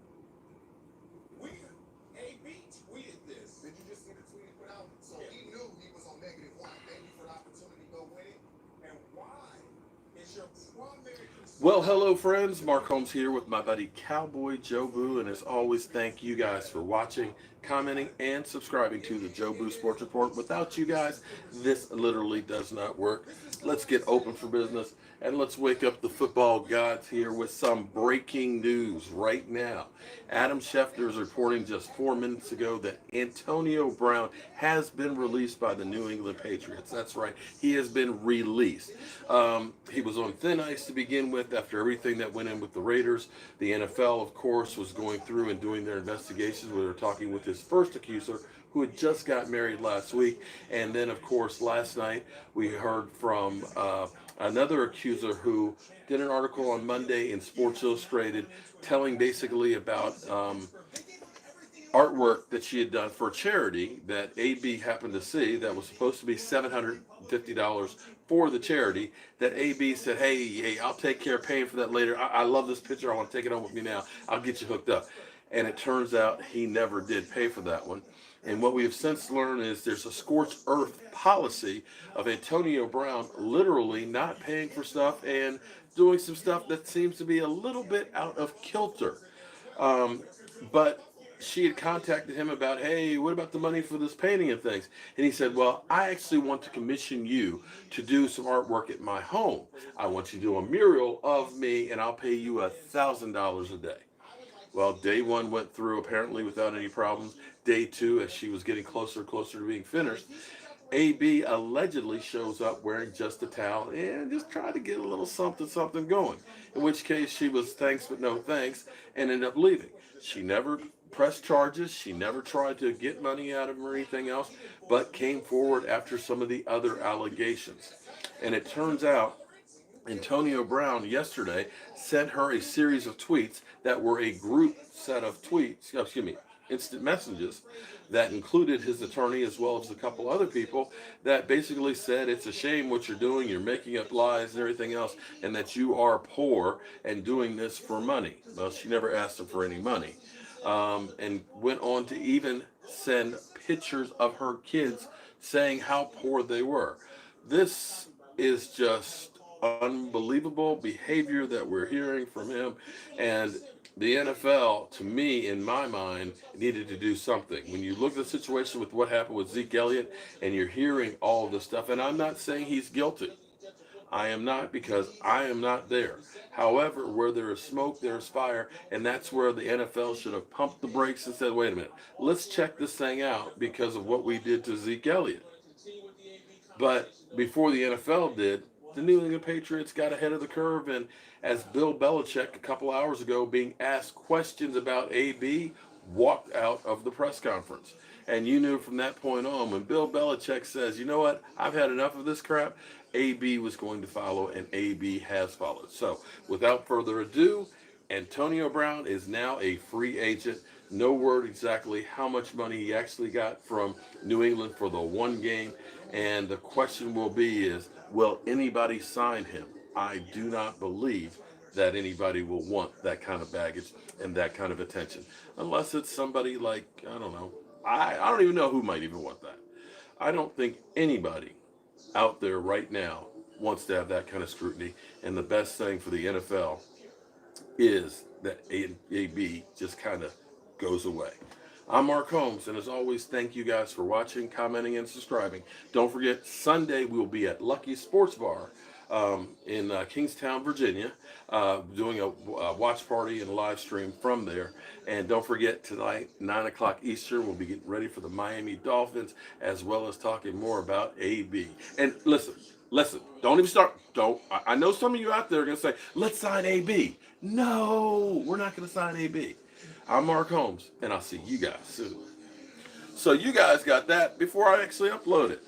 AB tweeted this. Did you just see the tweet he put out? So he knew he was on -1. Thank you for the opportunity to go win it. And why is your primary concern? Well, hello friends, Mark Holmes here with my buddy Cowboy Jobu, and as always, thank you guys for watching, commenting, and subscribing to the Jobu Sports Report. Without you guys, this literally does not work. Let's get open for business, and let's wake up the football gods here with some breaking news right now. Adam Schefter is reporting just 4 minutes ago that Antonio Brown has been released by the New England Patriots. That's right, he has been released. He was on thin ice to begin with after everything that went in with the Raiders. The NFL, of course, was going through and doing their investigations. We were talking with his first accuser, who had just got married last week. And then, of course, last night we heard from another accuser who did an article on Monday in Sports Illustrated telling basically about artwork that she had done for charity that AB happened to see that was supposed to be $750 for the charity, that AB said, hey, I'll take care of paying for that later. I love this picture. I want to take it home with me now. I'll get you hooked up. And it turns out he never did pay for that one. And what we have since learned is there's a scorched earth policy of Antonio Brown literally not paying for stuff and doing some stuff that seems to be a little bit out of kilter. But she had contacted him about, hey, what about the money for this painting and things? And he said, well, I actually want to commission you to do some artwork at my home. I want you to do a mural of me, and I'll pay you $1,000 a day. Well, day one went through apparently without any problems. Day two, as she was getting closer and closer to being finished, AB allegedly shows up wearing just a towel and just tried to get a little something going. In which case she was thanks but no thanks and ended up leaving. She never pressed charges. She never tried to get money out of him or anything else, but came forward after some of the other allegations. And it turns out Antonio Brown yesterday sent her a series of tweets that were a group set of tweets, instant messages that included his attorney as well as a couple other people that basically said it's a shame what you're doing, you're making up lies and everything else, and that you are poor and doing this for money. Well, she never asked him for any money. And went on to even send pictures of her kids saying how poor they were. This is just unbelievable behavior that we're hearing from him, and the NFL, to me, in my mind, needed to do something. When you look at the situation with what happened with Zeke Elliott, and you're hearing all of this stuff, and I'm not saying he's guilty. I am not, because I am not there. However, where there is smoke, there is fire, and that's where the NFL should have pumped the brakes and said, wait a minute, let's check this thing out because of what we did to Zeke Elliott. But before the NFL did, the New England Patriots got ahead of the curve, and as Bill Belichick a couple hours ago being asked questions about AB, walked out of the press conference. And you knew from that point on, when Bill Belichick says, you know what, I've had enough of this crap, AB was going to follow, and AB has followed. So without further ado, Antonio Brown is now a free agent. No word exactly how much money he actually got from New England for the one game. And the question will be is, will anybody sign him? I do not believe that anybody will want that kind of baggage and that kind of attention. Unless it's somebody like, I don't know. I don't even know who might even want that. I don't think anybody out there right now wants to have that kind of scrutiny. And the best thing for the NFL is that AB just kind of goes away. I'm Mark Holmes, and as always, thank you guys for watching, commenting, and subscribing. Don't forget, Sunday we will be at Lucky Sports Bar in Kingstown, Virginia, doing a watch party and live stream from there. And don't forget, tonight, 9 o'clock Eastern, we'll be getting ready for the Miami Dolphins, as well as talking more about AB. And listen, don't even start. I know some of you out there are going to say, let's sign AB. No, we're not going to sign AB. I'm Mark Holmes, and I'll see you guys soon. So you guys got that before I actually upload it.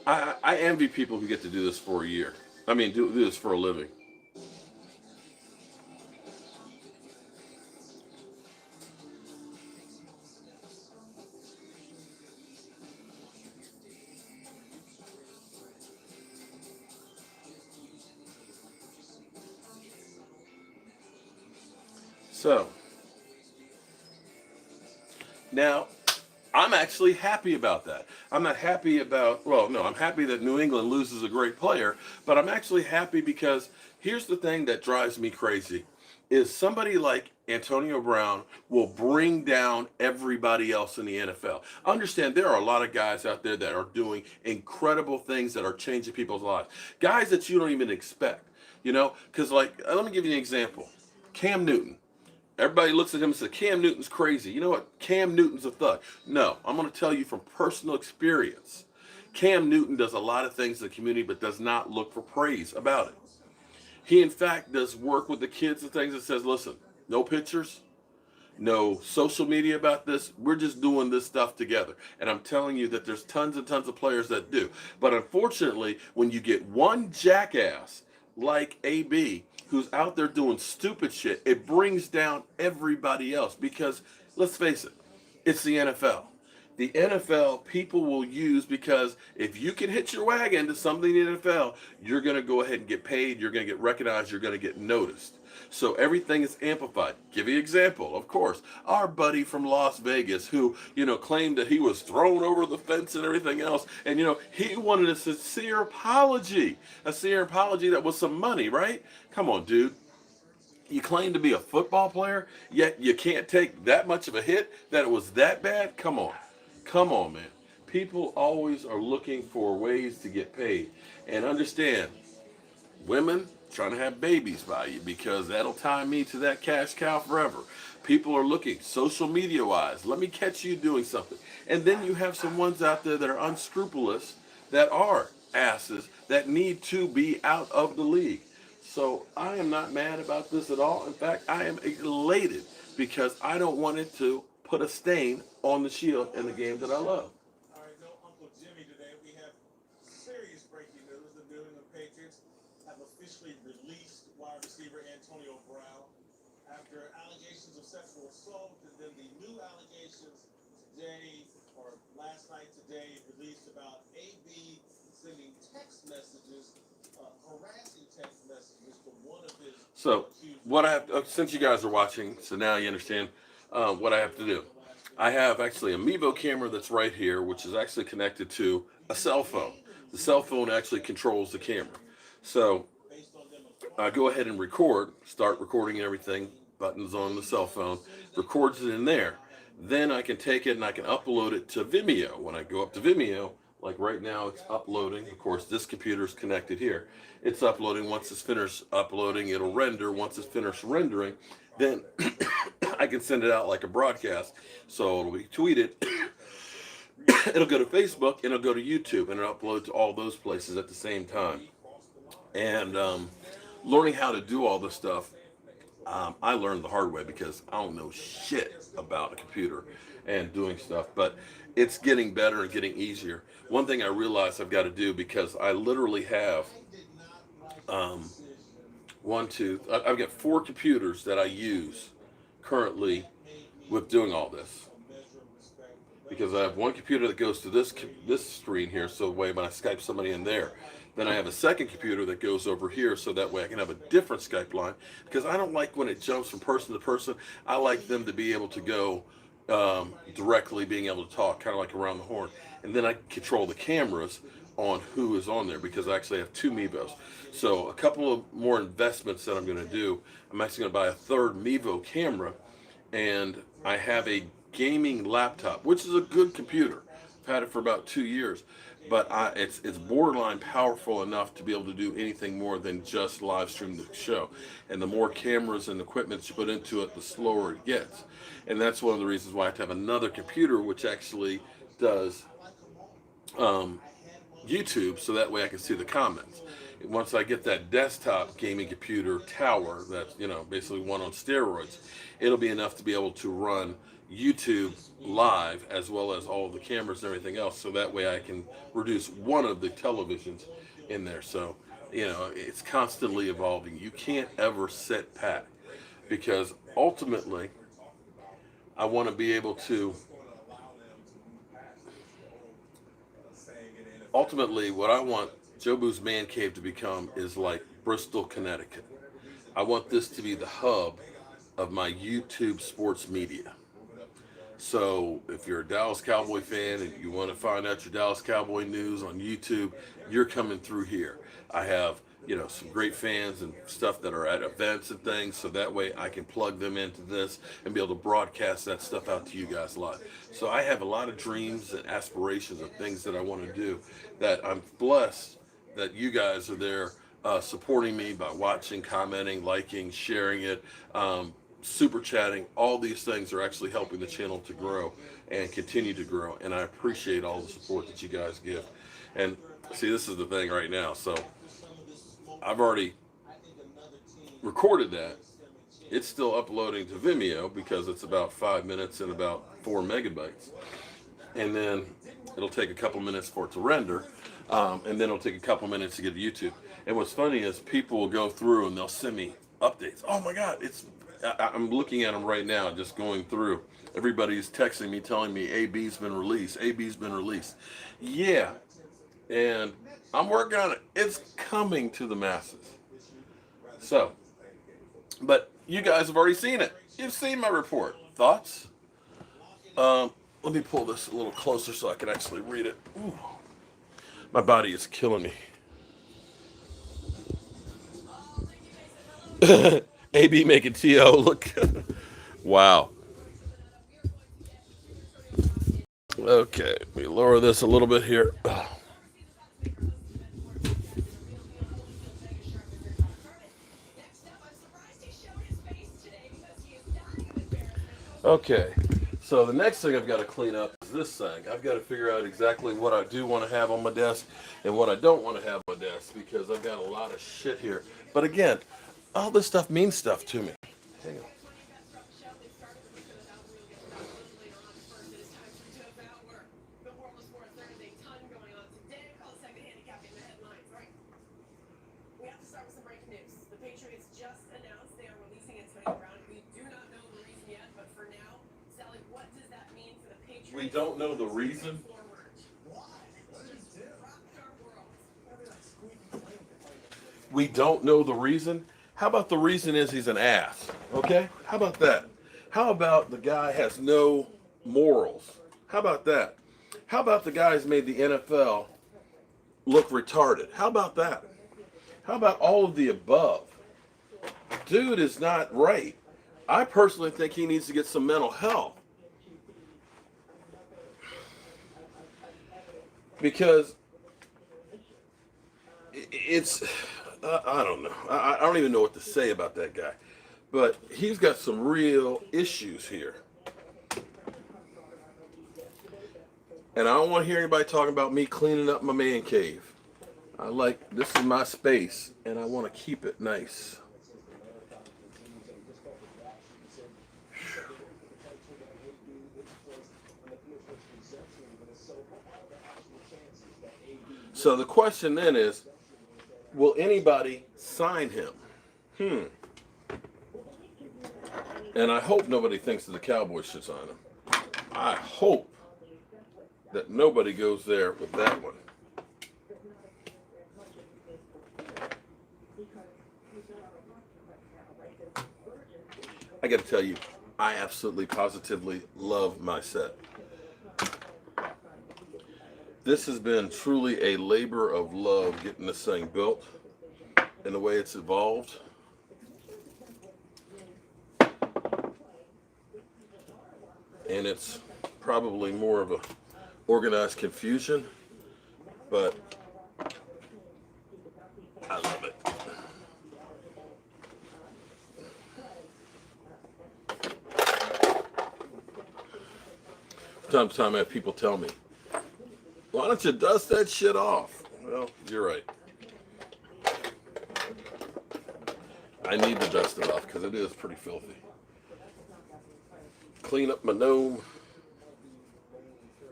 I envy people who get to do this for a year. I mean, do this for a living. So, now, I'm actually happy about that. I'm not happy about, I'm happy that New England loses a great player, but I'm actually happy because here's the thing that drives me crazy, is somebody like Antonio Brown will bring down everybody else in the NFL. Understand, there are a lot of guys out there that are doing incredible things that are changing people's lives. Guys that you don't even expect, because let me give you an example. Cam Newton. Everybody looks at him and says, Cam Newton's crazy. You know what? Cam Newton's a thug. No, I'm going to tell you from personal experience. Cam Newton does a lot of things in the community, but does not look for praise about it. He, in fact, does work with the kids and things that says, listen, no pictures, no social media about this. We're just doing this stuff together. And I'm telling you that there's tons and tons of players that do. But unfortunately, when you get one jackass like AB, who's out there doing stupid shit, it brings down everybody else. Because, let's face it, it's the NFL. The NFL, people will use, because if you can hitch your wagon to something in the NFL, you're going to go ahead and get paid, you're going to get recognized, you're going to get noticed. So everything is amplified. Give you an example, of course. Our buddy from Las Vegas who, claimed that he was thrown over the fence and everything else. And, he wanted a sincere apology that was some money, right? Come on, dude. You claim to be a football player, yet you can't take that much of a hit that it was that bad? Come on, man. People always are looking for ways to get paid. And understand, women trying to have babies by you, because that'll tie me to that cash cow forever. People are looking social media wise. Let me catch you doing something. And then you have some ones out there that are unscrupulous, that are asses, that need to be out of the league. So I am not mad about this at all. In fact, I am elated because I don't want it to put a stain on the shield in the game that I love. All right, no Uncle Jimmy today. We have serious breaking news. The New England Patriots have officially released wide receiver Antonio Brown after allegations of sexual assault, and then the new allegations today, or last night today, released about AB sending text messages, harassing text messages to one of his. So what I have, since you guys are watching, so now you understand what I have to do. I have actually a Mevo camera that's right here, which is actually connected to a cell phone. The cell phone actually controls the camera. So I go ahead and record, start recording and everything, buttons on the cell phone, records it in there. Then I can take it and I can upload it to Vimeo. When I go up to Vimeo, like right now it's uploading. Of course, this computer is connected here. It's uploading. Once it's finished uploading, it'll render. Once it's finished rendering, then I can send it out like a broadcast. So it'll be tweeted. It'll go to Facebook and it'll go to YouTube and it'll upload to all those places at the same time. And learning how to do all this stuff, I learned the hard way because I don't know shit about a computer and doing stuff, but it's getting better and getting easier. One thing I realized I've got to do, because I literally have I've got 4 computers that I use currently with doing all this. Because I have one computer that goes to this screen here, so when I Skype somebody in there. Then I have a second computer that goes over here, so that way I can have a different Skype line. Because I don't like when it jumps from person to person. I like them to be able to go directly, being able to talk, kind of like around the horn. And then I control the cameras on who is on there, because I actually have 2 Mevos. So a couple of more investments that I'm going to do. I'm actually going to buy a 3rd Mevo camera, and I have a gaming laptop, which is a good computer. I've had it for about 2 years, but it's borderline powerful enough to be able to do anything more than just live stream the show. And the more cameras and equipment you put into it, the slower it gets. And that's one of the reasons why I have to have another computer which actually does YouTube, so that way I can see the comments. Once I get that desktop gaming computer tower, that's, basically one on steroids, it'll be enough to be able to run YouTube live as well as all the cameras and everything else, so that way I can reduce one of the televisions in there. So, it's constantly evolving. You can't ever sit pat, because ultimately I want to be able to what I want Jobu's Mancave to become is like Bristol, Connecticut. I want this to be the hub of my YouTube sports media. So if you're a Dallas Cowboy fan and you want to find out your Dallas Cowboy news on YouTube, you're coming through here. I have, some great fans and stuff that are at events and things, so that way I can plug them into this and be able to broadcast that stuff out to you guys live. So I have a lot of dreams and aspirations of things that I want to do, that I'm blessed that you guys are there supporting me by watching, commenting, liking, sharing it, super chatting. All these things are actually helping the channel to grow and continue to grow, and I appreciate all the support that you guys give. And see, this is the thing right now. So I've already recorded that. It's still uploading to Vimeo because it's about 5 minutes and about 4 megabytes, and then it'll take a couple minutes for it to render, and then it'll take a couple minutes to get to YouTube. And what's funny is people will go through and they'll send me updates. Oh my God, I'm looking at them right now, just going through. Everybody's texting me, telling me AB's been released. AB's been released. Yeah, and I'm working on it. It's coming to the masses. So, but you guys have already seen it. You've seen my report. Thoughts? Let me pull this a little closer so I can actually read it. Ooh. My body is killing me. AB making TO look. Wow. Okay, let me lower this a little bit here. Okay, so the next thing I've got to clean up is this thing. I've got to figure out exactly what I do want to have on my desk and what I don't want to have on my desk because I've got a lot of shit here. But again, all this stuff means stuff to me. Hang on. We have to start with some breaking news. The Patriots just announced they are releasing Antonio Brown. We do not know the reason yet, but for now, Sally, what does that mean for the Patriots? We don't know the reason. We don't know the reason. How about the reason is he's an ass? Okay? How about that? How about the guy has no morals? How about that? How about the guy who's made the NFL look retarded? How about that? How about all of the above? Dude is not right. I personally think he needs to get some mental health. Because it's, I don't know. I don't even know what to say about that guy. But he's got some real issues here. And I don't want to hear anybody talking about me cleaning up my man cave. This is my space, and I want to keep it nice. So the question then is, will anybody sign him? And I hope nobody thinks that the Cowboys should sign him. I hope that nobody goes there with that one. I got to tell you, I absolutely, positively love my set. This has been truly a labor of love getting this thing built and the way it's evolved. And it's probably more of a organized confusion, but I love it. Time to time I have people tell me, why don't you dust that shit off? Well, you're right. I need to dust it off because it is pretty filthy. Clean up my gnome.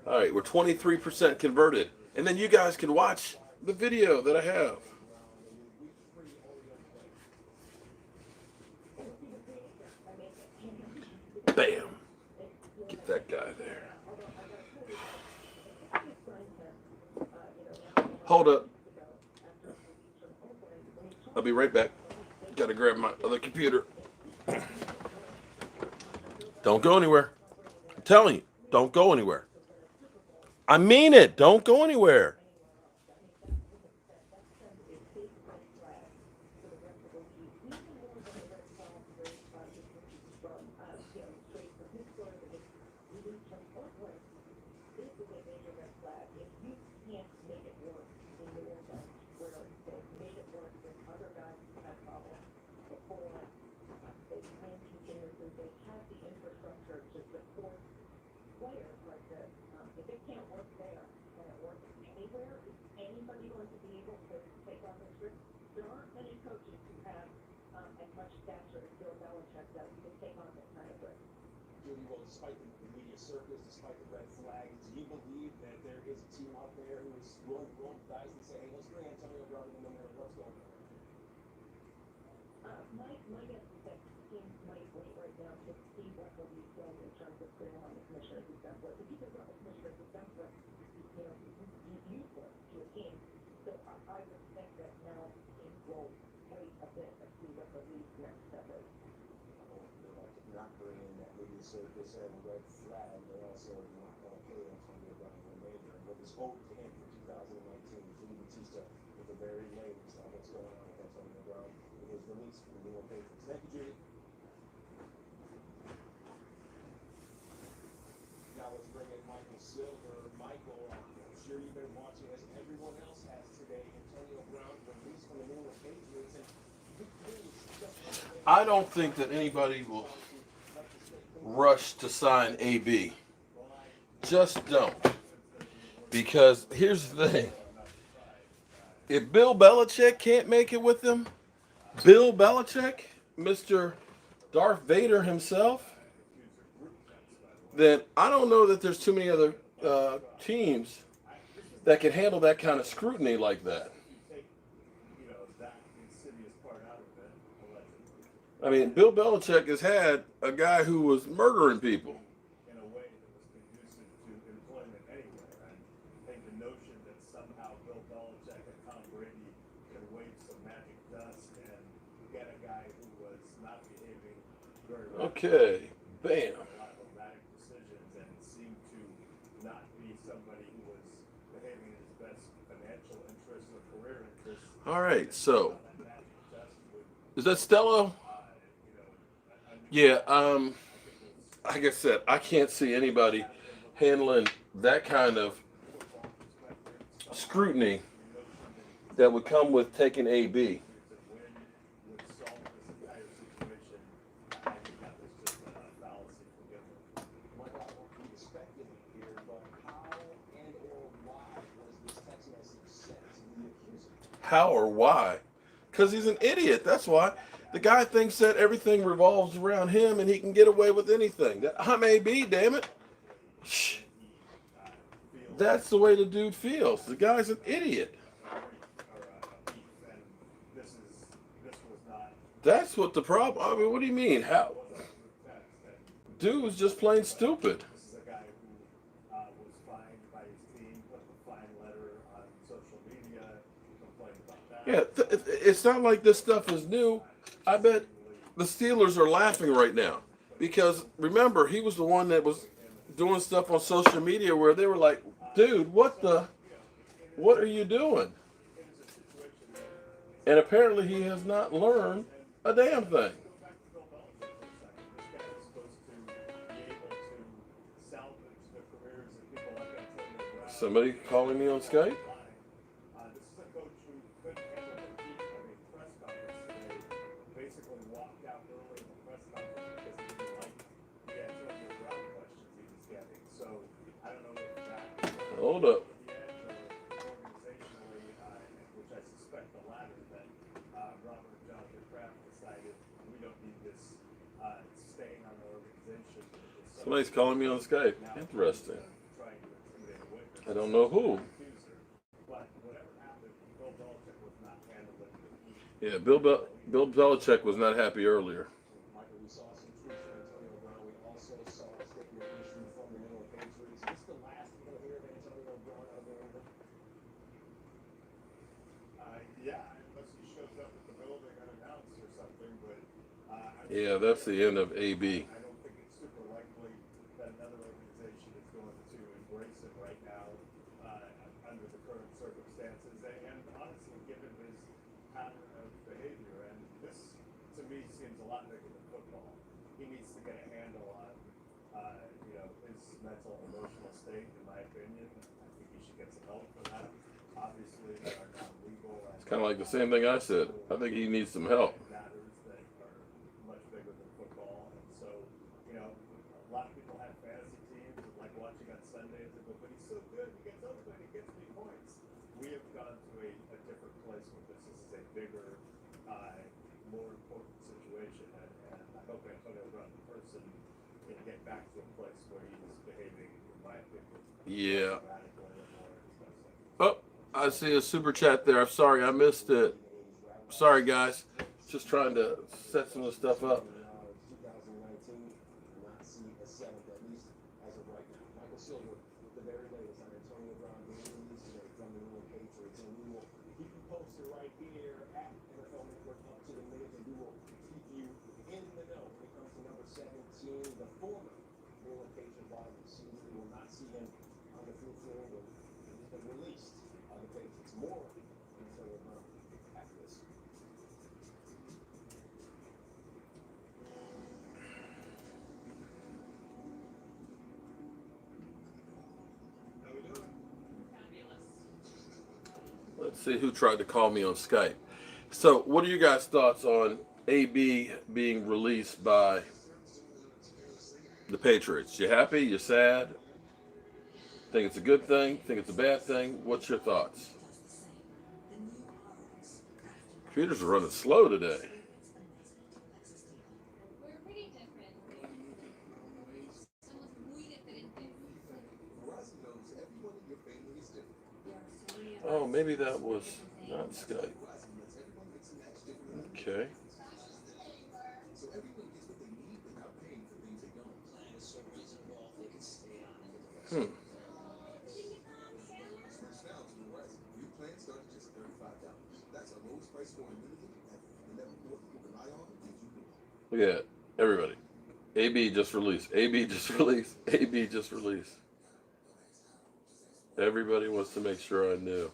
All right, we're 23% converted. And then you guys can watch the video that I have. Bam. Get that guy there. Hold up. I'll be right back. Gotta grab my other computer. Don't go anywhere. I'm telling you, don't go anywhere. I mean it. Don't go anywhere. Despite the media circus, despite the red flags, do you believe that there is a team out there who is willing to roll the dice and say, hey, let's bring Antonio Brown in no matter what's going on? My guess is that teams might wait right now to see what will be done in terms of bringing on the commissioner's assessment. If you can run the commissioner's assessment, he's useless to a team. So I would think that now teams will wait a bit and see what the league's next step is. Not bringing that media circus and red flag, but also not going to play Antonio Brown in the major. And what is owed to him for 2019, Jimmy Batista with the very latest on what's going on with Antonio Brown and his release from the New York Patriots. Thank you, Judy. Now let's bring in Michael Silver. Michael, I'm sure you've been watching as everyone else has today. Antonio Brown released from the New York Patriots, and I don't think that anybody will rush to sign AB. Just don't. Because here's the thing. If Bill Belichick can't make it with them, Bill Belichick, Mr. Darth Vader himself, then I don't know that there's too many other teams that can handle that kind of scrutiny like that. I mean, Bill Belichick has had a guy who was murdering people. In a way that was conducive to employment anyway. I think the notion that somehow Bill Belichick and Tom Brady can wave some magic dust and get a guy who was not behaving very well. Okay, bam. A lot of erratic decisions and seemed to not be somebody who was behaving in his best financial interests or career interests. All right, so is that Stella? Yeah, like I said, I can't see anybody handling that kind of scrutiny that would come with taking AB. How or why? Because he's an idiot, that's why. The guy thinks that everything revolves around him and he can get away with anything. I'm AB, damn it. Shh. That's the way the dude feels. The guy's an idiot. That's what the problem. I mean, what do you mean? How? Dude was just plain stupid. Yeah, it's not like this stuff is new. I bet the Steelers are laughing right now because remember, he was the one that was doing stuff on social media where they were like, dude, what are you doing? And apparently he has not learned a damn thing. Somebody calling me on Skype? Hold up. Somebody's calling me on Skype. Interesting. I don't know who. Yeah, Bill Belichick was not happy earlier. Yeah, that's the end of AB. I don't think it's super likely that another organization is going to embrace it right now under the current circumstances. And honestly, given his pattern of behavior, and this to me seems a lot bigger than football. He needs to get a handle on, his mental and emotional state. In my opinion, I think he should get some help for that. Obviously, there are not legal. It's kind of like the same thing I said. I think he needs some help. Yeah. Oh, I see a super chat there. I'm sorry, I missed it. Sorry, guys. Just trying to set some of the stuff up. Let's see who tried to call me on Skype. So, what are you guys' thoughts on AB being released by The Patriots. You happy? You sad? Think it's a good thing? Think it's a bad thing? What's your thoughts? Computers are running slow today. Oh, maybe that was not Skype. Okay. Hmm. Look at that. Everybody. AB just released. AB just released. AB just released. Everybody wants to make sure I knew.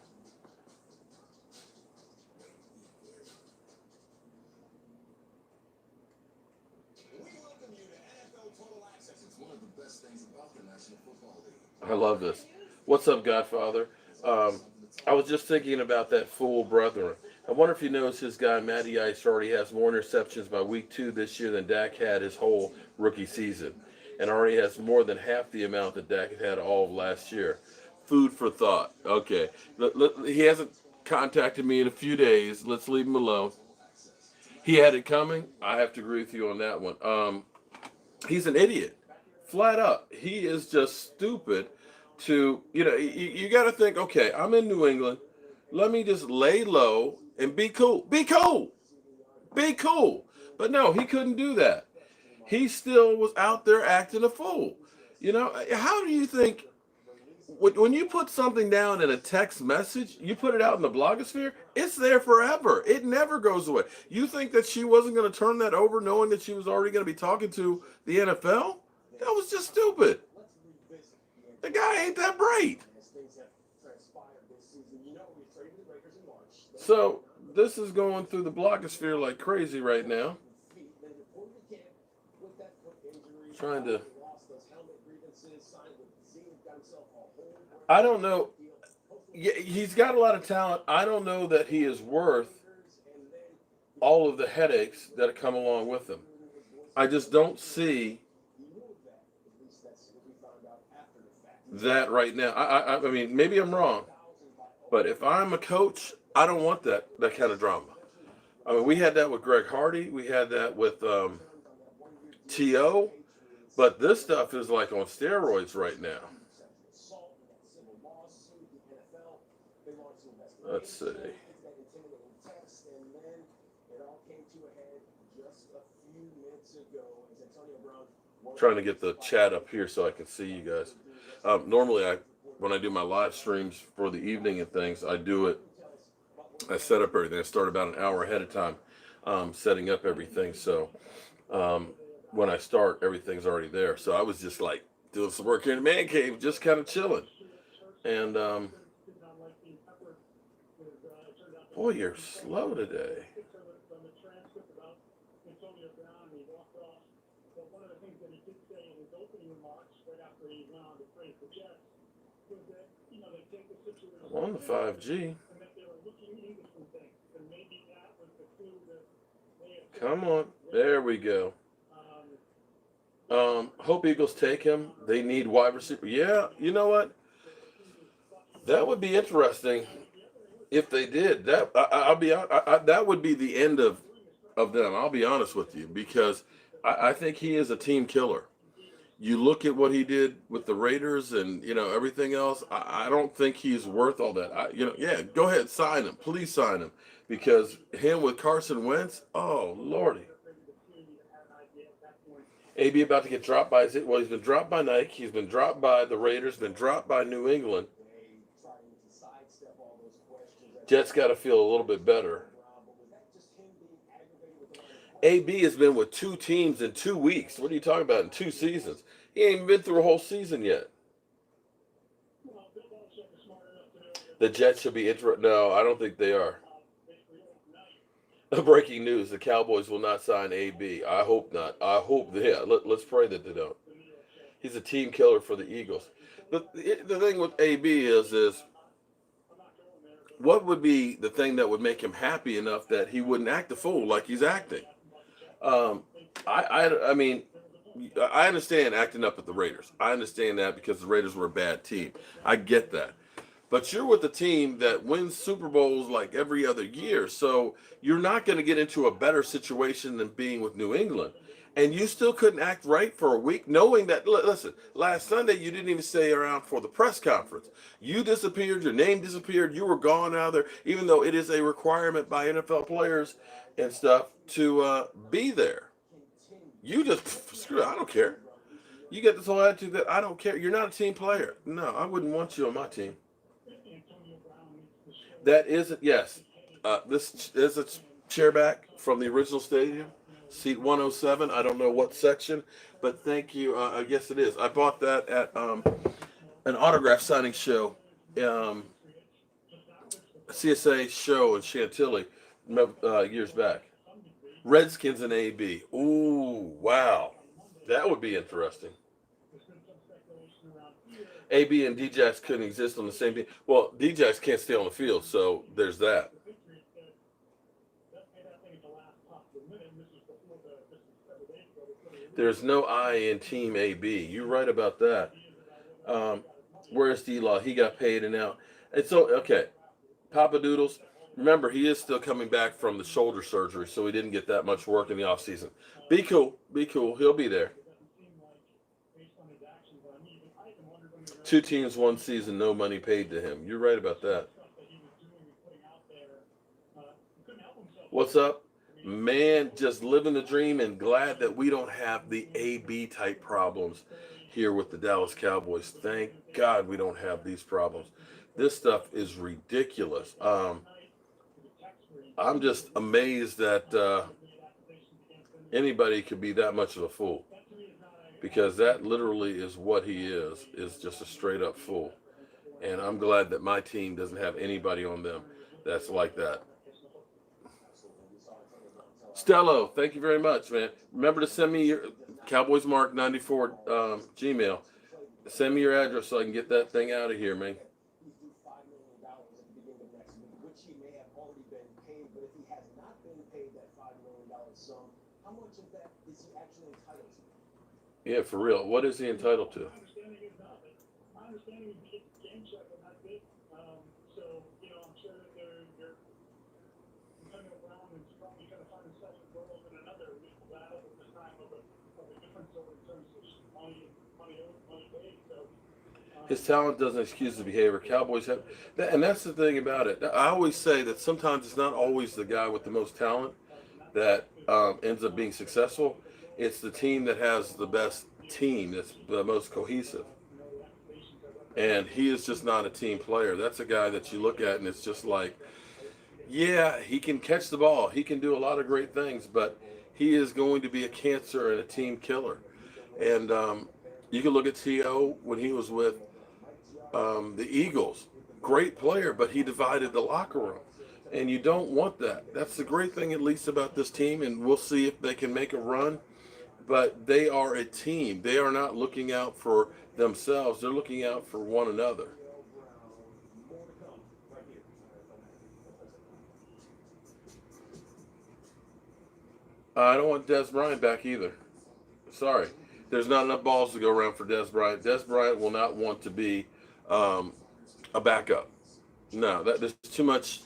I love this. What's up, Godfather? I was just thinking about that fool brethren. I wonder if you notice his guy, Matty Ice, already has more interceptions by week 2 this year than Dak had his whole rookie season. And already has more than half the amount that Dak had all of last year. Food for thought. Okay. He hasn't contacted me in a few days. Let's leave him alone. He had it coming. I have to agree with you on that one. He's an idiot. Flat up. He is just stupid to, you got to think, okay, I'm in New England. Let me just lay low and be cool. Be cool. Be cool. But no, he couldn't do that. He still was out there acting a fool. How do you think, when you put something down in a text message, you put it out in the blogosphere, it's there forever. It never goes away. You think that she wasn't going to turn that over knowing that she was already going to be talking to the NFL? That was just stupid. The guy ain't that bright. So this is going through the blogosphere like crazy right now. Trying to... I don't know. He's got a lot of talent. I don't know that he is worth all of the headaches that come along with him. I just don't see that right now. I mean, maybe I'm wrong, but if I'm a coach, I don't want that kind of drama. I mean, we had that with Greg Hardy. We had that with T.O., but this stuff is like on steroids right now. Let's see. Trying to get the chat up here so I can see you guys. Normally, when I do my live streams for the evening and things, I set up everything. I start about an hour ahead of time setting up everything. So when I start, everything's already there. So I was just like doing some work here in the man cave, just kind of chilling. And boy, you're slow today. I'm on the 5G. Come on. There we go. Hope Eagles take him. They need wide receiver. Yeah, you know what? That would be interesting if they did. That would be the end of them. I'll be honest with you, because I think he is a team killer. You look at what he did with the Raiders and, everything else. I don't think he's worth all that. Yeah, go ahead, sign him. Please sign him. Because him with Carson Wentz, oh, Lordy. AB about to get dropped by, well, he's been dropped by Nike. He's been dropped by the Raiders, been dropped by New England. Jets got to feel a little bit better. AB has been with 2 teams in 2 weeks. What are you talking about, in 2 seasons? He ain't even been through a whole season yet. The Jets should be No, I don't think they are. Breaking news, the Cowboys will not sign AB. I hope not. Let's pray that they don't. He's a team killer for the Eagles. The thing with AB is what would be the thing that would make him happy enough that he wouldn't act a fool like he's acting? I mean, I understand acting up at the Raiders. I understand that because the Raiders were a bad team. I get that. But you're with a team that wins Super Bowls like every other year. So you're not going to get into a better situation than being with New England. And you still couldn't act right for a week, knowing that, listen, last Sunday you didn't even stay around for the press conference. You disappeared, your name disappeared, you were gone out of there, even though it is a requirement by NFL players and stuff to be there. You just, screw it, I don't care. You get this whole attitude that I don't care. You're not a team player. No, I wouldn't want you on my team. That isn't, yes. This is a chair back from the original stadium, seat 107. I don't know what section, but thank you. I guess it is. I bought that at an autograph signing show, CSA show in Chantilly years back. Redskins and AB. Ooh, wow. That would be interesting. AB and Djax couldn't exist on the same team. Well, Djax can't stay on the field, so there's that. There's no I in Team AB. You're right about that. Where's D-Law? He got paid and now. It's so, okay. Papa Doodles, remember, he is still coming back from the shoulder surgery, so he didn't get that much work in the offseason. Be cool. Be cool. He'll be there. 2 teams, 1 season, no money paid to him. You're right about that. What's up? Man, just living the dream and glad that we don't have the AB type problems here with the Dallas Cowboys. Thank God we don't have these problems. This stuff is ridiculous. I'm just amazed that anybody could be that much of a fool. Because that literally is what he is just a straight up fool. And I'm glad that my team doesn't have anybody on them that's like that. Stello, thank you very much, man. Remember to send me your CowboysMark94 Gmail. Send me your address so I can get that thing out of here, man. Yeah, for real. What is he entitled to? My understanding is he gets game check and that's it. So, I'm sure that they're Antonio Brown is probably going to find himself involved in another legal battle at this time of a different sort in terms of money paid. So, his talent doesn't excuse the behavior. Cowboys have, and that's the thing about it. I always say that sometimes it's not always the guy with the most talent that ends up being successful. It's the team that has the best team, that's the most cohesive. And he is just not a team player. That's a guy that you look at and it's just like, yeah, he can catch the ball. He can do a lot of great things, but he is going to be a cancer and a team killer. And you can look at T.O. when he was with the Eagles. Great player, but he divided the locker room. And you don't want that. That's the great thing, at least, about this team, and we'll see if they can make a run. But they are a team. They are not looking out for themselves. They're looking out for one another. I don't want Des Bryant back either. Sorry. There's not enough balls to go around for Des Bryant. Des Bryant will not want to be a backup. No, there's too much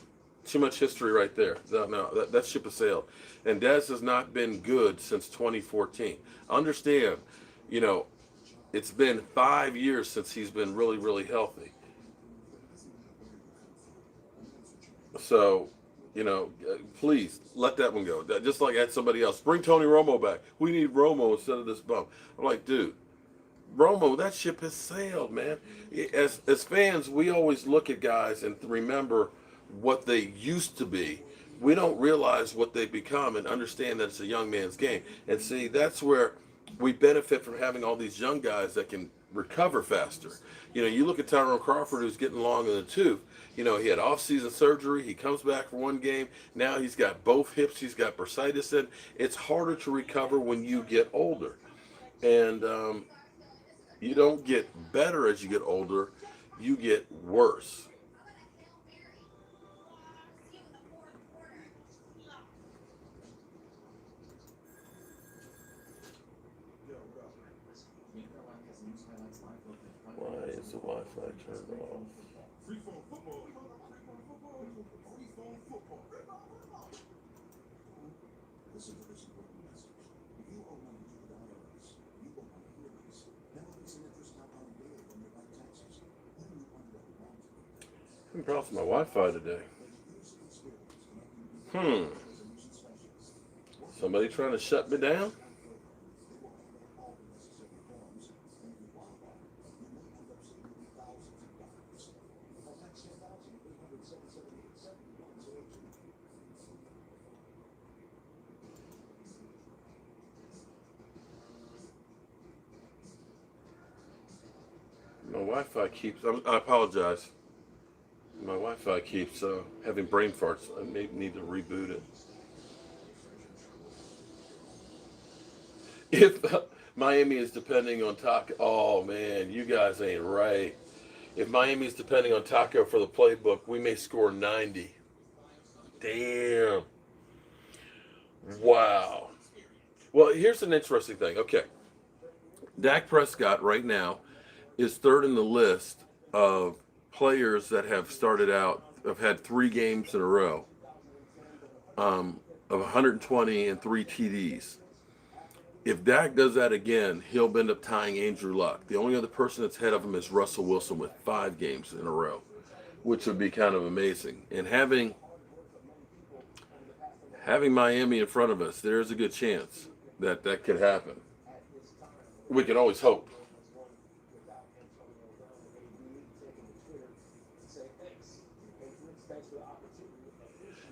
history right there. No, that ship has sailed. And Des has not been good since 2014. Understand, it's been 5 years since he's been really, really healthy. So, please let that one go. Just like I had somebody else, bring Tony Romo back. We need Romo instead of this bum. I'm like, dude, Romo, that ship has sailed, man. As fans, we always look at guys and remember what they used to be. We don't realize what they've become and understand that it's a young man's game. And see, that's where we benefit from having all these young guys that can recover faster. You look at Tyrone Crawford, who's getting long in the tooth. He had off-season surgery. He comes back for one game. Now he's got both hips. He's got bursitis in. It's harder to recover when you get older. And you don't get better as you get older. You get worse. Why is the Wi-Fi turned off? This is a very important message. If you owe money to the IRS, you owe money to release. Penalties and interest compound daily on your bank taxes. When you money that belongs to you. Having problems with my Wi-Fi today. Somebody trying to shut me down? My Wi-Fi keeps, I apologize. My Wi-Fi keeps having brain farts. I may need to reboot it. If Miami is depending on Taco, oh man, you guys ain't right. If Miami is depending on Taco for the playbook, we may score 90. Damn. Wow. Well, here's an interesting thing. Okay. Dak Prescott right now is third in the list of players that have started out, have had 3 games in a row of 120 and 3 TDs. If Dak does that again, he'll end up tying Andrew Luck. The only other person that's ahead of him is Russell Wilson with 5 games in a row, which would be kind of amazing. And having Miami in front of us, there's a good chance that that could happen. We can always hope.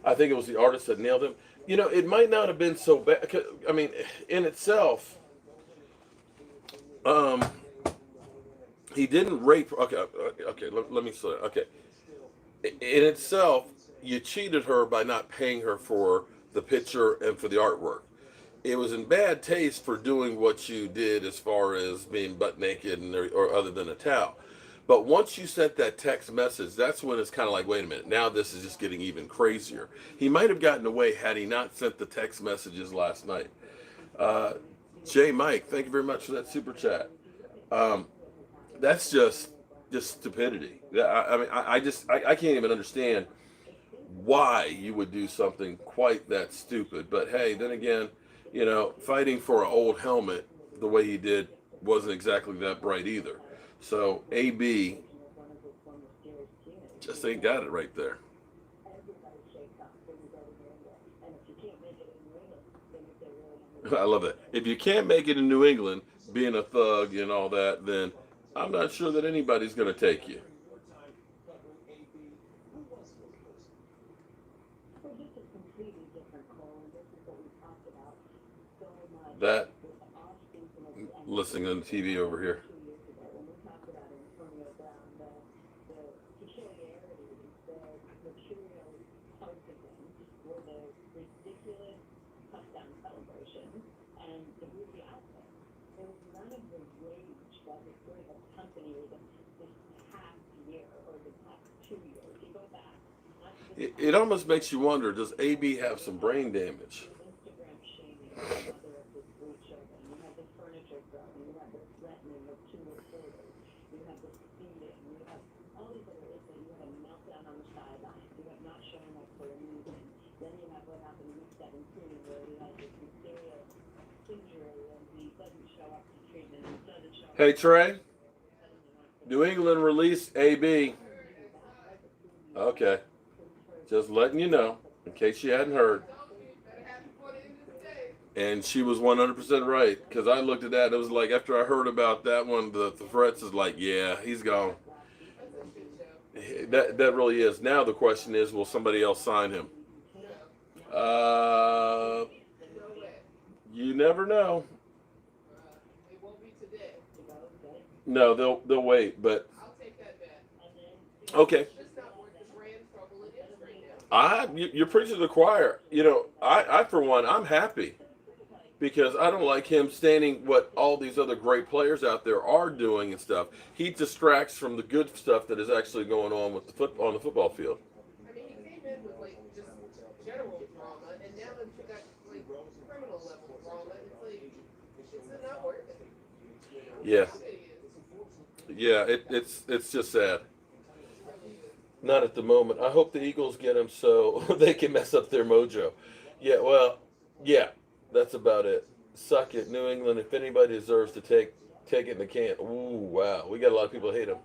I think it was the artist that nailed him. You know, it might not have been so bad. I mean, in itself, he didn't rape. Okay. Let me say. Okay, in itself, you cheated her by not paying her for the picture and for the artwork. It was in bad taste for doing what you did as far as being butt naked or other than a towel. But once you sent that text message, that's when it's kind of like, wait a minute, now this is just getting even crazier. He might have gotten away had he not sent the text messages last night. Jay Mike, thank you very much for that super chat. That's just stupidity. I mean, I can't even understand why you would do something quite that stupid. But hey, then again, you know, fighting for an old helmet the way he did wasn't exactly that bright either. So AB just ain't got it right there. I love that. If you can't make it in New England, being a thug and all that, then I'm not sure that anybody's going to take you. That, listening on the TV over here. It almost makes you wonder, does AB have some brain damage? Hey Trey, New England released AB. Okay, just letting you know in case you hadn't heard. And she was 100% right, because I looked at that and it was like, after I heard about that one, the threats is like, yeah, he's gone. That really is. Now the question is, will somebody else sign him? You never know. No, they'll wait, but okay. You're preaching to the choir. You know, I for one, I'm happy because I don't like him standing what all these other great players out there are doing and stuff. He distracts from the good stuff that is actually going on with on the football field. I mean, he came in with like just general drama, and now that you got like criminal level drama, it's like it's not worth it. Yeah. Yeah, it's just sad. Not at the moment. I hope the Eagles get him so they can mess up their mojo. Yeah, well, yeah, that's about it. Suck it, New England. If anybody deserves to take it, they can't. Ooh, wow, we got a lot of people hate him.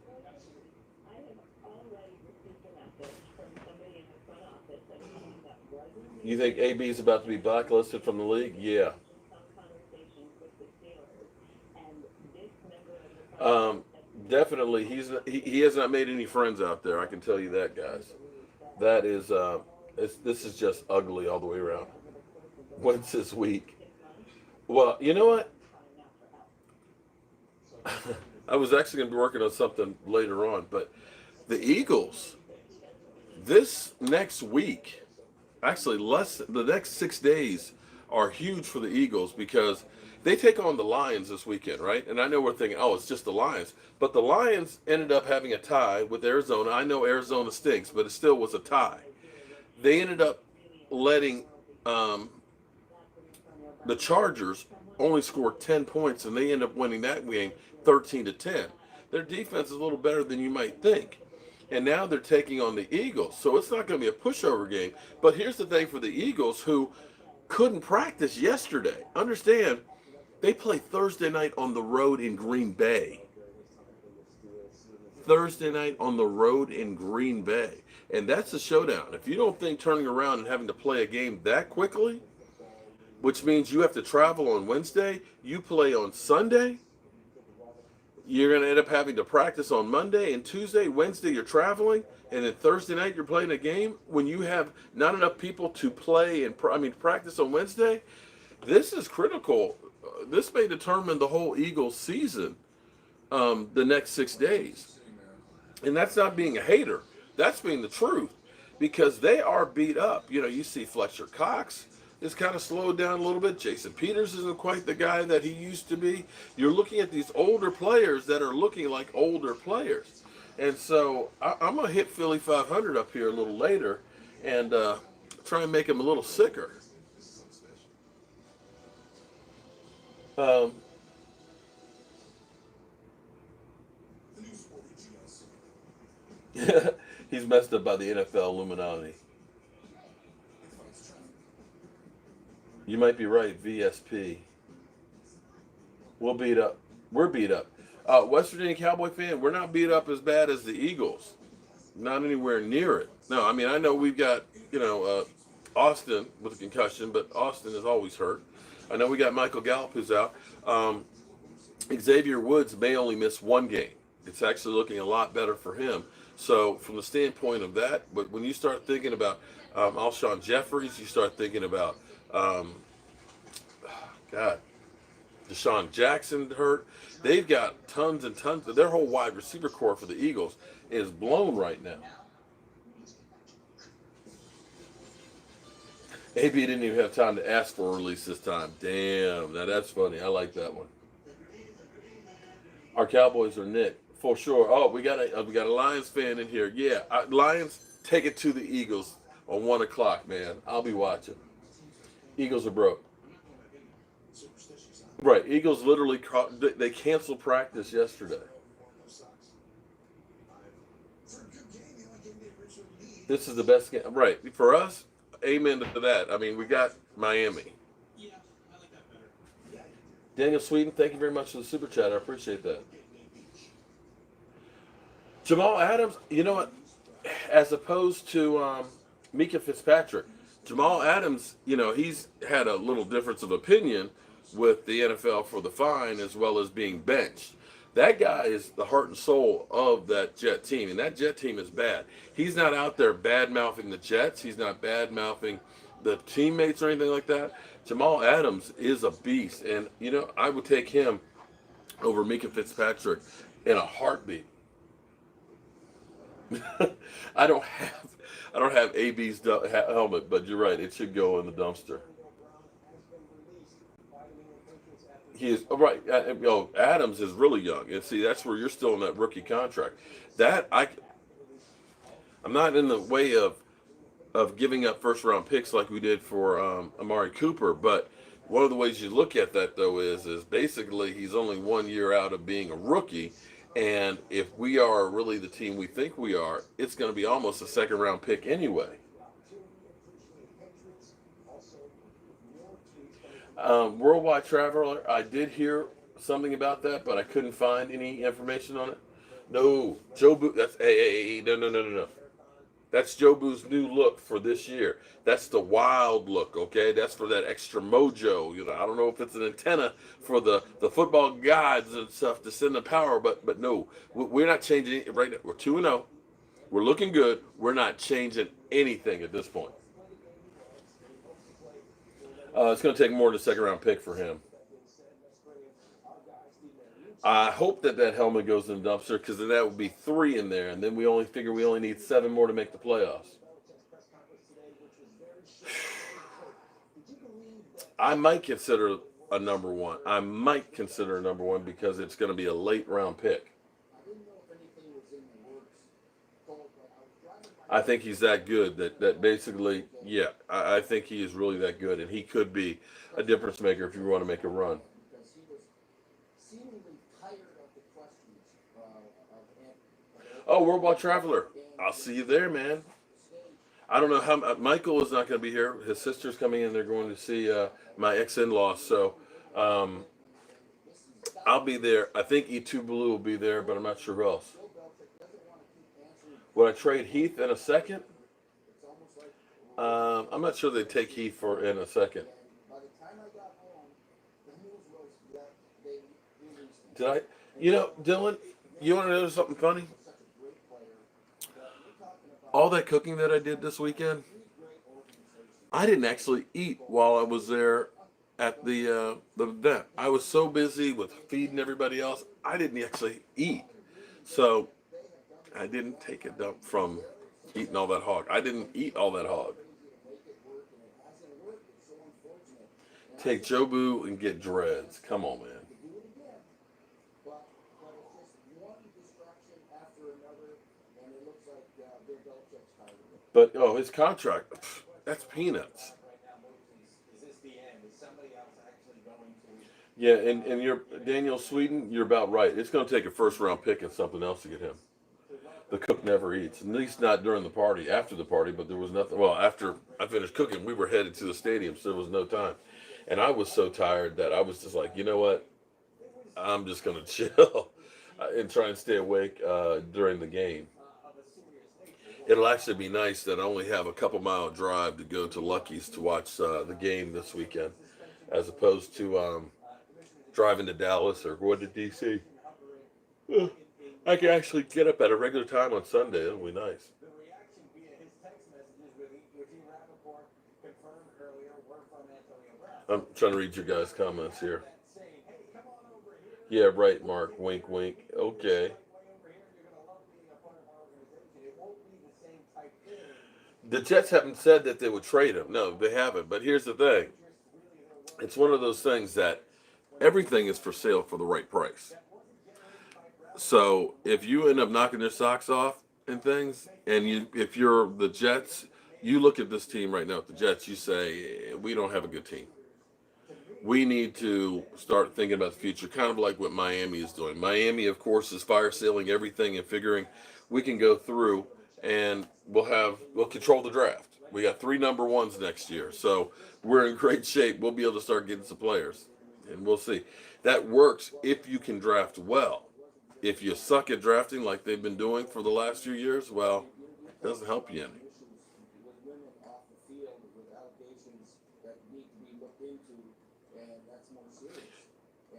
You think AB is about to be blacklisted from the league? Yeah. Um, Definitely. He has not made any friends out there. I can tell you that, guys. That is this is just ugly all the way around. Wentz this week. Well, you know what? I was actually going to be working on something later on, but the Eagles this next week, actually the next 6 days are huge for the Eagles because they take on the Lions this weekend, right? And I know we're thinking, oh, it's just the Lions. But the Lions ended up having a tie with Arizona. I know Arizona stinks, but it still was a tie. They ended up letting the Chargers only score 10 points, and they end up winning that game 13-10. Their defense is a little better than you might think. And now they're taking on the Eagles. So it's not going to be a pushover game. But here's the thing for the Eagles, who couldn't practice yesterday. Understand, they play Thursday night on the road in Green Bay. Thursday night on the road in Green Bay. And that's a showdown. If you don't think turning around and having to play a game that quickly, which means you have to travel on Wednesday, you play on Sunday, you're going to end up having to practice on Monday and Tuesday. Wednesday you're traveling, and then Thursday night you're playing a game. When you have not enough people to play and practice on Wednesday, this is critical. This may determine the whole Eagles season the next 6 days. And that's not being a hater. That's being the truth. Because they are beat up. You know, you see Fletcher Cox is kind of slowed down a little bit. Jason Peters isn't quite the guy that he used to be. You're looking at these older players that are looking like older players. And so I'm going to hit Philly 500 up here a little later and try and make him a little sicker. He's messed up by the NFL Illuminati. You might be right, VSP. We'll beat up. We're beat up. West Virginia Cowboy fan, we're not beat up as bad as the Eagles. Not anywhere near it. No, I mean, I know we've got, Austin with a concussion, but Austin is always hurt. I know we got Michael Gallup who's out. Xavier Woods may only miss one game. It's actually looking a lot better for him. So from the standpoint of that, but when you start thinking about Alshon Jeffries, you start thinking about, Deshaun Jackson hurt. They've got tons and tons. Their whole wide receiver core for the Eagles is blown right now. AB didn't even have time to ask for a release this time. Damn, now that's funny. I like that one. Our Cowboys are Nick. For sure. Oh, we got a Lions fan in here. Yeah, Lions, take it to the Eagles on 1 o'clock, man. I'll be watching. Eagles are broke. Right, Eagles literally they canceled practice yesterday. This is the best game. Right, for us, amen to that. I mean, we got Miami. Daniel Sweden, thank you very much for the super chat. I appreciate that. Jamal Adams, you know what? As opposed to Mika Fitzpatrick, Jamal Adams, he's had a little difference of opinion with the NFL for the fine as well as being benched. That guy is the heart and soul of that Jet team, and that Jet team is bad. He's not out there bad-mouthing the Jets. He's not bad-mouthing the teammates or anything like that. Jamal Adams is a beast, and, I would take him over Mika Fitzpatrick in a heartbeat. I don't have AB's helmet, but you're right. It should go in the dumpster. He is right. Adams is really young, and see that's where you're still in that rookie contract. I'm not in the way of giving up first round picks like we did for Amari Cooper, but one of the ways you look at that though is basically he's only 1 year out of being a rookie, And if we are really the team we think we are, it's going to be almost a second round pick anyway. Worldwide Traveler, I did hear something about that, but I couldn't find any information on it. No, Jobu, that's no. That's Jobu's new look for this year. That's the wild look, okay? That's for that extra mojo. You know, I don't know if it's an antenna for the football gods and stuff to send the power, but no, we're not changing it right now. We're 2-0. We're looking good. We're not changing anything at this point. It's going to take more than a second round pick for him. I hope that helmet goes in the dumpster, because then that would be 3 in there, and then we only need 7 more to make the playoffs. I might consider a number 1. Because it's going to be a late round pick. I think he's that good that basically, yeah, I think he is really that good, and he could be a difference maker if you want to make a run. Oh, Worldwide Traveler. I'll see you there, man. I don't know how Michael is not going to be here. His sister's coming in. They're going to see my ex-in-laws. So I'll be there. I think E2 Blue will be there, but I'm not sure who else. Would I trade Heath in a second? I'm not sure they'd take Heath in a second. Did I? You know, Dylan, you want to know something funny? All that cooking that I did this weekend, I didn't actually eat while I was there at the event. I was so busy with feeding everybody else, I didn't actually eat. So I didn't take a dump from eating all that hog. I didn't eat all that hog. Take Jobu and get dreads. Come on, man. But, his contract, that's peanuts. Yeah, and you're Daniel Sweden, you're about right. It's going to take a first-round pick and something else to get him. The cook never eats, at least not during the party. After the party, but there was nothing. Well, after I finished cooking, we were headed to the stadium, so there was no time. And I was so tired that I was just like, you know what? I'm just going to chill and try and stay awake during the game. It'll actually be nice that I only have a couple-mile drive to go to Lucky's to watch the game this weekend, as opposed to driving to Dallas or going to D.C. I can actually get up at a regular time on Sunday. It'll be nice. I'm trying to read your guys' comments here. Yeah, right, Mark. Wink, wink. Okay. The Jets haven't said that they would trade him. No, they haven't. But here's the thing. It's one of those things that everything is for sale for the right price. So if you end up knocking their socks off and things, and if you're the Jets, you look at this team right now at the Jets, you say, we don't have a good team. We need to start thinking about the future, kind of like what Miami is doing. Miami, of course, is fire sailing everything and figuring we can go through and we'll control the draft. We got 3 number 1s next year. So we're in great shape. We'll be able to start getting some players. And we'll see. That works if you can draft well. If you suck at drafting like they've been doing for the last few years, well, it doesn't help you any.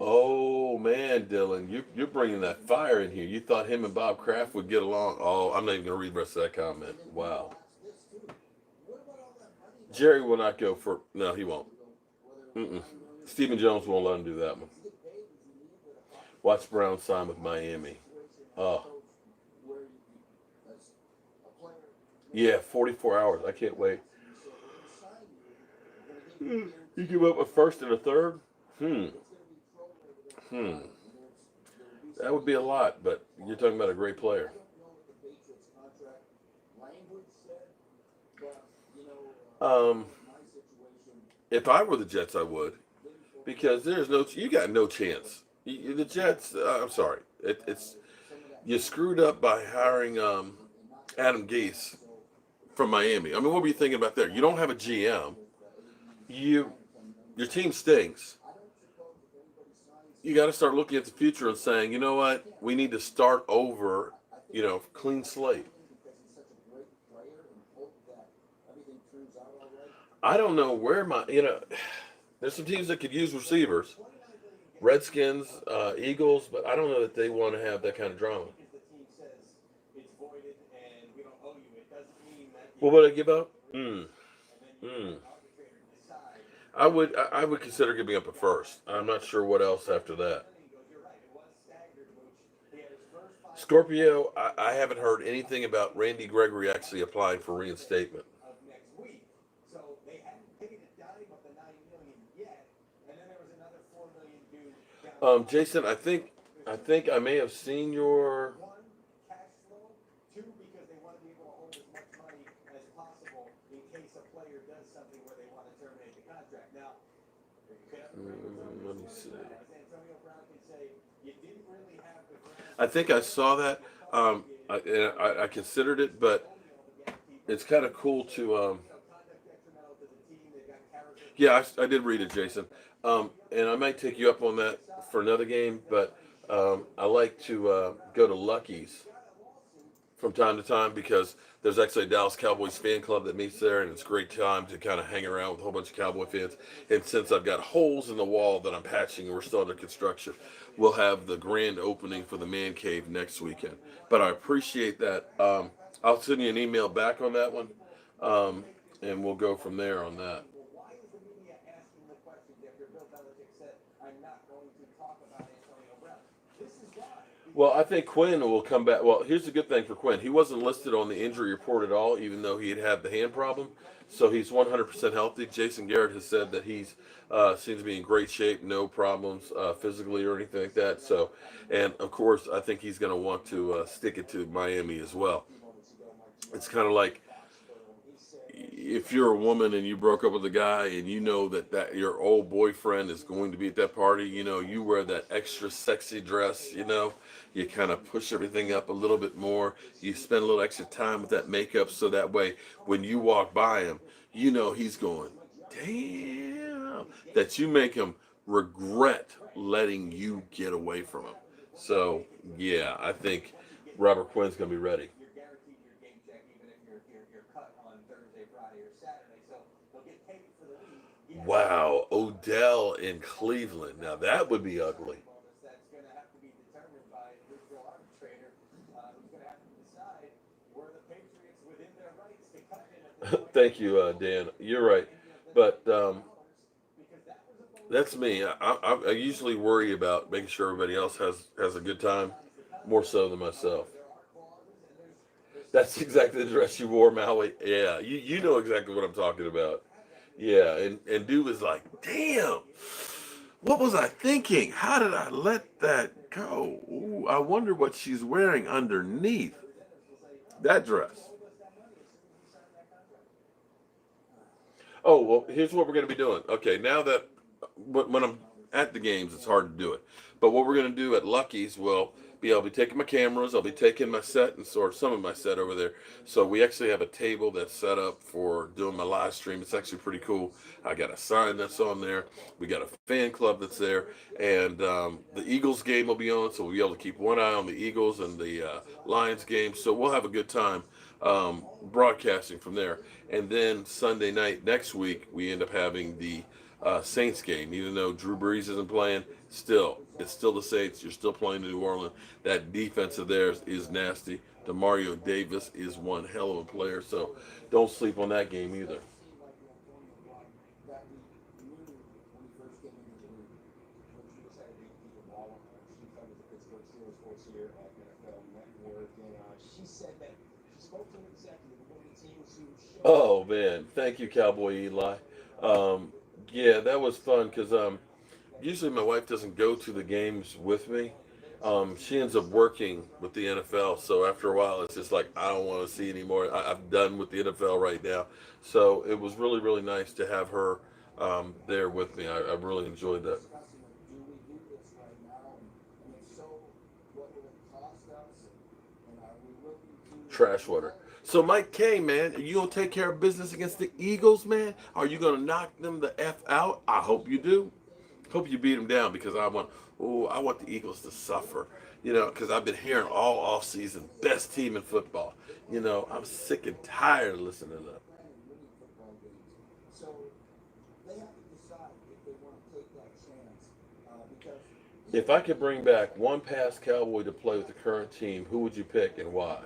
Oh, man, Dylan, you're bringing that fire in here. You thought him and Bob Kraft would get along. Oh, I'm not even going to read the rest of that comment. Wow. Jerry will not go for... No, he won't. Stephen Jones won't let him do that one. Watch Brown sign with Miami. Oh. Yeah, 44 hours. I can't wait. You give up a first and a third? That would be a lot, but you're talking about a great player. If I were the Jets, I would, because you got no chance. The Jets, I'm sorry, You screwed up by hiring Adam Gase from Miami. I mean, what were you thinking about there? You don't have a GM. Your team stinks. You got to start looking at the future and saying, you know what, we need to start over, clean slate. I don't know where there's some teams that could use receivers. Redskins, Eagles, but I don't know that they want to have that kind of drama. What would I give up? I would consider giving up a first. I'm not sure what else after that. Scorpio, I haven't heard anything about Randy Gregory actually applying for reinstatement. Jason, I think I may have seen your. Let me see. I think I saw that. I considered it, but it's kind of cool to. Yeah, I did read it, Jason. And I might take you up on that for another game, but I like to go to Lucky's from time to time because there's actually a Dallas Cowboys fan club that meets there, and it's a great time to kind of hang around with a whole bunch of Cowboy fans. And since I've got holes in the wall that I'm patching and we're still under construction, we'll have the grand opening for the Mancave next weekend. But I appreciate that. I'll send you an email back on that one, and we'll go from there on that. Well, I think Quinn will come back. Well, here's the good thing for Quinn. He wasn't listed on the injury report at all, even though he had the hand problem. So he's 100% healthy. Jason Garrett has said that he's seems to be in great shape, no problems physically or anything like that. So, and of course, I think he's going to want to stick it to Miami as well. It's kind of like if you're a woman and you broke up with a guy and you know that your old boyfriend is going to be at that party, you wear that extra sexy dress, you kind of push everything up a little bit more. You spend a little extra time with that makeup so that way when you walk by him, he's going, damn, that you make him regret letting you get away from him. So, yeah, I think Robert Quinn's going to be ready. Wow, Odell in Cleveland. Now that would be ugly. Thank you, Dan. You're right, but that's me. I usually worry about making sure everybody else has a good time, more so than myself. That's exactly the dress you wore, Maui. Yeah, you know exactly what I'm talking about. Yeah, and dude was like, damn, what was I thinking? How did I let that go? Ooh, I wonder what she's wearing underneath that dress. Oh, well, here's what we're going to be doing. Okay, now that when I'm at the games, it's hard to do it. But what we're going to do at Lucky's will be I'll be taking my cameras, I'll be taking my set and sort some of my set over there. So we actually have a table that's set up for doing my live stream. It's actually pretty cool. I got a sign that's on there. We got a fan club that's there, and the Eagles game will be on, so we'll be able to keep one eye on the Eagles and the Lions game. So we'll have a good time broadcasting from there. And then Sunday night next week, we end up having the Saints game. Even though Drew Brees isn't playing, it's still the Saints. You're still playing in New Orleans. That defense of theirs is nasty. Demario Davis is one hell of a player, so don't sleep on that game either. Oh man, thank you, Cowboy Eli. Yeah, that was fun because usually my wife doesn't go to the games with me. She ends up working with the NFL, so after a while, it's just like I don't want to see anymore. I'm done with the NFL right now. So it was really, really nice to have her there with me. I really enjoyed that. Trash water. So Mike K, man, are you gonna take care of business against the Eagles, man? Are you gonna knock them the F out? I hope you do. Hope you beat them down because I want the Eagles to suffer. You know, because I've been hearing all off season, best team in football. You know, I'm sick and tired of listening to them. If I could bring back one past Cowboy to play with the current team, who would you pick and why?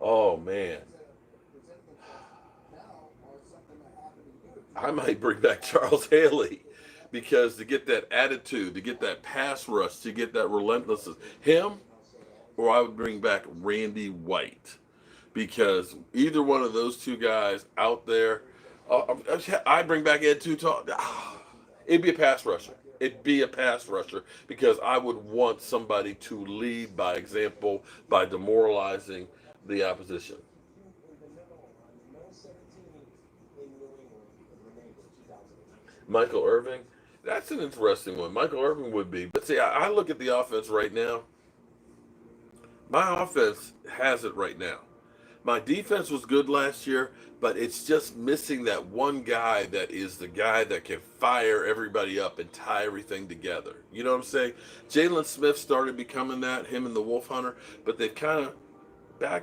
Oh, man. I might bring back Charles Haley because to get that attitude, to get that pass rush, to get that relentlessness, him, or I would bring back Randy White because either one of those two guys out there, I bring back Ed Tutal. It'd be a pass rusher. It'd be a pass rusher because I would want somebody to lead by example by demoralizing the opposition. Michael Irvin, that's an interesting one. Michael Irvin would be. But see, I look at the offense right now. My offense has it right now. My defense was good last year, but it's just missing that one guy that is the guy that can fire everybody up and tie everything together. You know what I'm saying? Jalen Smith started becoming that, him and the Wolf Hunter, but they've kind of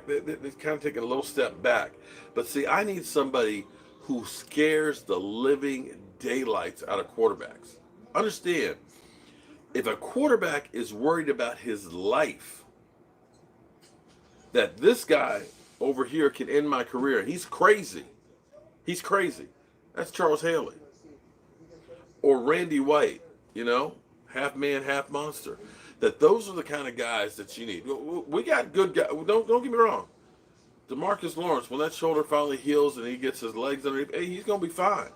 they've kind of taken a little step back. But see, I need somebody who scares the living daylights out of quarterbacks. Understand, if a quarterback is worried about his life, that this guy over here can end my career. He's crazy. He's crazy. That's Charles Haley. Or Randy White, you know, half man, half monster. That those are the kind of guys that you need. We got good guys. Don't get me wrong. DeMarcus Lawrence, when that shoulder finally heals and he gets his legs underneath, hey, he's going to be fine.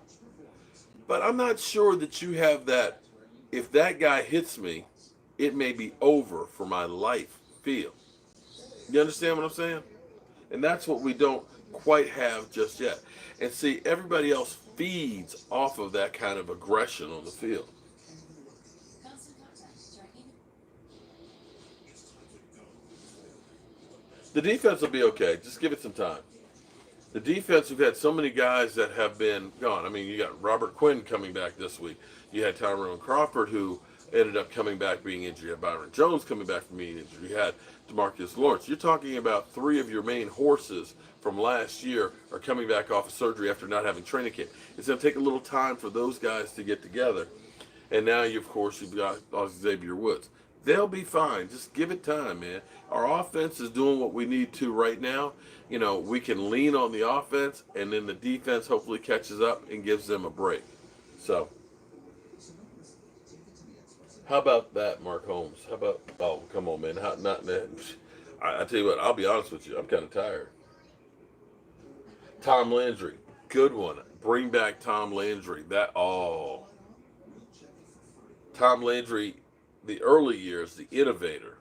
But I'm not sure that you have that. If that guy hits me, it may be over for my life feel. You understand what I'm saying? And that's what we don't quite have just yet. And see, everybody else feeds off of that kind of aggression on the field. The defense will be okay. Just give it some time. The defense, we've had so many guys that have been gone. I mean, you got Robert Quinn coming back this week. You had Tyrone Crawford, who ended up coming back being injured. You had Byron Jones coming back from being injured. You had DeMarcus Lawrence. You're talking about three of your main horses from last year are coming back off of surgery after not having training camp. It's going to take a little time for those guys to get together. And now, you've got Xavier Woods. They'll be fine. Just give it time, man. Our offense is doing what we need to right now. You know, we can lean on the offense, and then the defense hopefully catches up and gives them a break. So, how about that, Mark Holmes? How about, oh, come on, man. I tell you what, I'll be honest with you. I'm kind of tired. Tom Landry, good one. Bring back Tom Landry. Tom Landry, the early years, the innovator.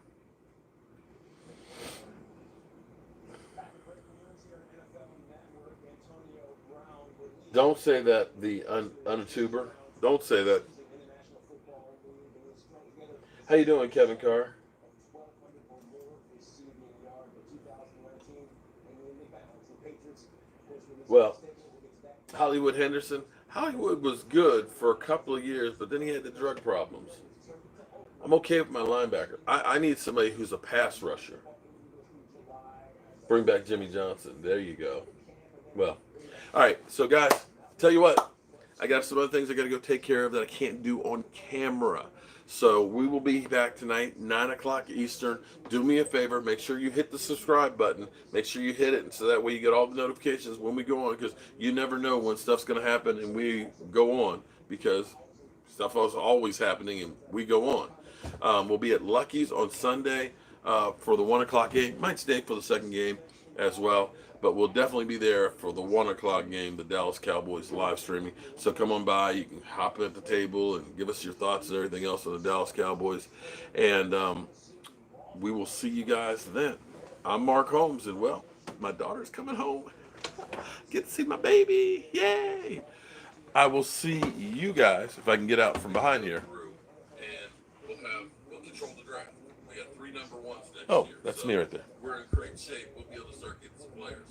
Don't say that, the untuber. Don't say that. How you doing, Kevin Carr? Well, Hollywood Henderson. Hollywood was good for a couple of years, but then he had the drug problems. I'm okay with my linebacker. I need somebody who's a pass rusher. Bring back Jimmy Johnson. There you go. Well, all right. So, guys, tell you what. I got some other things I got to go take care of that I can't do on camera. So we will be back tonight, 9 o'clock Eastern. Do me a favor. Make sure you hit the subscribe button. Make sure you hit it, so that way you get all the notifications when we go on, because you never know when stuff's going to happen and we go on, because stuff is always happening and we go on. We'll be at Lucky's on Sunday for the 1 o'clock game. Might stay for the second game as well. But we'll definitely be there for the 1 o'clock game, the Dallas Cowboys live streaming. So come on by. You can hop at the table and give us your thoughts and everything else on the Dallas Cowboys. And we will see you guys then. I'm Mark Holmes, and, well, my daughter's coming home. Get to see my baby. Yay! I will see you guys, if I can get out from behind here. And we'll control the draft. We got 3 number 1s next year. That's me right there. We're in great shape. We'll be able to start getting some players.